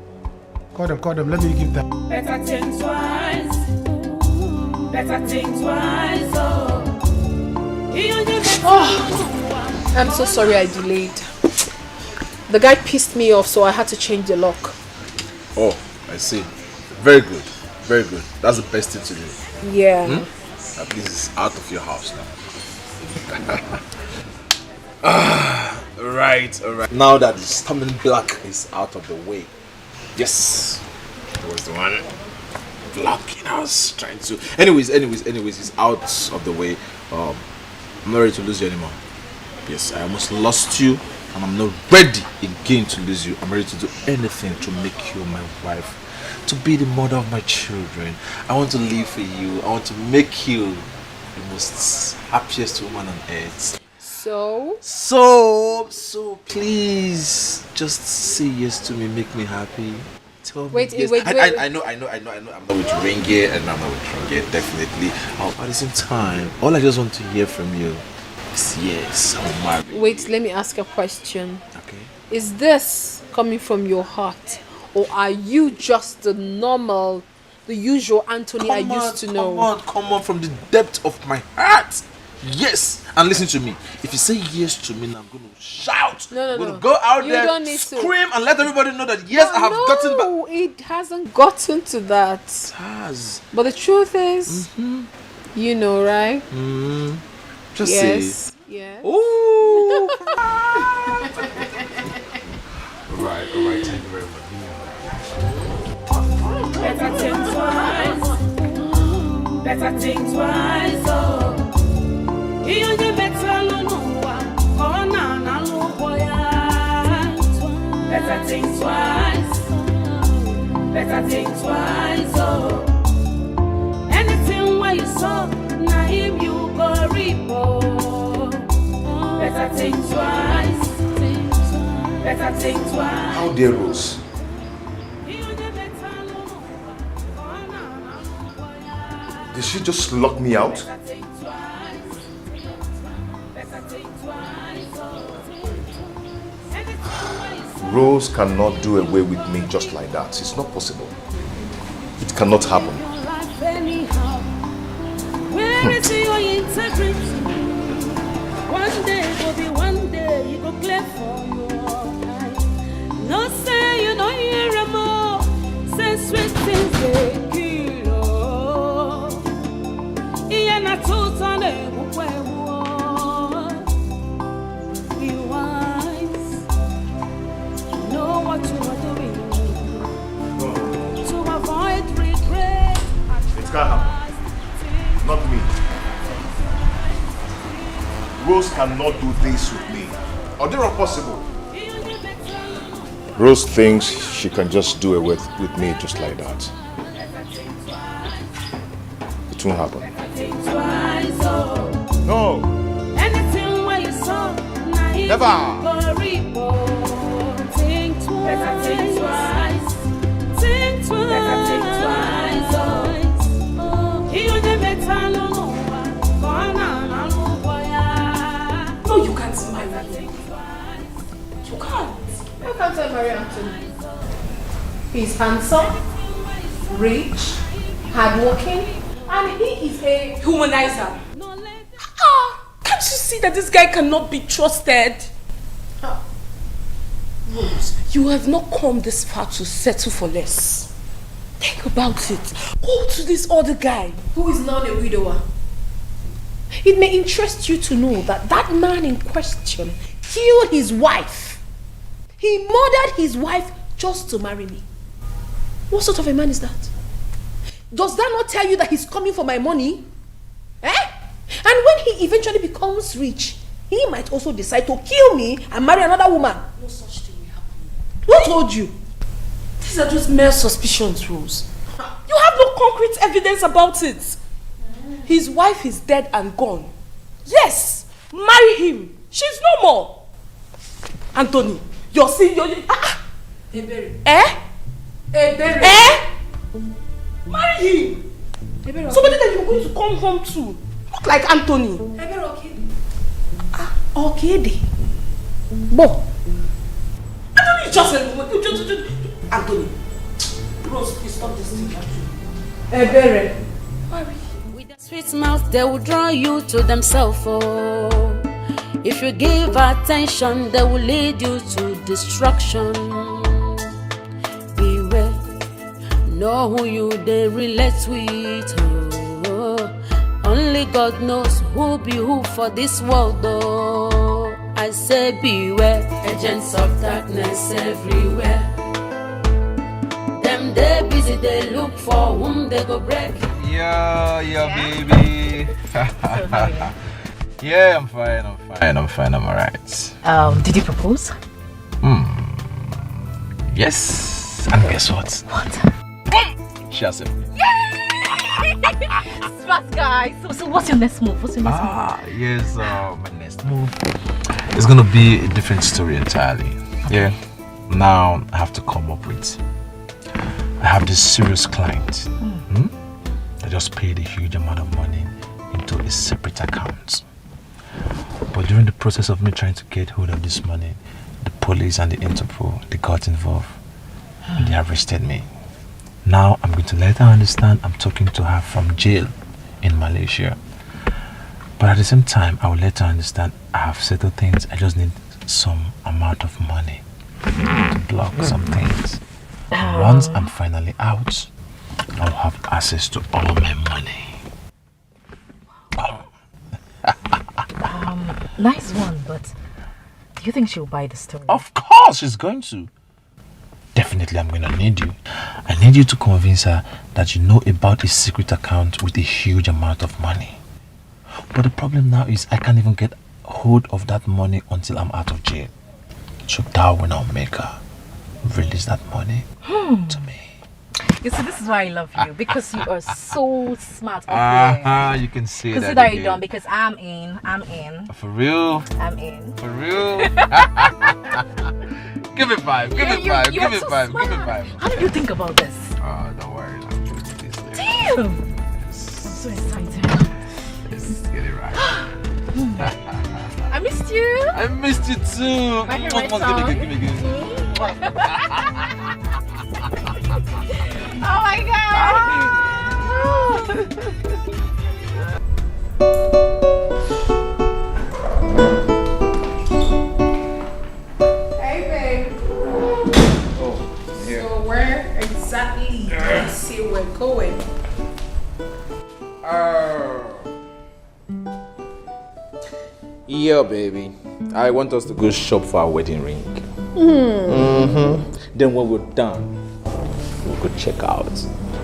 Let me give them. Better think twice. Better think twice. Oh, I'm so sorry I delayed. The guy pissed me off, so I had to change the lock. Oh, I see. Very good. Very good. That's the best thing to do. Yeah. At least it's out of your house now. Alright. Now that the stumbling block is out of the way. Yes. It was the one blocking us, trying to... Anyways, it's out of the way. I'm not ready to lose you anymore. Yes, I almost lost you, and I'm not ready again to lose you. I'm ready to do anything to make you my wife, to be the mother of my children. I want to live for you. I want to make you the most happiest woman on earth. So please just say yes to me, make me happy. Tell me yes. Wait. I know. I'm not with Ringe and I'm not with Ringe, definitely. At the same time, all I just want to hear from you is yes, I'm married. Wait, let me ask a question. Okay. Is this coming from your heart, or are you just the usual Anthony I used to know? Come on, from the depth of my heart. Yes! And listen to me. If you say yes to me, now I'm going to shout. No, I'm going to go out there, don't need scream, and let everybody know that yes, I have gotten back. No, it hasn't gotten to that. It has. But the truth is, you know, right? Just yes. say. Yes. Ooh. Alright, thank you very much. Better think twice. Better think twice. Oh, you get better no one. Oh, na look boya. Better think twice. Better think twice. Oh, anything where you saw, na him you go reap. Better think twice. Better think twice. How dare Rose? Did she just lock me out? Rose cannot do away with me just like that. It's not possible. It cannot happen. Where is your integrity? One day will be one day you go clear for your eyes. No say you know you're more. Say sweet things they kill. Iana tutane bukwewo. Be wise. Know what you are doing. To avoid regret. It can't happen. Not me. Rose cannot do this with me. Or they're not possible. Rose thinks she can just do it with me just like that. It won't happen. No. Never. No, you can't marry him. You can't. How can't I marry Anthony? He's handsome, rich, hardworking, and he is a humanizer. Can't you see that this guy cannot be trusted? Rose, you have not come this far to settle for less. Think about it. Go to this other guy who is now a widower. It may interest you to know that that man in question killed his wife. He murdered his wife just to marry me. What sort of a man is that? Does that not tell you that he's coming for my money? Eh? And when he eventually becomes rich, he might also decide to kill me and marry another woman. No such thing will happen. Who told you? These are just mere suspicions, Rose. You have no concrete evidence about it. His wife is dead and gone. Yes, marry him. She's no more. Anthony, you're seeing your... Ebere. Eh? Ebere. Eh? Marry him. Ebere, somebody that you're going to come home to. Not like Anthony. Ebere Okede. Okede. Bo. Anthony, just Anthony. Rose, please stop this thing. Ebere. Marry. With a sweet mouth, they will draw you to themselves. Oh. If you give attention, they will lead you to destruction. Beware, know who you they relate with. Oh. Only God knows who be who for this world. Oh. I say beware, agents of darkness everywhere. Them they busy, they look for whom they go break. Yeah, baby. Yeah, I'm fine, I'm alright. Did you propose? Yes, and guess what? What? She has it. Smart guy. So what's your next move? Yes, my next move is gonna be a different story entirely. Yeah, now I have to come up with. I have this serious client. I just paid a huge amount of money into a separate account. But during the process of me trying to get hold of this money, the police and the Interpol, they got involved. And they arrested me. Now I'm going to let her understand I'm talking to her from jail in Malaysia. But at the same time, I will let her understand I have settled things. I just need some amount of money to block some things. Once I'm finally out, I'll have access to all my money. Nice one, but do you think she'll buy the story? Of course she's going to. Definitely I'm going to need you. I need you to convince her that you know about a secret account with a huge amount of money. But the problem now is I can't even get hold of that money until I'm out of jail. So that will now make her release that money to me. You see, this is why I love you, because you are so smart up there. You can see Consider that. it done, because I'm in. For real? I'm in. For real? Give it 5, give it 5, give it 5, give it 5. How did you think about this? Oh, don't worry. I'll do this later. Damn! I'm so excited. Let's get it right. I missed you. I missed you too. My favorite song. Give me. Oh my god! Hey babe. Oh, yeah. So where exactly do you say we're going? Yeah, baby. I want us to go shop for our wedding ring. Then when we're done, we'll go check out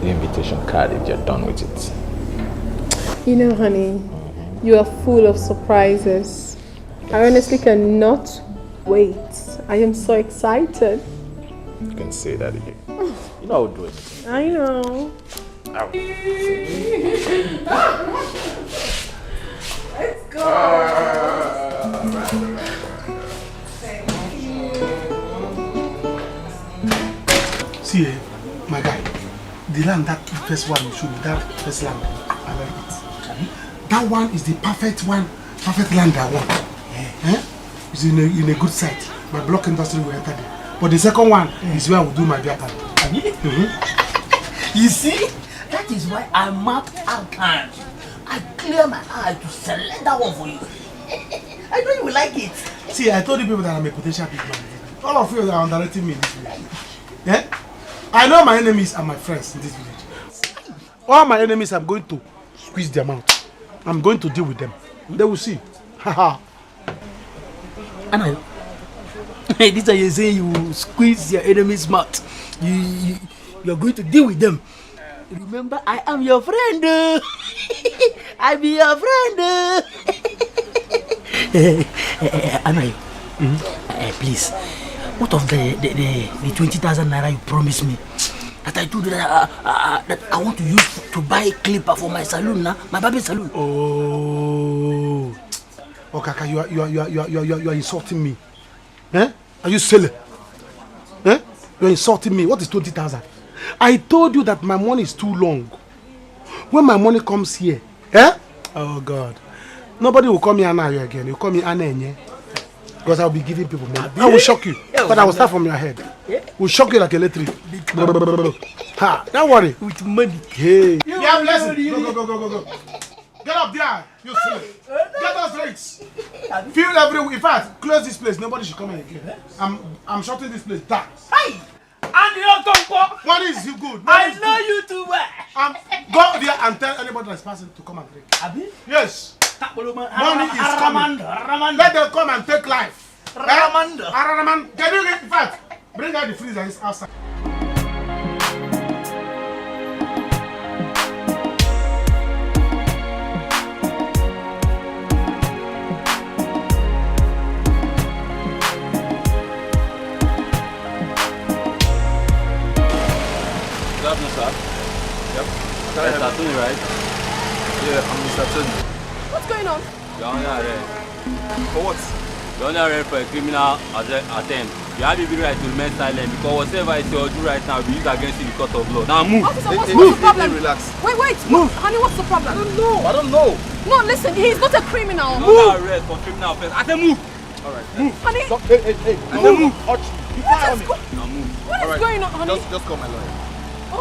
the invitation card if you're done with it. You know, honey, you are full of surprises. I honestly cannot wait. I am so excited. You can say that again. You know I'll do it. I know. Let's go. See, my guy, the land, that first one you showed me, that first land, I like it. That one is the perfect one, perfect land I want. It's in a good site. My block industry will enter there. But the second one is where I will do my beer party. You see, that is why I mapped out time. I clear my eye to select that one for you. I know you will like it. See, I told you people that I'm a potential big man. All of you are underrating me in this village. Yeah? I know my enemies are my friends in this village. All my enemies, I'm going to squeeze them out. I'm going to deal with them. They will see. Haha. Anna, this time you're saying you squeeze your enemy's mouth. You're going to deal with them. Remember, I am your friend. I be your friend. Anna, please, what of the 20,000 naira you promised me? That I told you that I want to use to buy a clipper for my salon now, my baby salon. Oh, Kaka, you are insulting me. Eh? Are you silly? Eh? You are insulting me. What is 20,000? I told you that my money is too long. When my money comes here, eh? Oh God, nobody will call me Anna again. You call me Anna Enye. Because I will be giving people money. I will shock you, but I will start from your head. Will shock you like electric. Ha! Don't worry. With money. Hey. Yeah, blessing. Go. Get up there, you silly. Get those drinks. Feel everywhere. In fact, close this place. Nobody should come in again. I'm shutting this place down. Hey! And you don't What is you good? I know you too well. Go there and tell anybody that's passing to come and drink. Abi? Yes. Money is coming. Let them come and take life. Araman. Can you get, in fact, bring out the freezer outside. Good afternoon, sir. Yep. Mr. Tony, right? Yeah, I'm Mr. Tony. What's going on? You're under arrest. For what? You're under arrest for a criminal attempt. You have every right to remain silent because whatever is your do right now will be used against you in the court of law. Now move. Officer, what's the problem? Relax. Wait. Move. Honey, what's the problem? I don't know. No, listen, he's not a criminal. You're under arrest for criminal offense. I said move. Alright. Move. Honey. Stop. Hey. Move. I said move. What is going on, honey? Just call my lawyer.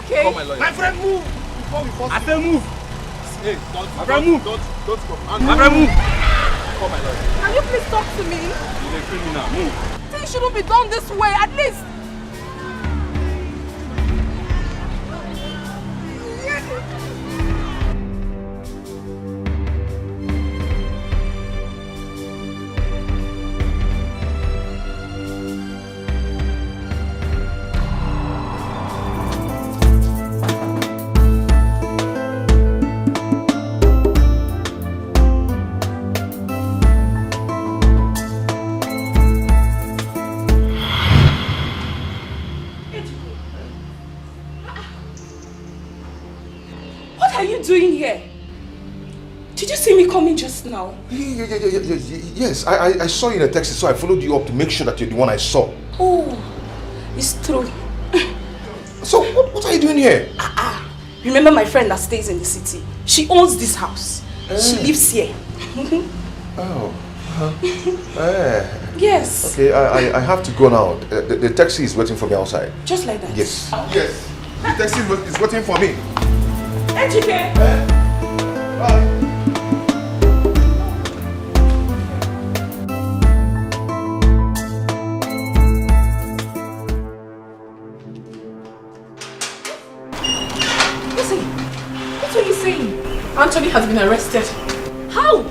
Okay. Call my lawyer. My friend, move. I said move. Hey, don't move. Don't come. Move. Come, my lord. Can you please talk to me? You're a criminal. Move. Things shouldn't be done this way, at least. Doing here? Did you see me coming just now? Yes, I saw you in a taxi, so I followed you up to make sure that you're the one I saw. Oh, it's true. So, what are you doing here? Remember my friend that stays in the city? She owns this house. She lives here. Yes. Okay, I have to go now. The taxi is waiting for me outside. Just like that? Yes. Yes. The taxi is waiting for me. Dikeh. Bye. Listen, what are you saying? Anthony has been arrested. How?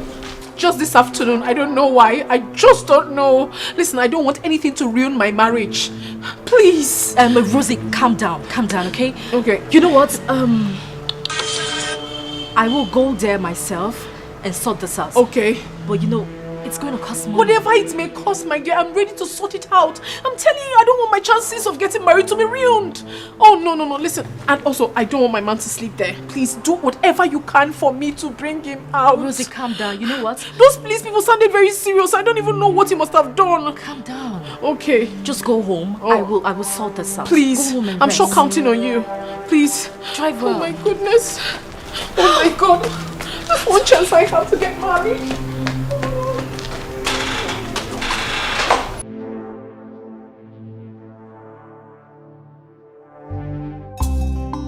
Just this afternoon. I don't know why. I just don't know. Listen, I don't want anything to ruin my marriage. Please. Rosie, calm down, okay? Okay. You know what? I will go there myself and sort this out. Okay. But you know, it's going to cost money. Whatever it may cost, my dear, I'm ready to sort it out. I'm telling you, I don't want my chances of getting married to be ruined. Oh, no. Listen. And also, I don't want my man to sleep there. Please do whatever you can for me to bring him out. Rosie, calm down. You know what? Those police people sounded very serious. I don't even know what he must have done. Calm down. Okay. Just go home. Oh. I will sort this out. Please. Go home and I'm rest. sure counting on you. Please. Drive well. Oh my goodness. Oh my God. That's one chance I have to get married.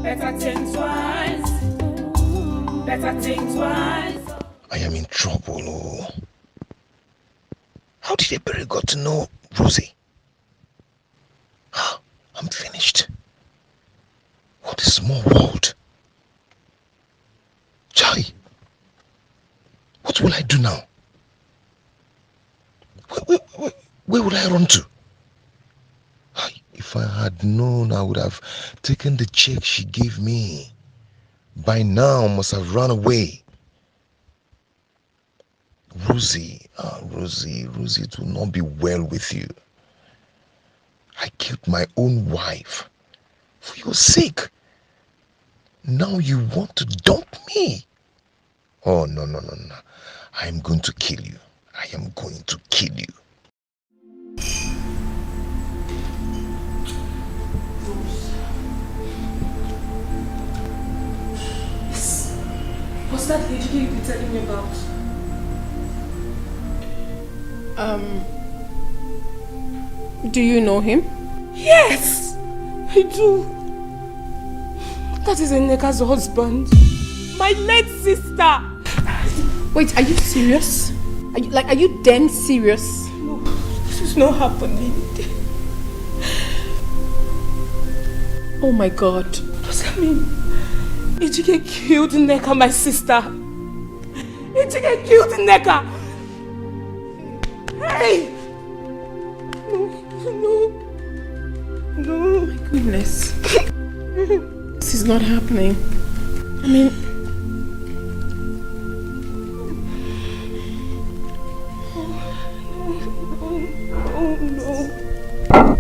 Better think twice. Better think twice. I am in trouble. Oh. How did Ebere got to know Rosie? I'm finished. What a small world. Chai, what will I do now? Where would I run to? If I had known, I would have taken the check she gave me. By now, I must have run away. Rosie, Rosie, it will not be well with you. I killed my own wife for your sake. Now you want to dump me? Oh, no. I am going to kill you. I am going to kill you. What's that lady you've been telling me about? Do you know him? Yes, I do. That is Nneka's husband. My late sister. Wait, are you serious? Are you damn serious? No, this is not happening. Oh my God. What's that mean? Dikeh killed Nneka, my sister. Dikeh killed Nneka. Hey! No. Oh my goodness. This is not happening. I mean...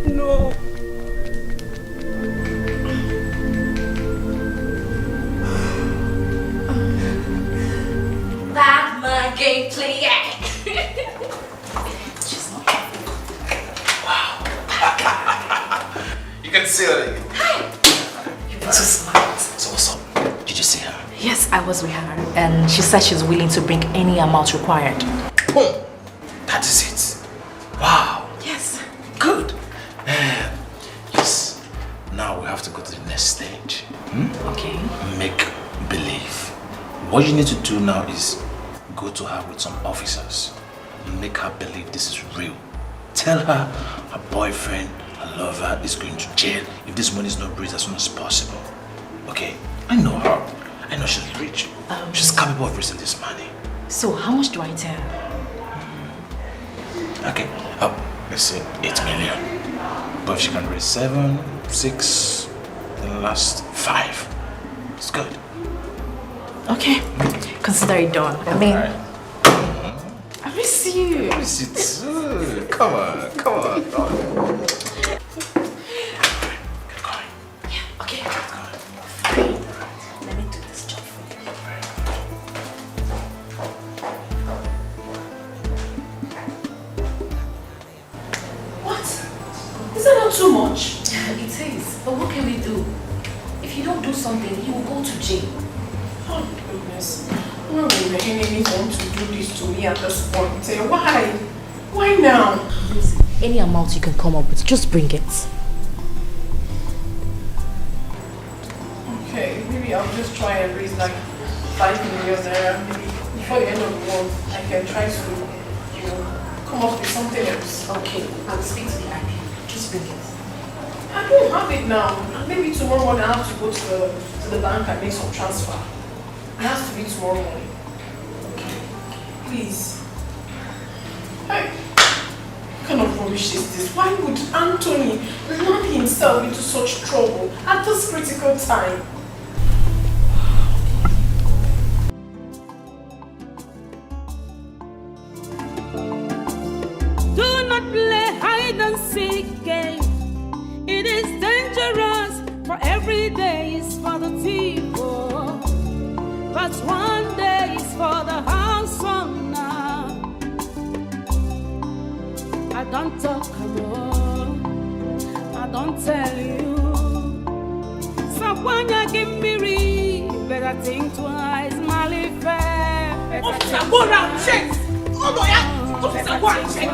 No. That's my gameplay. You can see her. You've been so smart. So what's up? Did you see her? Yes, I was with her, and she said she's willing to bring any amount required. Boom! That is it. Wow. Yes. Good. Yes. Now we have to go to the next stage. Okay. Make believe. What you need to do now is go to her with some officers and make her believe this is real. Tell her her boyfriend, her lover is going to jail if this money is not raised as soon as possible. Okay? I know her. I know she's rich. She's capable of raising this money. So how much do I tell her? Okay, let's say 8 million. But if she can raise 7, 6, then the last 5, it's good. Okay, consider it done. I mean, I miss you. I miss you too. Come on, come on. Okay. Let me do this job for you. What? Is that not too much? It is. But what can we do? If you don't do something, you will go to jail. Oh goodness. Why would Mahini want to do this to me at this point? Why? Why now? Any amount you can come up with, just bring it. Okay, maybe I'll just try and raise like 5 million naira. Maybe before the end of the month, I can try to, come up with something else. Okay, I'll speak to the IP. Just bring it. I don't have it now. Maybe tomorrow morning I have to go to the bank and make some transfer. It has to be tomorrow morning. Okay. Please. Hey. What kind of rubbish is this? Why would Anthony land himself into such trouble at this critical time? Do not play hide and seek game. It is dangerous, for every day is for the thief. But one day is for the house owner. I don't talk alone, I don't tell you. So when you give me read, better think twice, Mali fair. Officer, go round, check. Oh no, yeah. Officer, go and check.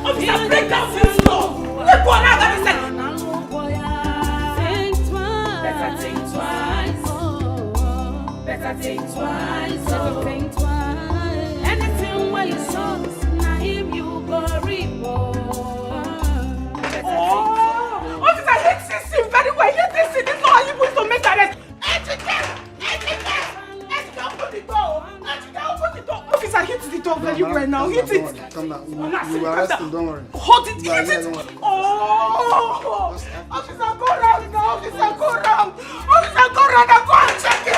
Officer, break down this door. Let go now, that is it. Better think twice. Better think twice. Better think twice. Anything where you saw, now him you go report. Oh, officer, hit this scene very well. Hit this scene. This is how you supposed to make arrest. Open the door. Open the door. Officer, hit the door very well now. Hit it. Calm down. You will arrest him, don't worry. Hold it. Hit it. Oh, officer, go round now. Officer, go round. Officer, go round and go and check it.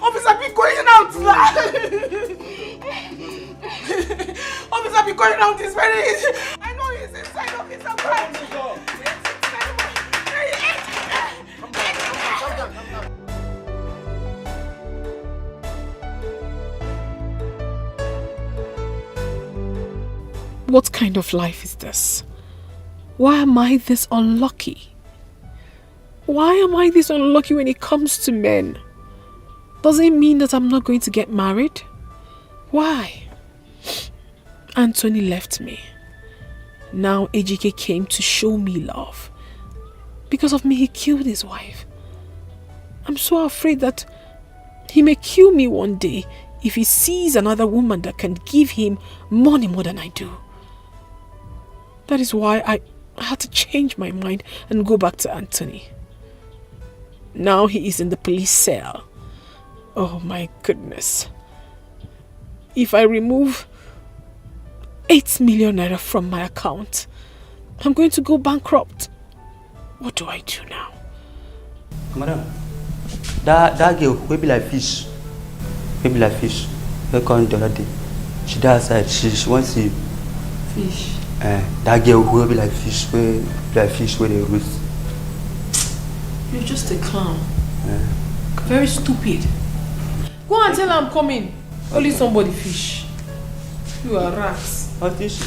Officer, be going out now. Officer, be going out. It's very easy. I know he's inside. Officer, go out. What kind of life is this? Why am I this unlucky? Why am I this unlucky when it comes to men? Does it mean that I'm not going to get married? Why? Anthony left me. Now Ejike came to show me love. Because of me, he killed his wife. I'm so afraid that he may kill me one day if he sees another woman that can give him money more than I do. That is why I had to change my mind and go back to Anthony. Now he is in the police cell. Oh my goodness. If I remove 8 million naira from my account, I'm going to go bankrupt. What do I do now? Madam, that girl will be like fish. Will be like fish. They come the other day. She does outside. She wants to fish. That girl will be like fish. Where they roast. You're just a clown. Very stupid. Go and tell her I'm coming. Only somebody fish. You are rats. What fish?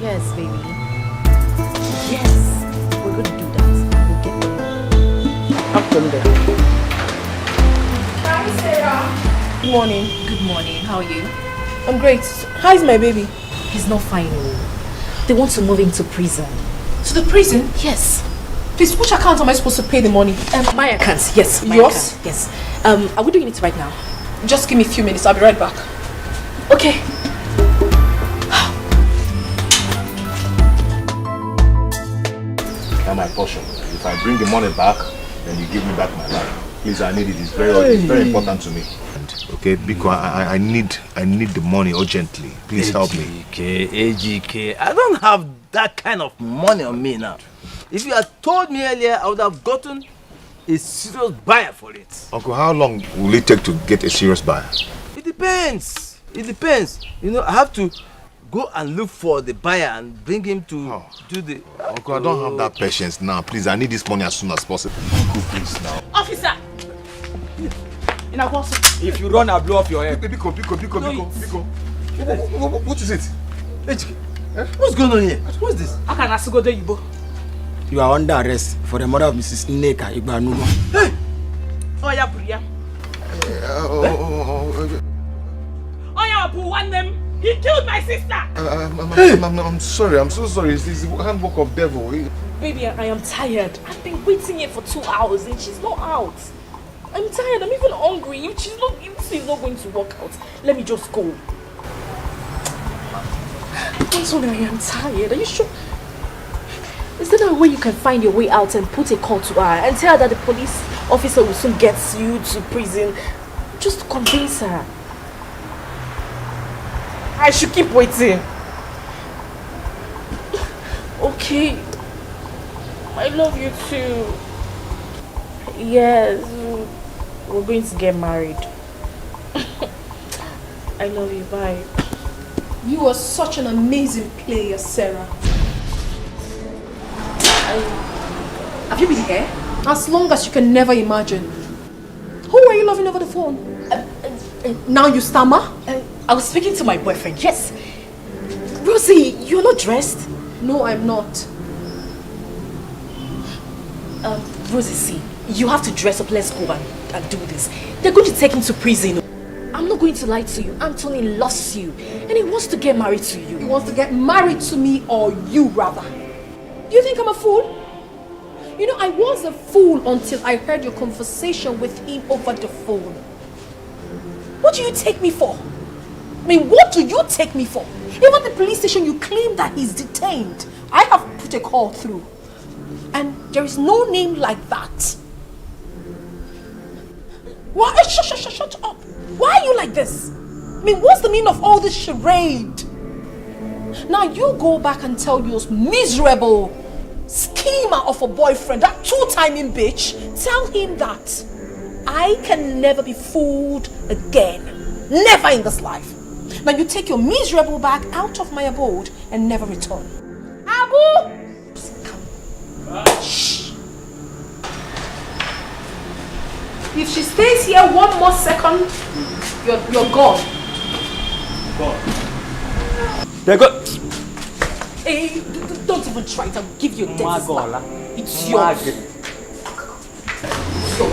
Yes, baby. Yes, we're going to do that. We'll get there. I'm from there. Hi, Sarah. Good morning. Good morning. How are you? I'm great. How's my baby? He's not fine. They want to move him to prison. To the prison? Yes. Please, which account am I supposed to pay the money? My account, yes. My Yours? account, yes. Are we doing it right now? Just give me a few minutes, I'll be right back. Okay. Now my portion. If I bring the money back, then you give me back my life. Please, I need it. It's very important to me. Okay, because I need the money urgently. Please help me. AGK, I don't have that kind of money on me now. If you had told me earlier, I would have gotten a serious buyer for it. Uncle, how long will it take to get a serious buyer? It depends. It depends. You know, I have to go and look for the buyer and bring him to do the... Uncle, I don't have that patience now. Please, I need this money as soon as possible. Uncle, please now. Officer! If you run, I'll blow off your head. Biko. What is it? What's going on here? What's this? How can I go there, Ibo? You are under arrest for the murder of Mrs. Nneka Igbanugo. Hey! Oh, yeah, Buria. Oh, yeah, Abu, one them. He killed my sister. I'm sorry. I'm so sorry. It's the handbook of devil. Baby, I am tired. I've been waiting here for 2 hours and she's not out. I'm tired. I'm even hungry. If she's not going to work out, let me just go. I'm sorry, I am tired. Are you sure? Is there a way you can find your way out and put a call to her and tell her that the police officer will soon get you to prison? Just convince her. I should keep waiting. Okay. I love you too. Yes. We're going to get married. I love you. Bye. You are such an amazing player, Sarah. Have you been here? As long as you can never imagine. Who are you loving over the phone? Now you stammer? I was speaking to my boyfriend, yes. Rosie, you're not dressed? No, I'm not. Rosie, see, you have to dress up. Let's go and do this. They're going to take him to prison. I'm not going to lie to you. Anthony loves you and he wants to get married to you. He wants to get married to me, or you rather. Do you think I'm a fool? You know, I was a fool until I heard your conversation with him over the phone. What do you take me for? I mean, what do you take me for? Even at the police station, you claim that he's detained. I have put a call through. And there is no name like that. Why? Shut up. Why are you like this? I mean, what's the meaning of all this charade? Now you go back and tell your miserable schemer of a boyfriend, that two-timing bitch, tell him that I can never be fooled again. Never in this life. Now you take your miserable bag out of my abode and never return. Abu! Shh. If she stays here one more second, you're gone. They go. Hey, don't even try it. I'll give you a death slap. It's yours. Go.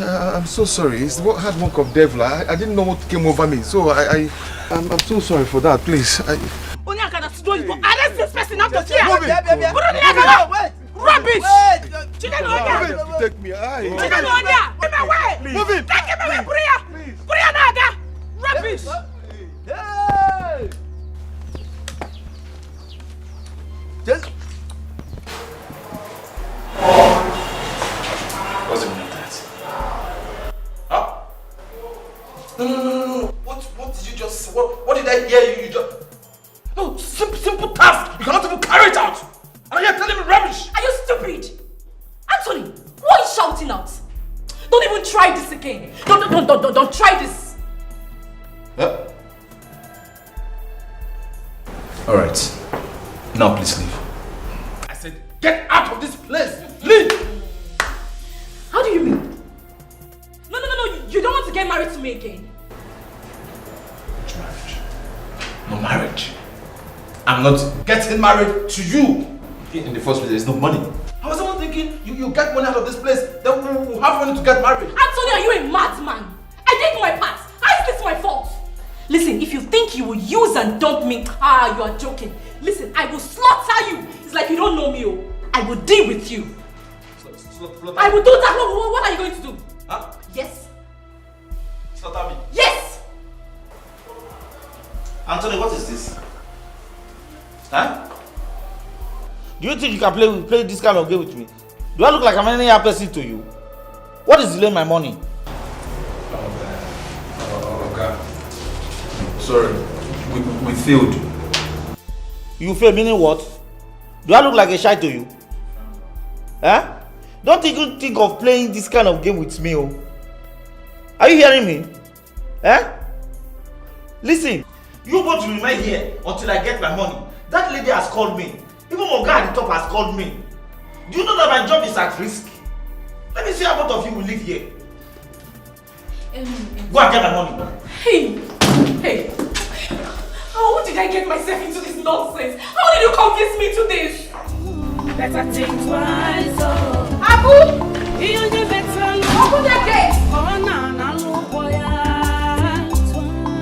I'm so sorry. It's the hard work of devil. I didn't know what came over me, so I'm so sorry for that. Please. Arrest this person out of here! Wait! Rubbish! Take me. Move him! Take him away! Buria Naga! Rubbish! Hey! Just... What's the meaning of that? Huh? No. What did you just say? What did I hear you just... No, simple task. You cannot even carry it out. And you're telling me rubbish. Are you stupid? Anthony, what are you shouting out? Don't even try this again. Don't try this. Huh? Alright. Now please leave. I said get out of this place. Leave! How do you mean? No. You don't want to get married to me again. Which marriage? for marriage. I'm not getting married to you. In the first place, there's no money. I was even thinking, you get money out of this place, then we'll have money to get married. Anthony, are you a madman? I did my part. How is this my fault? Listen, if you think you will use and dump me, you are joking. Listen, I will slaughter you. It's like you don't know me. I will deal with you. I will do that. What are you going to do? Huh? Yes. Slaughter me? Yes! Anthony, what is this? Huh? Do you think you can play this kind of game with me? Do I look like I'm any other person to you? What is delaying my money? Okay. Sorry, we failed. You failed, meaning what? Do I look like a shy to you? Huh? Don't even think of playing this kind of game with me. Oh. Are you hearing me? Eh? Listen, you both will remain here until I get my money. That lady has called me. Even my guy at the top has called me. Do you know that my job is at risk? Let me see how both of you will live here. Go and get my money. Hey! How did I get myself into this nonsense? How did you convince me to this? Better think twice, oh. Abu! You better open the gate! Oh, no, look, boy.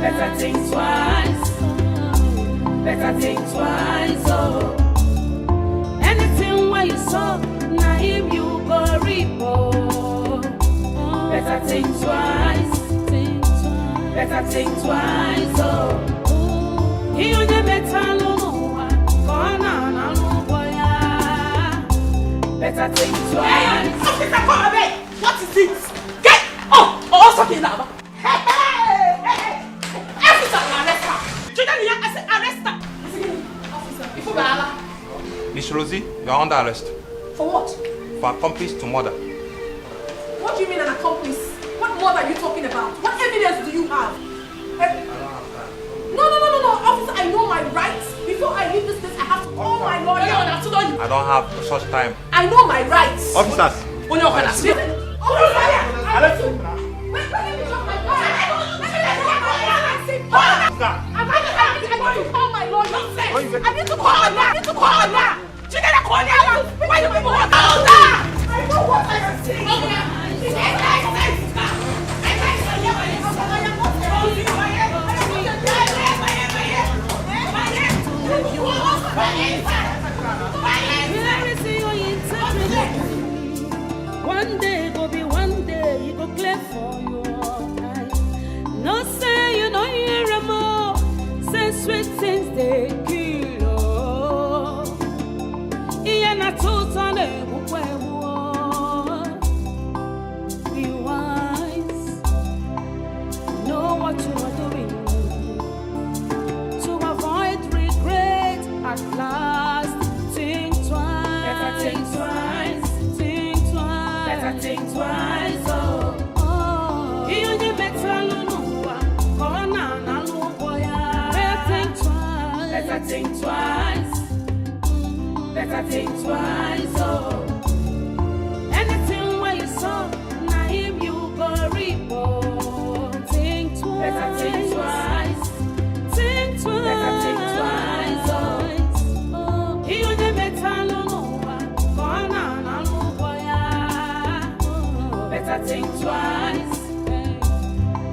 Better think twice. Better think twice, oh. Anything where you saw, now him you go repo. Better think twice. Better think twice, oh. You better look, oh, no, look, boy. Better think twice. Hey, officer, come away! What is it? Get up! Oh, something now. Hey! Officer, arrest her! Children, I said arrest her! Officer, before Bala. Miss Rosie, you are under arrest. For what? For accomplice to murder. What do you mean an accomplice? What murder are you talking about? What evidence do you have? No, officer, I know my rights. Before I leave this place, I have to call my lawyer. I don't have such time. I know my rights. Officers! Wait, let me drop my car. Call my lawyer. I need to call my lawyer. Why do you want to I know what I am saying. One day go be one day, you go clear for your eyes. No say you know you're more. Say sweet things they kill. Yeah, na total be wise. Know what you are doing to avoid regret at last. Think twice. Better think twice. Think twice. Better think twice. Oh. You better lulua. Corona na luboya. Better think twice. Better think twice. Better think twice. Oh. Anything where you saw, na him you go report. Think twice. Better think twice. Think twice. Better think twice. Oh. You better lulua. Corona na luboya. Better think twice.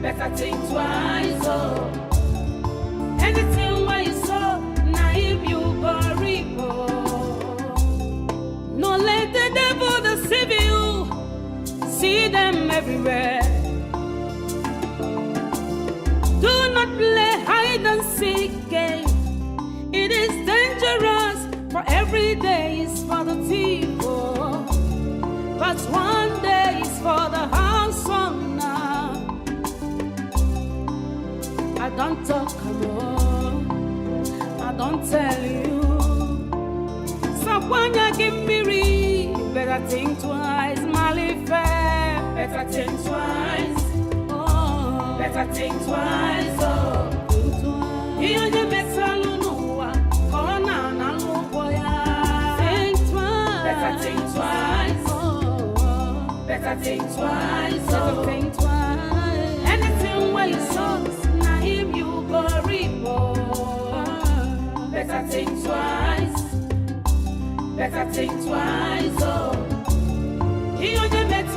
Better think twice. Oh. Anything where you saw, na him you go report. No let the devil deceive you. See them everywhere. Do not play hide and seek game. It is dangerous, for every day is for the thief. But one day is for the house owner. I don't talk alone. I don't tell you. So when you give me read, better think twice, Malifair. Better think twice. Oh, better think twice. Oh, think twice. You better lulua. Corona na luboya. Think twice. Better think twice. Oh, better think twice. Oh, better think twice. Anything where you saw, na him you go report. better think twice, oh. You only better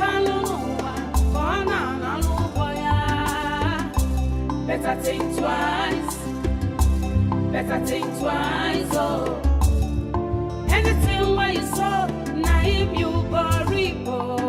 better think twice, oh. Anything where you saw, now him you go repo.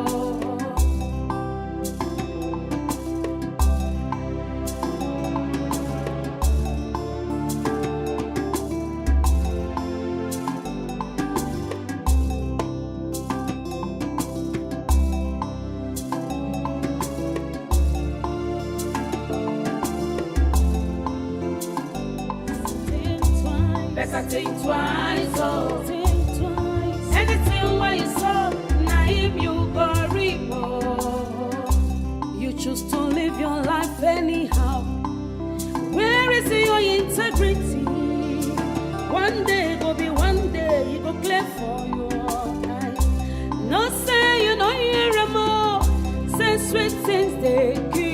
Better think twice, oh. Think twice. Anything where you saw, now him you go repo. You choose to live your life anyhow. Where is your integrity? One day go be one day, you go clear for your eyes. No say you know you're more. Say sweet things they give.